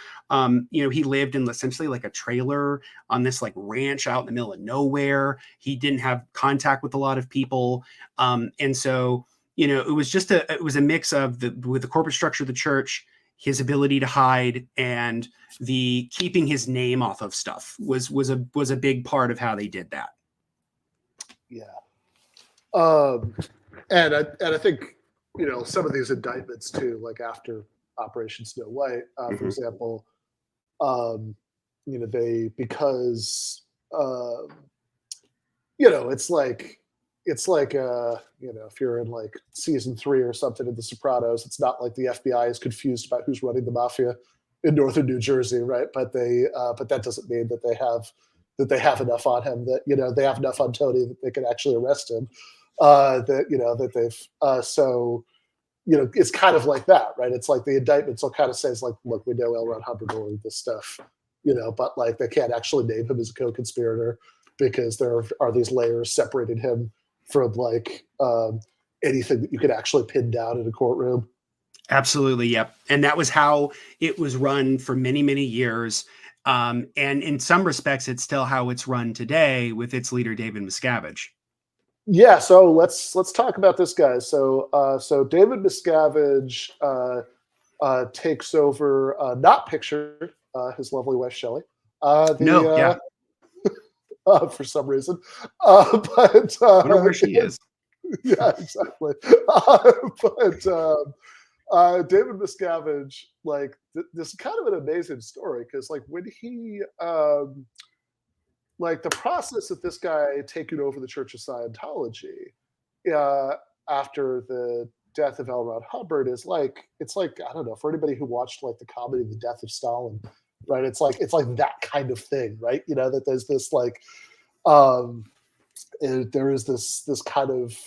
He lived in essentially like a trailer on this like ranch out in the middle of nowhere. He didn't have contact with a lot of people. And so, it was a mix of with the corporate structure of the church, his ability to hide, and the keeping his name off of stuff was a big part of how they did that. Yeah. And I think, some of these indictments too, like after Operation Snow White, for example, it's like if you're in like season 3 or something of The Sopranos, it's not like the FBI is confused about who's running the mafia in northern New Jersey, right? But that doesn't mean that they have enough on him, that they have enough on Tony that they can actually arrest him. It's kind of like that, right? It's like the indictments will kind of say, it's like, look, we know L. Ron Hubbard ordered this stuff, but like they can't actually name him as a co-conspirator because there are these layers separating him from like anything that you could actually pin down in a courtroom. Absolutely, yep. And that was how it was run for many, many years. And in some respects, it's still how it's run today with its leader, David Miscavige. Yeah, so let's talk about this guy. So David Miscavige takes over, not pictured, his lovely wife Shelley. For some reason, but wonder where she is. Yeah, exactly. David Miscavige, like this is kind of an amazing story because, like, when he like the process of this guy taking over the Church of Scientology after the death of L. Ron Hubbard is like, it's like, I don't know, for anybody who watched like the comedy The Death of Stalin, right? It's like that kind of thing, right? That there's this like there is this kind of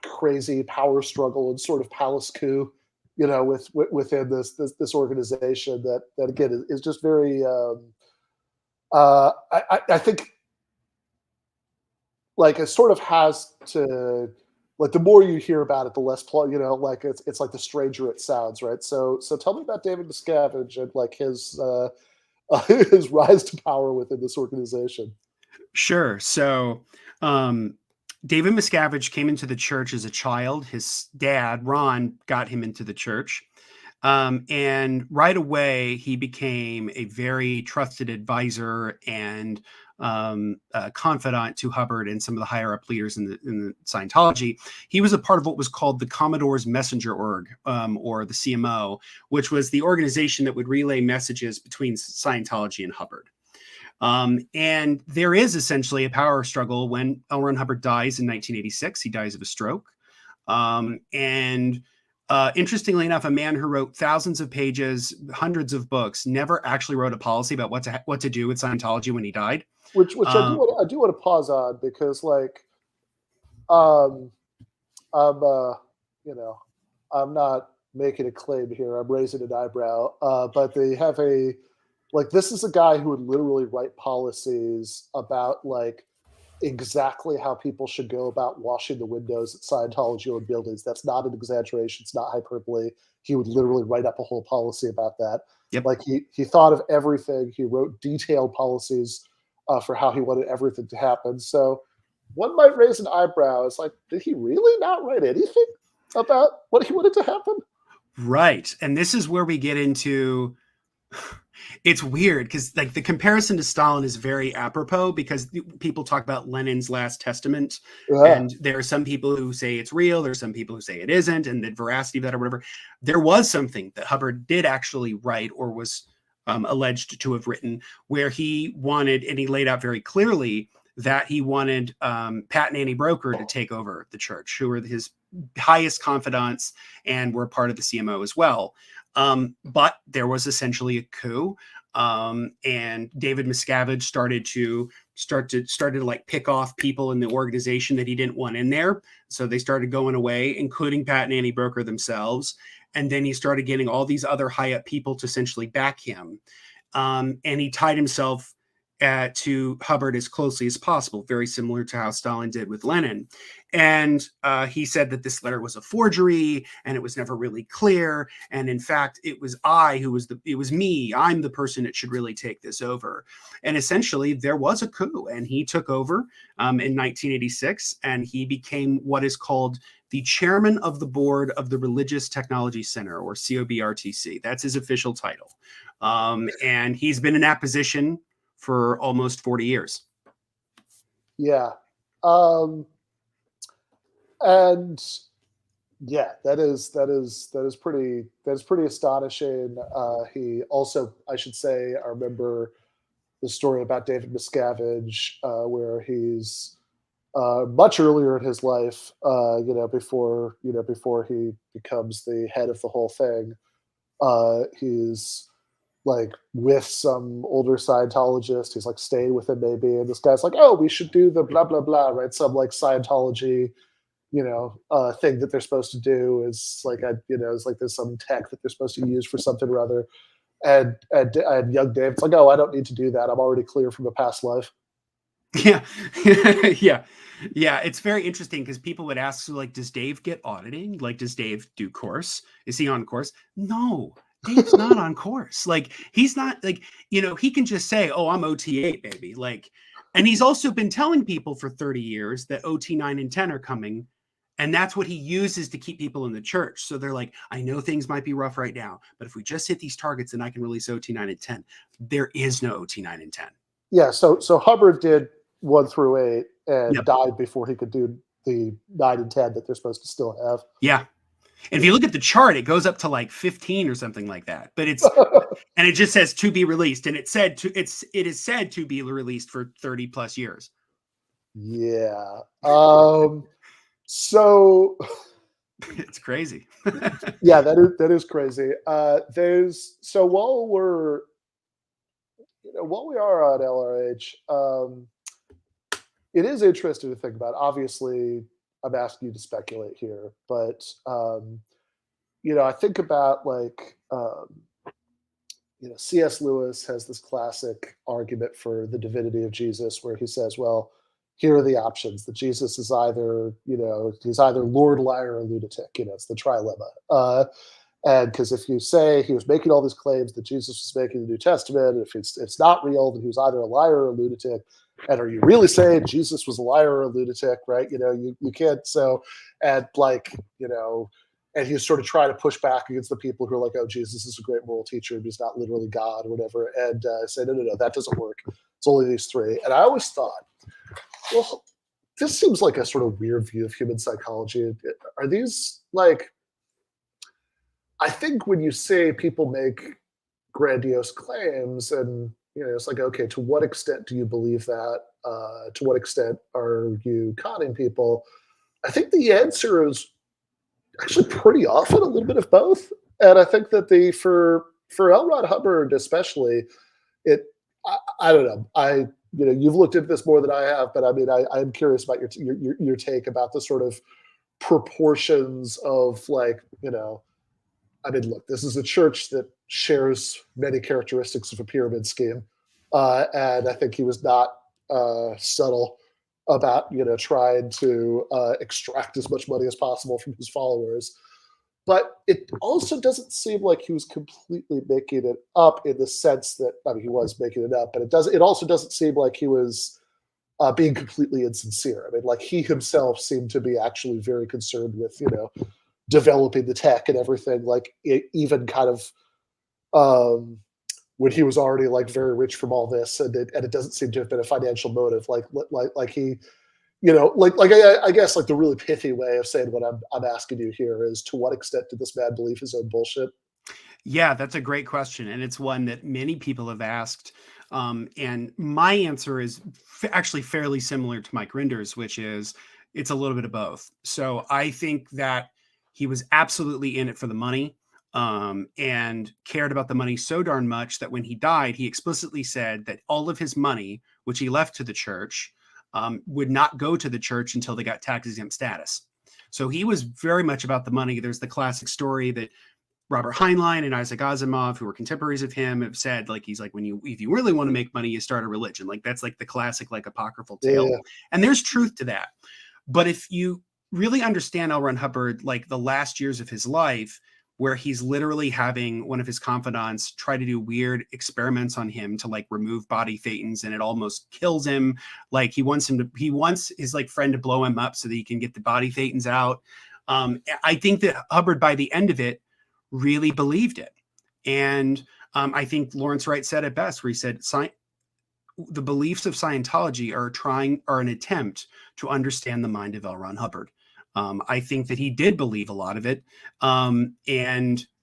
crazy power struggle and sort of palace coup, within this organization that again is just very I think like it sort of has to, like, the more you hear about it, the less like it's like the stranger it sounds, right? So tell me about David Miscavige and like his rise to power within this organization. Sure. So David Miscavige came into the church as a child. His dad, Ron, got him into the church. And right away, he became a very trusted advisor and confidant to Hubbard and some of the higher up leaders in the Scientology. He was a part of what was called the Commodore's Messenger Org, or the CMO, which was the organization that would relay messages between Scientology and Hubbard. And there is essentially a power struggle when L. Ron Hubbard dies in 1986. He dies of a stroke. Interestingly enough, a man who wrote thousands of pages, hundreds of books, never actually wrote a policy about what to do with Scientology when he died. Which I do want to pause on because, like, I'm not making a claim here. I'm raising an eyebrow. But they have this is a guy who would literally write policies about like exactly how people should go about washing the windows at Scientology-owned buildings. That's not an exaggeration. It's not hyperbole. He would literally write up a whole policy about that. Yep. Like he thought of everything. He wrote detailed policies for how he wanted everything to happen. So one might raise an eyebrow. It's like, did he really not write anything about what he wanted to happen? Right. And this is where we get into, it's weird because like the comparison to Stalin is very apropos because people talk about Lenin's last testament, and there are some people who say it's real. There's some people who say it isn't, and the veracity of that or whatever. There was something that Hubbard did actually write or was alleged to have written where he wanted, and he laid out very clearly that he wanted Pat and Annie Broker to take over the church, who were his highest confidants and were part of the CMO as well. But there was essentially a coup, and David Miscavige started to like pick off people in the organization that he didn't want in there. So they started going away, including Pat and Annie Broker themselves. And then he started getting all these other high up people to essentially back him. And he tied himself to Hubbard as closely as possible, very similar to how Stalin did with Lenin. And he said that this letter was a forgery and it was never really clear. And in fact, it was me. I'm the person that should really take this over. And essentially there was a coup, and he took over in 1986, and he became what is called the chairman of the board of the Religious Technology Center, or COBRTC. That's his official title. And he's been in that position for almost 40 years. Yeah. And yeah, that is pretty astonishing. He also, I should say, I remember the story about David Miscavige, where he's much earlier in his life, before he becomes the head of the whole thing, he's like with some older Scientologist. He's like staying with him maybe, and this guy's like, oh, we should do the blah blah blah, right? Some like Scientology, thing that they're supposed to do is like, it's like there's some tech that they're supposed to use for something or other. And young David's like, oh, I don't need to do that. I'm already clear from a past life. Yeah. Yeah. It's very interesting because people would ask, so like, does Dave get auditing? Like, does Dave do course? Is he on course? No, Dave's not on course. Like, he's not like, he can just say, oh, I'm OT8, baby. Like, and he's also been telling people for 30 years that OT9 and 10 are coming. And that's what he uses to keep people in the church. So they're like, I know things might be rough right now, but if we just hit these targets, then I can release OT9 and 10. There is no OT9 and 10. Yeah. So Hubbard did 1 through 8 and died before he could do the 9 and 10 that they're supposed to still have. Yeah. And if you look at the chart, it goes up to like 15 or something like that. But it's and it just says to be released, and it is said to be released for 30 plus years. Yeah. So it's crazy. Yeah, that is crazy. So while we are on LRH, it is interesting to think about. Obviously, I'm asking you to speculate here, but I think about like C.S. Lewis has this classic argument for the divinity of Jesus, where he says, well, here are the options. That Jesus is either, he's either Lord, liar, or lunatic. It's the trilemma. And because if you say he was making all these claims that Jesus was making the New Testament, if it's not real, then he was either a liar or a lunatic. And are you really saying Jesus was a liar or a lunatic, right? You can't. So, and like, and he was sort of trying to push back against the people who are like, oh, Jesus is a great moral teacher, but he's not literally God or whatever. And say, no, that doesn't work. It's only these 3. And I always thought, well, this seems like a sort of weird view of human psychology. Are these like, I think when you say people make grandiose claims and, it's like, okay, to what extent do you believe that? To what extent are you conning people? I think the answer is actually pretty often a little bit of both. And I think that for L. Ron Hubbard especially, I don't know. You've looked into this more than I have, but I mean, I'm curious about your take about the sort of proportions of like, I mean, look, this is a church that shares many characteristics of a pyramid scheme. And I think he was not subtle about, trying to extract as much money as possible from his followers. but it also doesn't seem like he was completely making it up in the sense that, I mean, he was making it up, but it also doesn't seem like he was being completely insincere. I mean, like he himself seemed to be actually very concerned with, developing the tech and everything, like even kind of when he was already like very rich from all this, and it doesn't seem to have been a financial motive. Like he, I guess like the really pithy way of saying what I'm asking you here is, to what extent did this man believe his own bullshit? Yeah, that's a great question, and it's one that many people have asked. And my answer is actually fairly similar to Mike Rinder's, which is it's a little bit of both. So I think that he was absolutely in it for the money, and cared about the money so darn much that when he died, he explicitly said that all of his money, which he left to the church, would not go to the church until they got tax exempt status. So he was very much about the money. There's the classic story that Robert Heinlein and Isaac Asimov, who were contemporaries of him, have said, like, he's like, if you really want to make money, you start a religion. Like, that's like the classic, like, apocryphal tale. Yeah. And there's truth to that. But if you really understand L. Ron Hubbard, like the last years of his life, where he's literally having one of his confidants try to do weird experiments on him to like remove body thetans, and it almost kills him. Like he wants his like friend to blow him up so that he can get the body thetans out. I think that Hubbard, by the end of it, really believed it. And I think Lawrence Wright said it best, where he said, the beliefs of Scientology are an attempt to understand the mind of L. Ron Hubbard. I think that he did believe a lot of it. And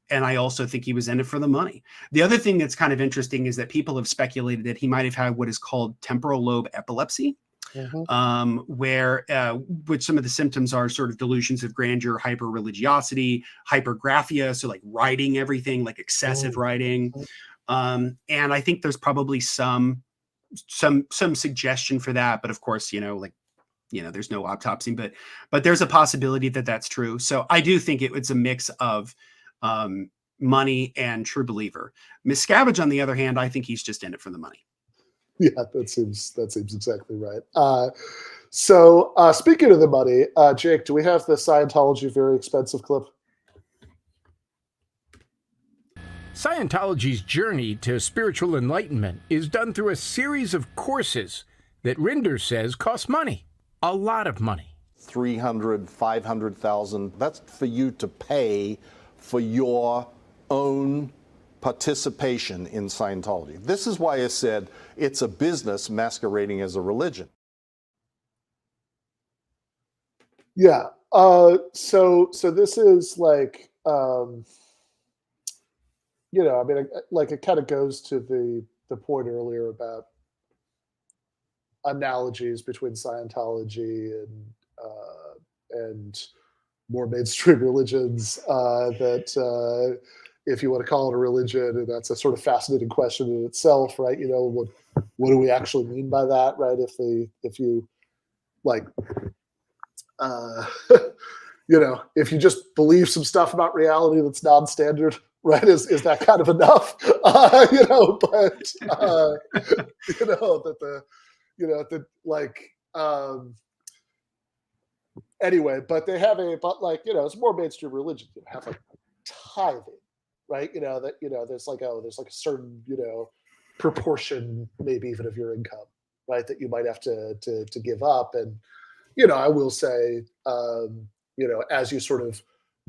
I also think he was in it for the money. The other thing that's kind of interesting is that people have speculated that he might have had what is called temporal lobe epilepsy. Where which some of the symptoms are sort of delusions of grandeur, hyper religiosity, hypergraphia, so like writing everything, like excessive writing. And I think there's probably some suggestion for that, but of course, there's no autopsy, but there's a possibility that that's true. So I do think it's a mix of money and true believer. Miscavige, on the other hand, I think he's just in it for the money. Yeah, that seems exactly right. So speaking of the money, Jake, do we have the Scientology very expensive clip? Scientology's journey to spiritual enlightenment is done through a series of courses that Rinder says cost money, a lot of money. 300, 500,000. That's for you to pay for your own participation in Scientology. This is why I said it's a business masquerading as a religion. Yeah. So this is like, I mean, like it kind of goes to the point earlier about analogies between Scientology and more mainstream religions that if you want to call it a religion, and that's a sort of fascinating question in itself, right? What do we actually mean by that, right? If you like, if you just believe some stuff about reality that's non-standard, right? Is that kind of enough? Anyway, but they have it's more mainstream religion. You have like tithing, right? There's like a certain, proportion, maybe even of your income, right, that you might have to give up. And, I will say, as you sort of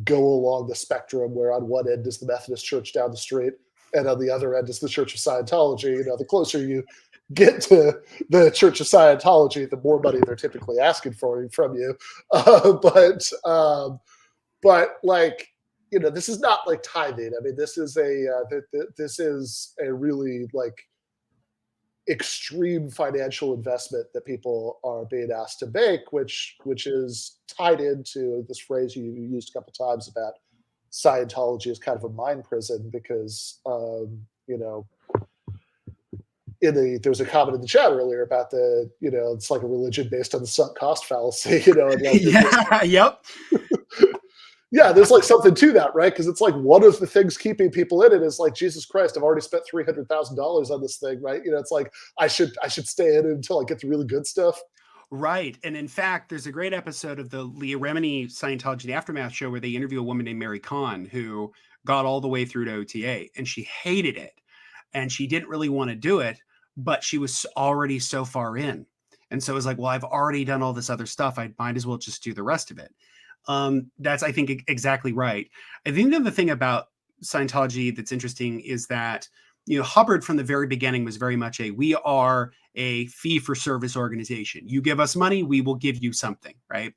go along the spectrum, where on one end is the Methodist Church down the street, and on the other end is the Church of Scientology, the closer you get to the Church of Scientology, the more money they're typically asking from you. But like, this is not like tithing. I mean, this is a really like extreme financial investment that people are being asked to make, which is tied into this phrase you used a couple times about Scientology as kind of a mind prison, because there's a comment in the chat earlier about it's like a religion based on the sunk cost fallacy, and like, Yep. Yeah, there's like something to that, right? Because it's like one of the things keeping people in it is like, Jesus Christ, I've already spent $300,000 on this thing, right? It's like I should stay in it until I get the really good stuff. Right. And in fact, there's a great episode of the Leah Remini Scientology The Aftermath show where they interview a woman named Mary Kahn who got all the way through to OTA, and she hated it. And she didn't really want to do it, but she was already so far in. And so it was like, well, I've already done all this other stuff. I might as well just do the rest of it. That's, I think, exactly right. I think the other thing about Scientology that's interesting is that, Hubbard from the very beginning was very much we are a fee for service organization. You give us money, we will give you something, right?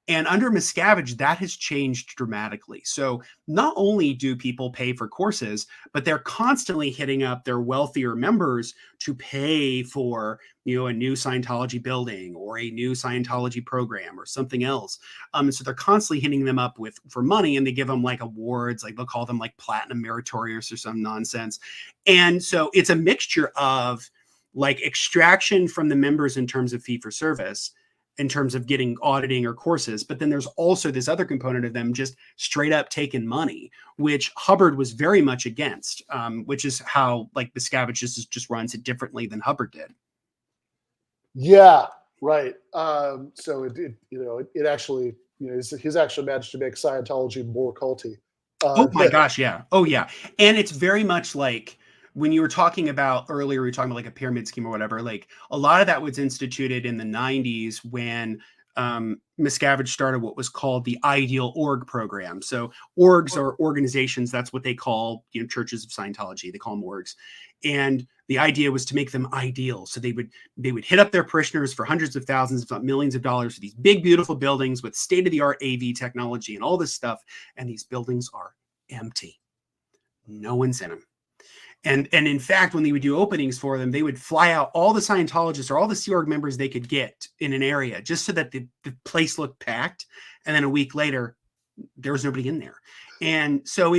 And under Miscavige, that has changed dramatically. So not only do people pay for courses, but they're constantly hitting up their wealthier members to pay for, a new Scientology building or a new Scientology program or something else. So they're constantly hitting them up for money, and they give them like awards, like they'll call them like platinum meritorious or some nonsense. And so it's a mixture of like extraction from the members in terms of fee for service, in terms of getting auditing or courses. But then there's also this other component of them just straight up taking money, which Hubbard was very much against, which is how like Miscavige just runs it differently than Hubbard did. Yeah, right. So it actually, he's actually managed to make Scientology more culty. Oh my gosh. Yeah. Oh yeah. And it's very much like, when you were talking about earlier, we were talking about like a pyramid scheme or whatever, like a lot of that was instituted in the 90s when Miscavige started what was called the Ideal Org program. So orgs are organizations. That's what they call, churches of Scientology. They call them orgs. And the idea was to make them ideal. So they would hit up their parishioners for hundreds of thousands, if not millions of dollars for these big, beautiful buildings with state-of-the-art AV technology and all this stuff. And these buildings are empty. No one's in them. And in fact, when they would do openings for them, they would fly out all the Scientologists or all the Sea Org members they could get in an area just so that the place looked packed. And then a week later, there was nobody in there. And so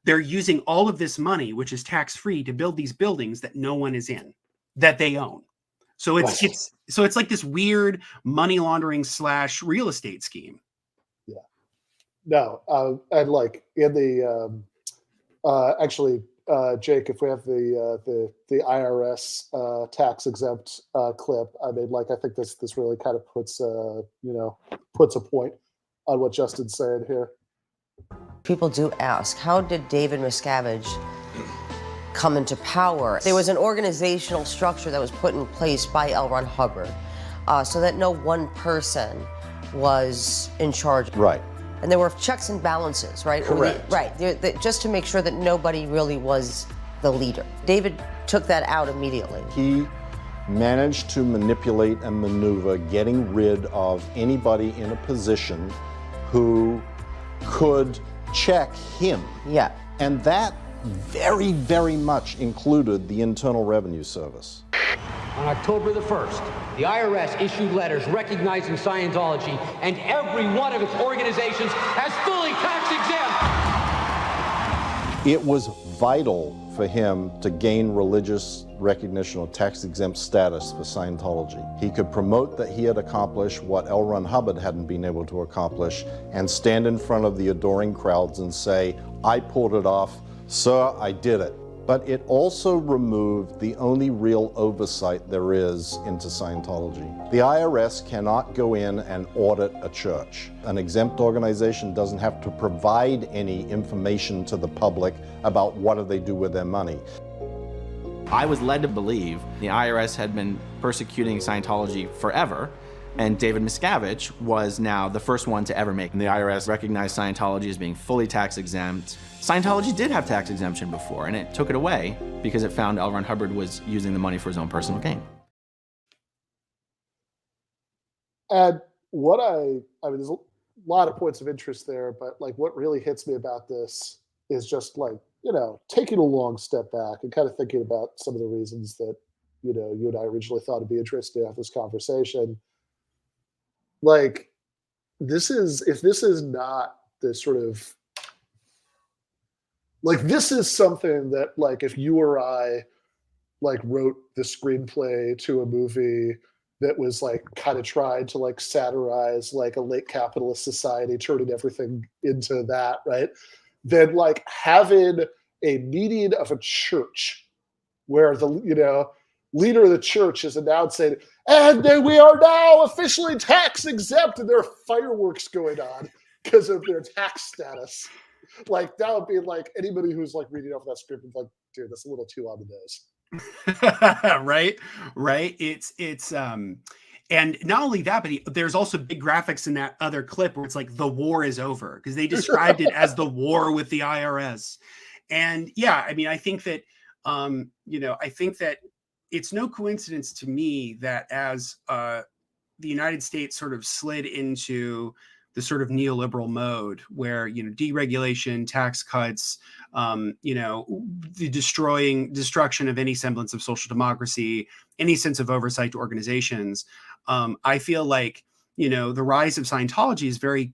they're using all of this money, which is tax-free, to build these buildings that no one is in, that they own. So it's like this weird money laundering / real estate scheme. Yeah. No, and like in the actually. Jake, if we have the IRS tax exempt clip, I mean, like I think this really kind of puts a point on what Justin's saying here. People do ask, how did David Miscavige come into power? There was an organizational structure that was put in place by L. Ron Hubbard, so that no one person was in charge. Right. And there were checks and balances, right? Correct. Right, just to make sure that nobody really was the leader. David took that out immediately. He managed to manipulate and maneuver, getting rid of anybody in a position who could check him. Yeah. And that very, very much included the Internal Revenue Service. On October the 1st, the IRS issued letters recognizing Scientology and every one of its organizations as fully tax exempt. It was vital for him to gain religious recognition or tax-exempt status for Scientology. He could promote that he had accomplished what L. Ron Hubbard hadn't been able to accomplish and stand in front of the adoring crowds and say, I pulled it off, sir, I did it. But it also removed the only real oversight there is into Scientology. The IRS cannot go in and audit a church. An exempt organization doesn't have to provide any information to the public about what do they do with their money. I was led to believe the IRS had been persecuting Scientology forever, and David Miscavige was now the first one to ever make. And the IRS recognized Scientology as being fully tax exempt. Scientology did have tax exemption before, and it took it away because it found L. Ron Hubbard was using the money for his own personal gain. And what I mean, there's a lot of points of interest there, but like what really hits me about this is just like, taking a long step back and kind of thinking about some of the reasons that, you and I originally thought it'd be interesting to have this conversation. Like, if this is not this sort of, like, this is something that, like, if you or I, like, wrote the screenplay to a movie that was, like, kind of tried to, like, satirize, like, a late capitalist society, turning everything into that, right? Then, like, having a meeting of a church where leader of the church is announcing, and we are now officially tax exempt, and there are fireworks going on because of their tax status. Like, that would be like anybody who's like reading over that script is like, dude, that's a little too on the nose. Right. It's and not only that, but there's also big graphics in that other clip where it's like the war is over, because they described it as the war with the IRS. And yeah, I mean, I think that I think that it's no coincidence to me that as the United States sort of slid into the sort of neoliberal mode where, deregulation, tax cuts, the destruction of any semblance of social democracy, any sense of oversight to organizations. I feel like, the rise of Scientology is very,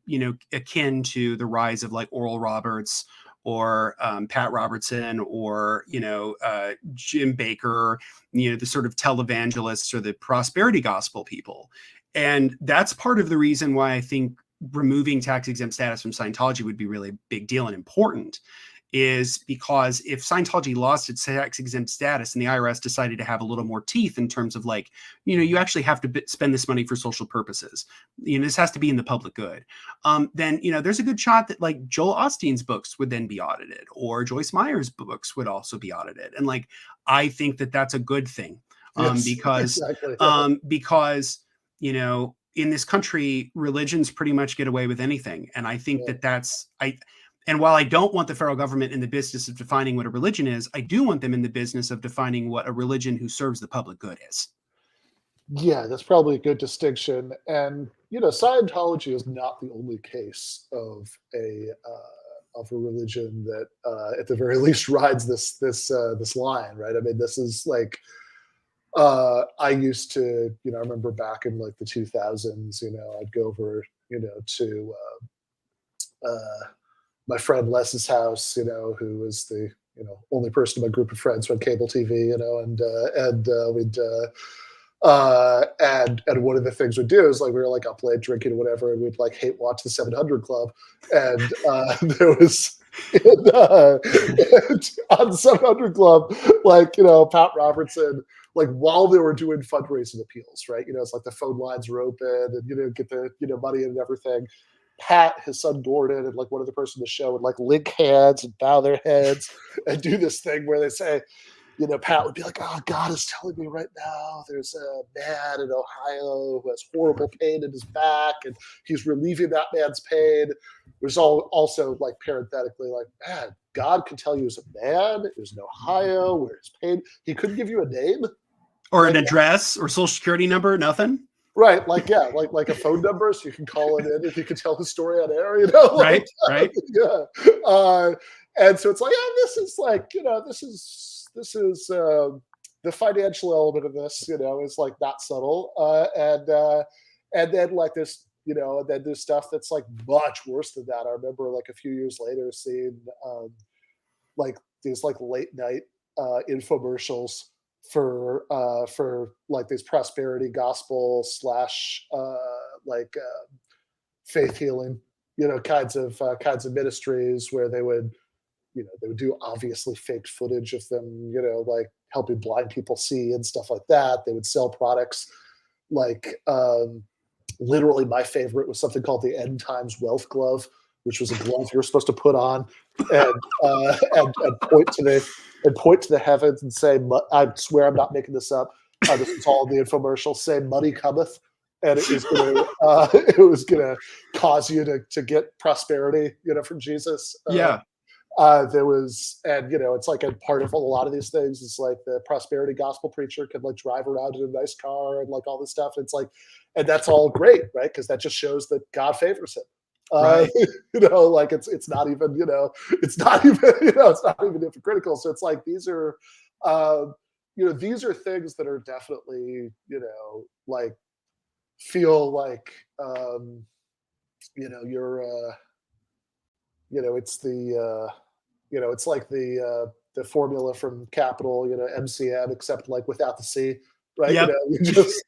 akin to the rise of like Oral Roberts or Pat Robertson or, Jim Baker, the sort of televangelists or the prosperity gospel people. And that's part of the reason why I think removing tax exempt status from Scientology would be really a big deal and important, is because if Scientology lost its tax exempt status and the IRS decided to have a little more teeth in terms of like, you actually have to spend this money for social purposes, this has to be in the public good, then, there's a good shot that like Joel Osteen's books would then be audited, or Joyce Meyer's books would also be audited. And like, I think that that's a good thing, Yes, because, exactly. because, in this country, religions pretty much get away with anything. And I think and while I don't want the federal government in the business of defining what a religion is, I do want them in the business of defining what a religion who serves the public good is. Yeah, that's probably a good distinction. And, Scientology is not the only case of a religion that, at the very least, rides this line, right? I mean, this is like, I used to, I remember back in like the 2000s, I'd go over, to my friend Les's house, who was the, only person in my group of friends who had cable TV, and one of the things we'd do is like, we were like up late drinking or whatever, and we'd like hate watch the 700 Club. And there was, and on the 700 Club, like, Pat Robertson, like while they were doing fundraising appeals, right? It's like the phone lines were open and, get the, money and everything. Pat, his son Gordon, and like one other person in the show would like link hands and bow their heads and do this thing where they say, Pat would be like, "Oh, God is telling me right now there's a man in Ohio who has horrible pain in his back, and he's relieving that man's pain." There's also like parenthetically like, "Man, God can tell you as a man who's in Ohio where his pain. He couldn't give you a name or an address or social security number, nothing." Right, like like a phone number, so you can call it in if you can tell his story on air, Right. Yeah, and so it's like, yeah, this is like, this is the financial element of this, is like not subtle, and then like this, and then there's stuff that's like much worse than that. I remember like a few years later seeing like these like late night infomercials for like these prosperity gospel / like faith healing, kinds of ministries where they would do obviously faked footage of them, like helping blind people see and stuff like that. They would sell products like literally my favorite was something called the End Times Wealth Glove, which was a glove you were supposed to put on and point to the heavens and say, "I swear I'm not making this up. This is all in the infomercial. Say money cometh," and it was gonna cause you to get prosperity, from Jesus. Yeah. There was, and it's like a part of a lot of these things. It's like the prosperity gospel preacher could like drive around in a nice car and like all this stuff. It's like, and that's all great, right? Because that just shows that God favors him. Right. Like it's not even, it's not even, it's not even hypocritical. So it's like, these are, these are things that are definitely, like feel like, you're, it's the, it's like the formula from Capital, MCM, except like without the C, right? Yep. You just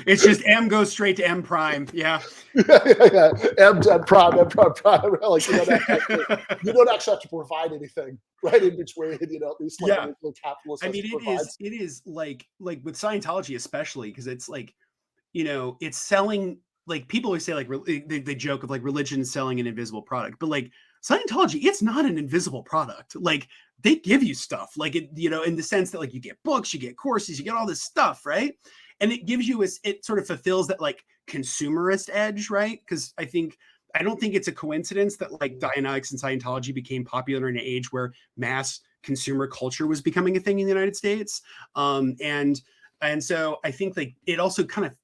it's just M goes straight to M prime. Yeah. yeah. M prime. Like you don't actually have to provide anything right in between. At least like a capitalist. I mean, it is like with Scientology especially, because it's like, it's selling, like people always say, like they joke of like religion selling an invisible product, but like Scientology, it's not an invisible product. Like they give you stuff, like in the sense that like you get books, you get courses, you get all this stuff, right? And it gives you it sort of fulfills that like consumerist edge, right? Because I don't think it's a coincidence that like Dianetics and Scientology became popular in an age where mass consumer culture was becoming a thing in the United States. And so I think like it also kind of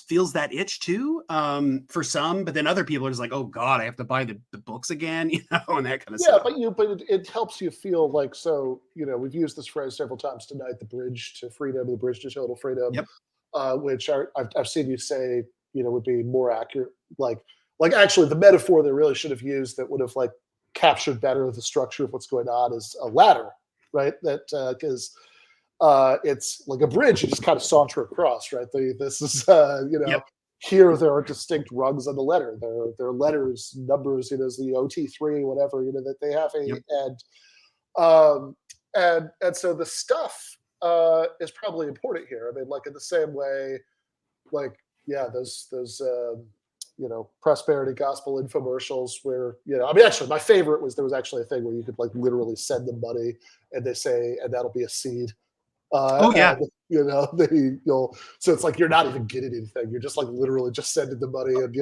feels that itch too, for some, but then other people are just like, oh God, I have to buy the books again, and that kind of stuff. But it helps you feel like, so, we've used this phrase several times tonight, the bridge to freedom, the bridge to total freedom, which I've seen you say, would be more accurate. Like actually the metaphor they really should have used that would have like captured better the structure of what's going on is a ladder, right? That, because it's like a bridge, you just kind of saunter across, right? This is, here there are distinct rungs on the letter. There are letters, numbers, there's the OT3, whatever, that they have and so the stuff is probably important here. I mean, like in the same way, like, those prosperity gospel infomercials where, I mean, actually my favorite was, there was actually a thing where you could like literally send them money and they say, and that'll be a seed. And, so it's like you're not even getting anything. You're just like literally just sending the money, and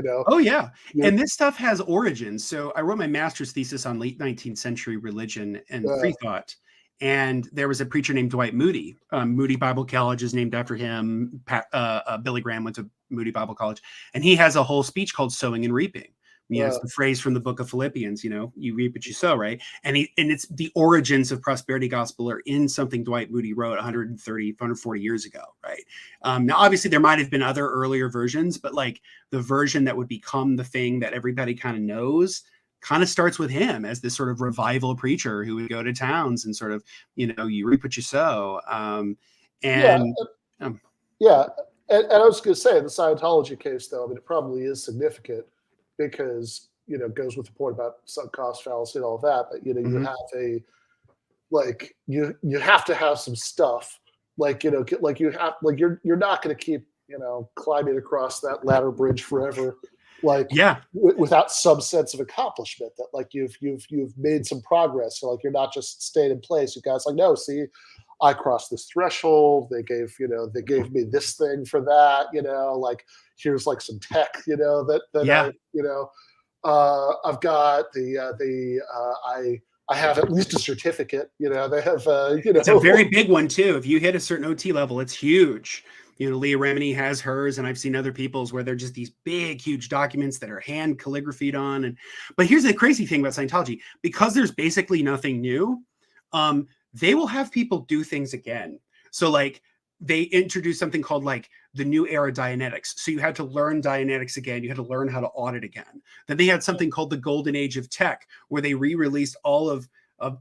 And this stuff has origins. So I wrote my master's thesis on late 19th century religion and free thought. And there was a preacher named Dwight Moody. Moody Bible College is named after him. Billy Graham went to Moody Bible College, and he has a whole speech called "Sowing and Reaping." It's the phrase from the book of Philippians, you reap what you sow, right? And it's the origins of prosperity gospel are in something Dwight Moody wrote 140 years ago, right? Now, obviously, there might have been other earlier versions, but like the version that would become the thing that everybody kind of knows kind of starts with him as this sort of revival preacher who would go to towns and sort of, you reap what you sow. And I was going to say, in the Scientology case, though, I mean, it probably is significant, because it goes with the point about sunk cost fallacy and all of that. But you have you have to have some stuff, like you're not going to keep climbing across that ladder bridge forever, without some sense of accomplishment that like you've made some progress. So like you're not just staying in place. You guys like, no, see, I crossed this threshold. They gave me this thing for that, like here's like some tech, I've got I have at least a certificate, they have, It's a very big one too. If you hit a certain OT level, it's huge. Leah Remini has hers, and I've seen other people's where they're just these big, huge documents that are hand calligraphied on. But here's the crazy thing about Scientology, because there's basically nothing new. They will have people do things again. So like they introduced something called like the new era Dianetics. So you had to learn Dianetics again. You had to learn how to audit again. Then they had something called the golden age of tech, where they re-released all of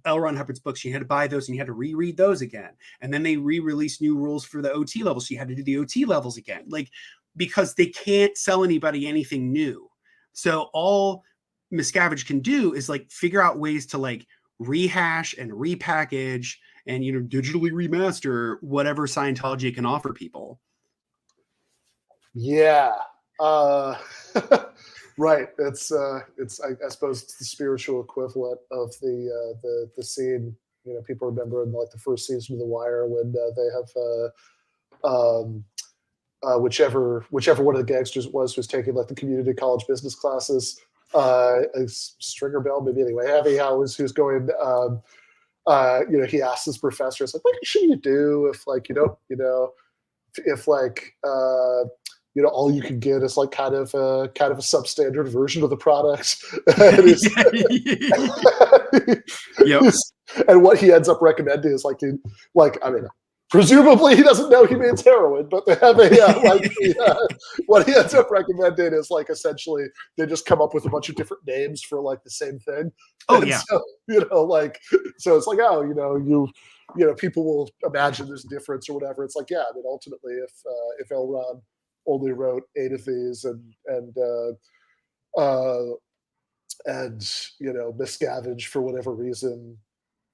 L. Ron Hubbard's books. You had to buy those and you had to reread those again. And then they re-released new rules for the OT levels. So you had to do the OT levels again, like, because they can't sell anybody anything new. So all Miscavige can do is like figure out ways to like rehash and repackage and digitally remaster whatever Scientology can offer people. Right. It's I suppose it's the spiritual equivalent of the scene. People remember in like the first season of The Wire when they have whichever one of the gangsters it was taking like the community college business classes. Stringer Bell, maybe anyway. Heavy Howes, who's going. He asks his professor, "It's like, what should you do if like if like all you can get is like kind of a substandard version of the product." And what he ends up recommending is like, I mean, presumably he doesn't know he means heroin, but they have what he ends up recommending is like essentially they just come up with a bunch of different names for like the same thing. Oh, And yeah. so, so it's like, oh, people will imagine there's a difference or whatever. It's like, yeah, I mean, ultimately, if L. Ron only wrote 8 of these and Miscavige for whatever reason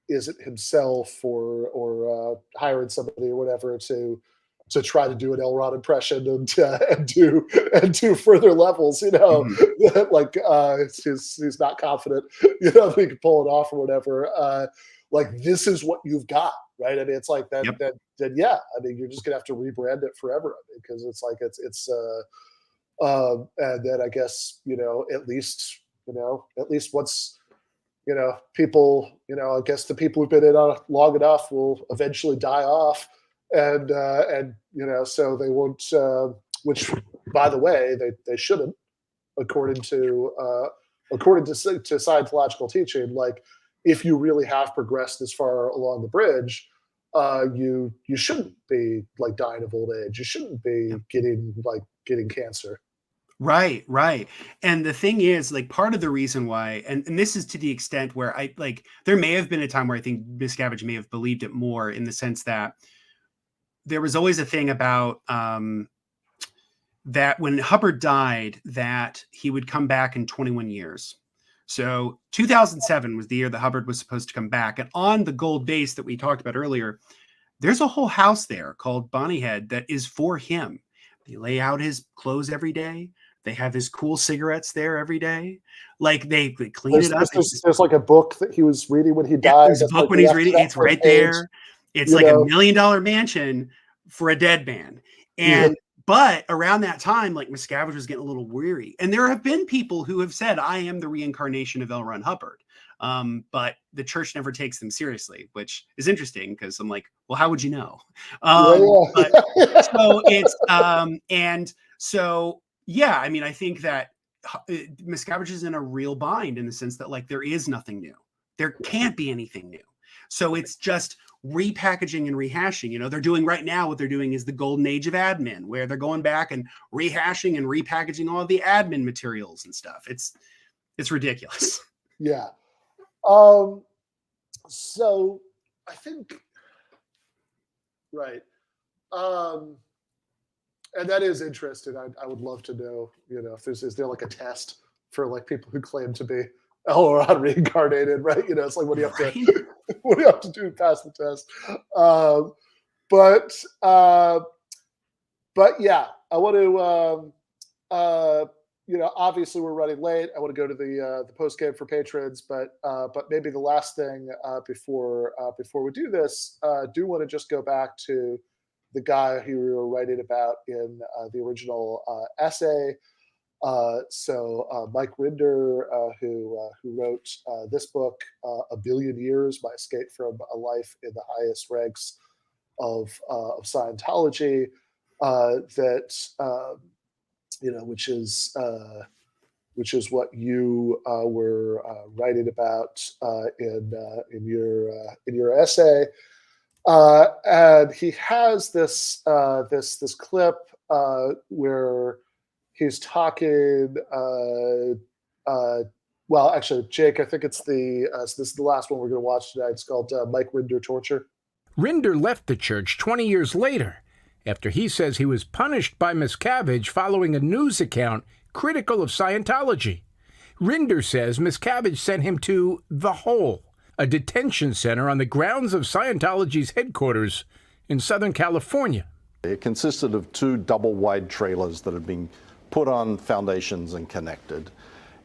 isn't himself or hiring somebody or whatever to try to do an Elrod impression and do further levels, like he's not confident, that he can pull it off or whatever. Like this is what you've got, right? I mean, it's like that. Yep. Then yeah, I mean, you're just gonna have to rebrand it forever, because it's like it's and then I guess at least once people, I guess the people who've been in long enough will eventually die off, and so they won't. Which, by the way, they shouldn't, according to Scientological teaching. Like, if you really have progressed this far along the bridge, you shouldn't be like dying of old age. You shouldn't be getting cancer. Right. And the thing is, like, part of the reason why, and this is to the extent where there may have been a time where I think Miscavige may have believed it more, in the sense that there was always a thing about that when Hubbard died, that he would come back in 21 years. So 2007 was the year that Hubbard was supposed to come back. And on the gold base that we talked about earlier, there's a whole house there called Bonniehead that is for him. They lay out his clothes every day. They have his cool cigarettes there every day. Like they clean it up. There's like a book that he was reading when he died. There's a book when he's reading. It's right there. It's like $1 million mansion for a dead man. And but around that time, like, Miscavige was getting a little weary. And there have been people who have said, I am the reincarnation of L. Ron Hubbard. But the church never takes them seriously, which is interesting, because I'm like, well, how would you know? But so it's and so yeah, I mean, I think that Miscavige is in a real bind, in the sense that, like, there is nothing new. There can't be anything new. So it's just repackaging and rehashing. They're doing right now, what they're doing is the golden age of admin, where they're going back and rehashing and repackaging all of the admin materials and stuff. It's ridiculous. Yeah. So I think, right. And that is interesting. I would love to know, if is there like a test for like people who claim to be Elrond reincarnated, right? It's like, what do you have to what do you have to do to pass the test? But yeah, I want to obviously we're running late. I want to go to the post game for patrons, but maybe the last thing before we do this, do want to just go back to the guy who we were writing about in the original essay. So Mike Rinder, who wrote this book, A Billion Years: My Escape from a Life in the Highest Ranks of Scientology, which is what you were writing about in your essay. And he has this clip where he's talking. Well, actually, Jake, I think it's this is the last one we're going to watch tonight. It's called Mike Rinder Torture. Rinder left the church 20 years later, after he says he was punished by Miscavige following a news account critical of Scientology. Rinder says Miscavige sent him to The Hole, a detention center on the grounds of Scientology's headquarters in Southern California. It consisted of 2 double-wide trailers that had been put on foundations and connected.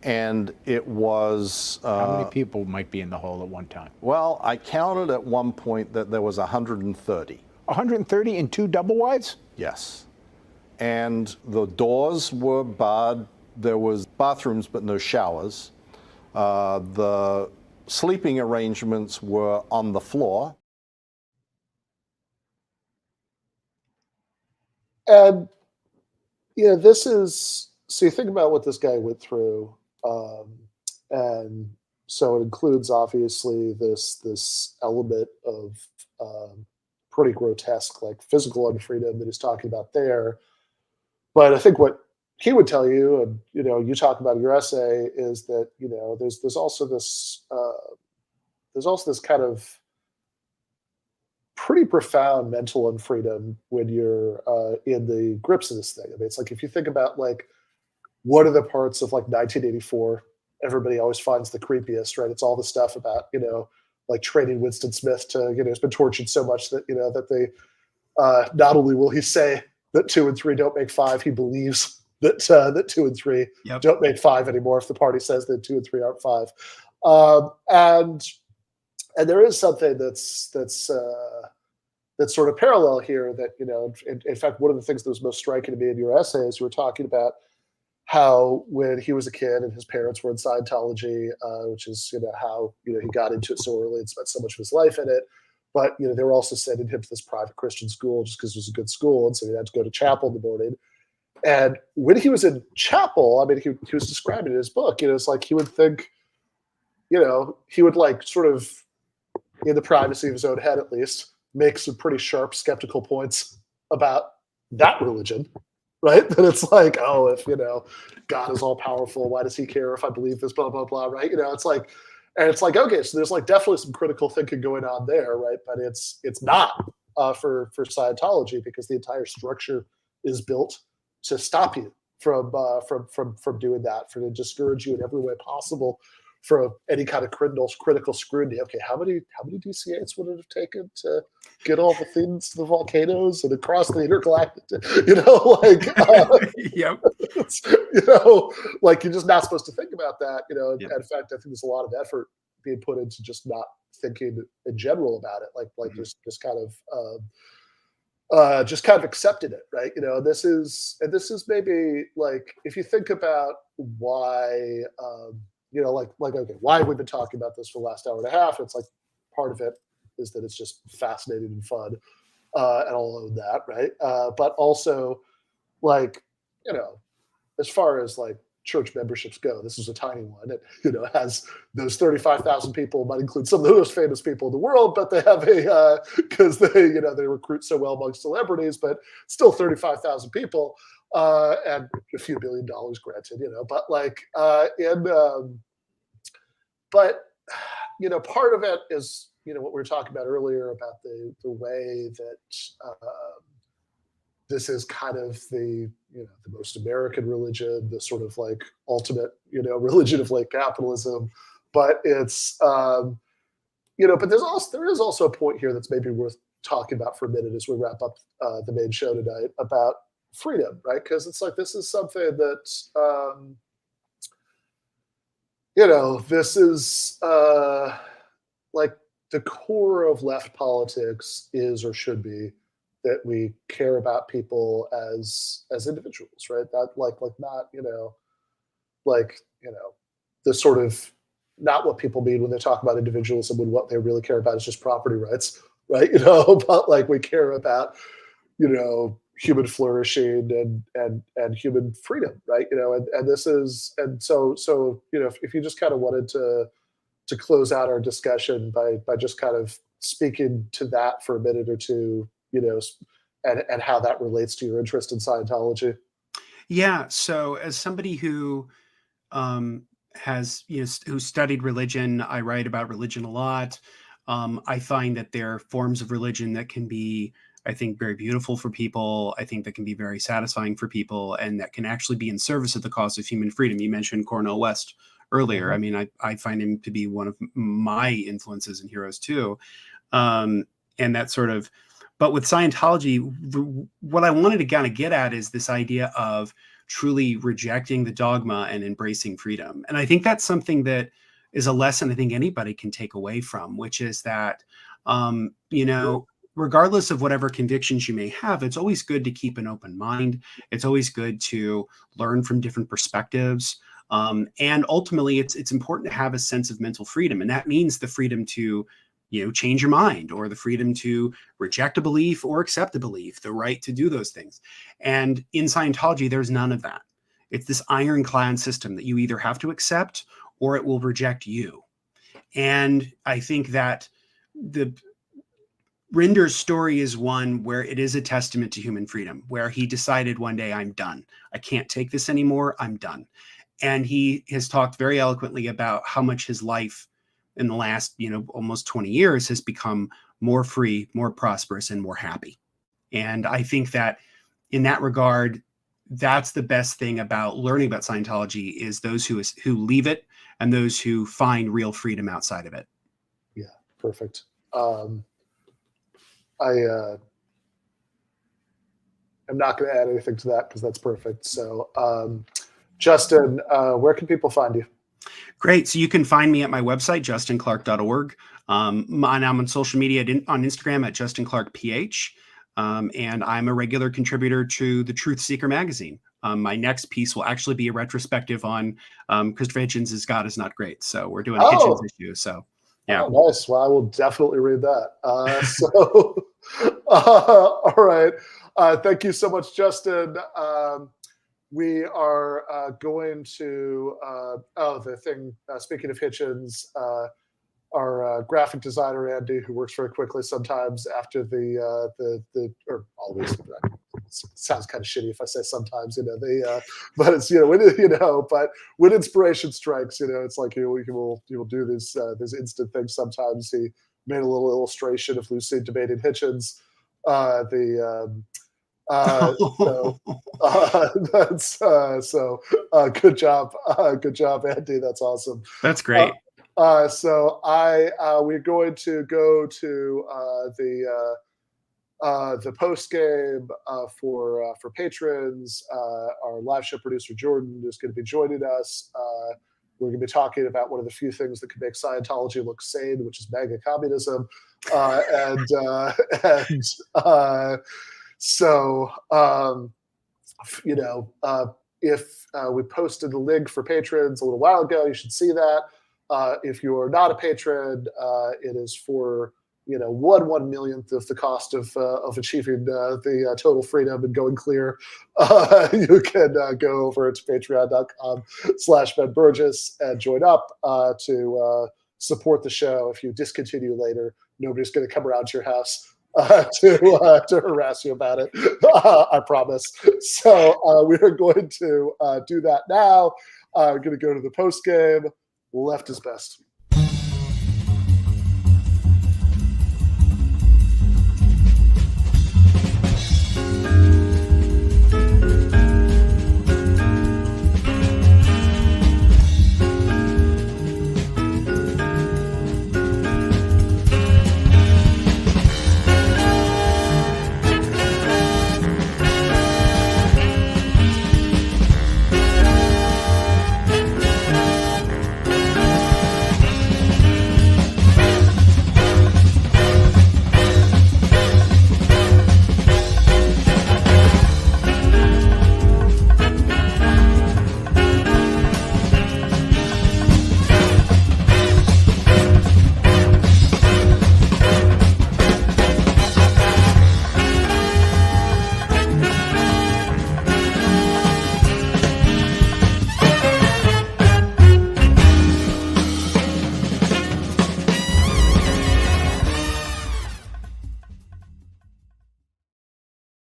And it was... How many people might be in the hole at one time? Well, I counted at one point that there was 130. 130 in 2 double wides? Yes. And the doors were barred. There was bathrooms, but no showers. The sleeping arrangements were on the floor. And, this is, so you think about what this guy went through. And so it includes, obviously, this element of pretty grotesque, like physical unfreedom that he's talking about there. But I think what he would tell you, and you talk about in your essay, is that there's also this kind of pretty profound mental unfreedom when you're in the grips of this thing. I mean, it's like if you think about like what are the parts of like 1984 everybody always finds the creepiest, right? It's all the stuff about like training Winston Smith to has been tortured so much that that they not only will he say that 2 and 3 don't make 5, he believes that that 2 and 3 don't make 5 anymore if the party says that 2 and 3 aren't 5. And there is something that's sort of parallel here that, in fact, one of the things that was most striking to me in your essay is you were talking about how when he was a kid and his parents were in Scientology, which is, how, he got into it so early and spent so much of his life in it. But, they were also sending him to this private Christian school just because it was a good school. And so he had to go to chapel in the morning. And when he was in chapel, I mean, he was describing in his book, it's like he would think, he would like sort of, in the privacy of his own head at least, make some pretty sharp skeptical points about that religion, right? That it's like, oh, if God is all powerful, why does he care if I believe this, blah blah blah, right? It's like, and it's like, okay, so there's like definitely some critical thinking going on there, right? But it's not for Scientology, because the entire structure is built to stop you from doing that, to discourage you in every way possible for any kind of critical scrutiny. Okay, how many DCAs would it have taken to get all the things to the volcanoes and across the intergalactic? Yep. Like you're just not supposed to think about that. In fact, I think there's a lot of effort being put into just not thinking in general about it. Like just kind of accepted it, right? This is maybe like if you think about why. Okay, why have we been talking about this for the last hour and a half? It's like part of it is that it's just fascinating and fun, and I'll own that, right? But also, like, as far as like church memberships go, this is a tiny one. It has those 35,000 people, might include some of the most famous people in the world, but they have because they recruit so well among celebrities, but still 35,000 people. And a few $1 billion granted, but like part of it is, what we were talking about earlier about the way that this is kind of the most American religion, the sort of like ultimate, religion of like capitalism. But it's, but there is also a point here that's maybe worth talking about for a minute as we wrap up the main show tonight about freedom, right? Because it's like this is something that this is like the core of left politics is or should be that we care about people as individuals, right? That like not the sort of not what people mean when they talk about individualism, when what they really care about is just property rights, right? But like we care about human flourishing and human freedom, right? And this is, and so if you just kind of wanted to close out our discussion by just kind of speaking to that for a minute or two, and how that relates to your interest in Scientology. Yeah. So as somebody who has who studied religion, I write about religion a lot. I find that there are forms of religion that can be, I think, very beautiful for people. I think that can be very satisfying for people, and that can actually be in service of the cause of human freedom. You mentioned Cornel West earlier. Mm-hmm. I mean, I find him to be one of my influences and heroes too. And that sort of, but with Scientology, what I wanted to kind of get at is this idea of truly rejecting the dogma and embracing freedom. And I think that's something that is a lesson I think anybody can take away from, which is that, regardless of whatever convictions you may have, it's always good to keep an open mind. It's always good to learn from different perspectives. And ultimately, it's important to have a sense of mental freedom. And that means the freedom to, change your mind, or the freedom to reject a belief or accept a belief, the right to do those things. And in Scientology, there's none of that. It's this ironclad system that you either have to accept or it will reject you. And I think that Rinder's story is one where it is a testament to human freedom, where he decided one day, I'm done. I can't take this anymore. I'm done. And he has talked very eloquently about how much his life in the last, almost 20 years has become more free, more prosperous, and more happy. And I think that in that regard, that's the best thing about learning about Scientology is those who leave it and those who find real freedom outside of it. Yeah, perfect. I'm not going to add anything to that because that's perfect. So, Justin, where can people find you? Great. So you can find me at my website, justinclark.org. I'm on social media on Instagram at justinclarkph. And I'm a regular contributor to the Truth Seeker magazine. My next piece will actually be a retrospective on Christopher Hitchens' is God is Not Great. So we're doing a Hitchens issue. So yeah. Oh, nice. Well, I will definitely read that. All right. Thank you so much, Justin. We are going to, speaking of Hitchens, our graphic designer, Andy, who works very quickly sometimes after or always, sounds kind of shitty if I say sometimes, but it's, but when inspiration strikes, it's like, he will do this instant things. Sometimes he made a little illustration of Lucy debating Hitchens. Good job. Good job, Andy. That's awesome. That's great. We're going to go to the post game for patrons. Our live show producer Jordan is going to be joining us. We're going to be talking about one of the few things that can make Scientology look sane, which is MAGA Communism. If we posted a link for patrons a little while ago, you should see that. If you're not a patron, it is for 1/1,000,000th of the cost of achieving the total freedom and going clear. You can go over to patreon.com/Ben Burgis and join up to support the show. If you discontinue later, nobody's going to come around to your house to harass you about it. I promise. So we are going to do that now. We're going to go to the post game. Left is best.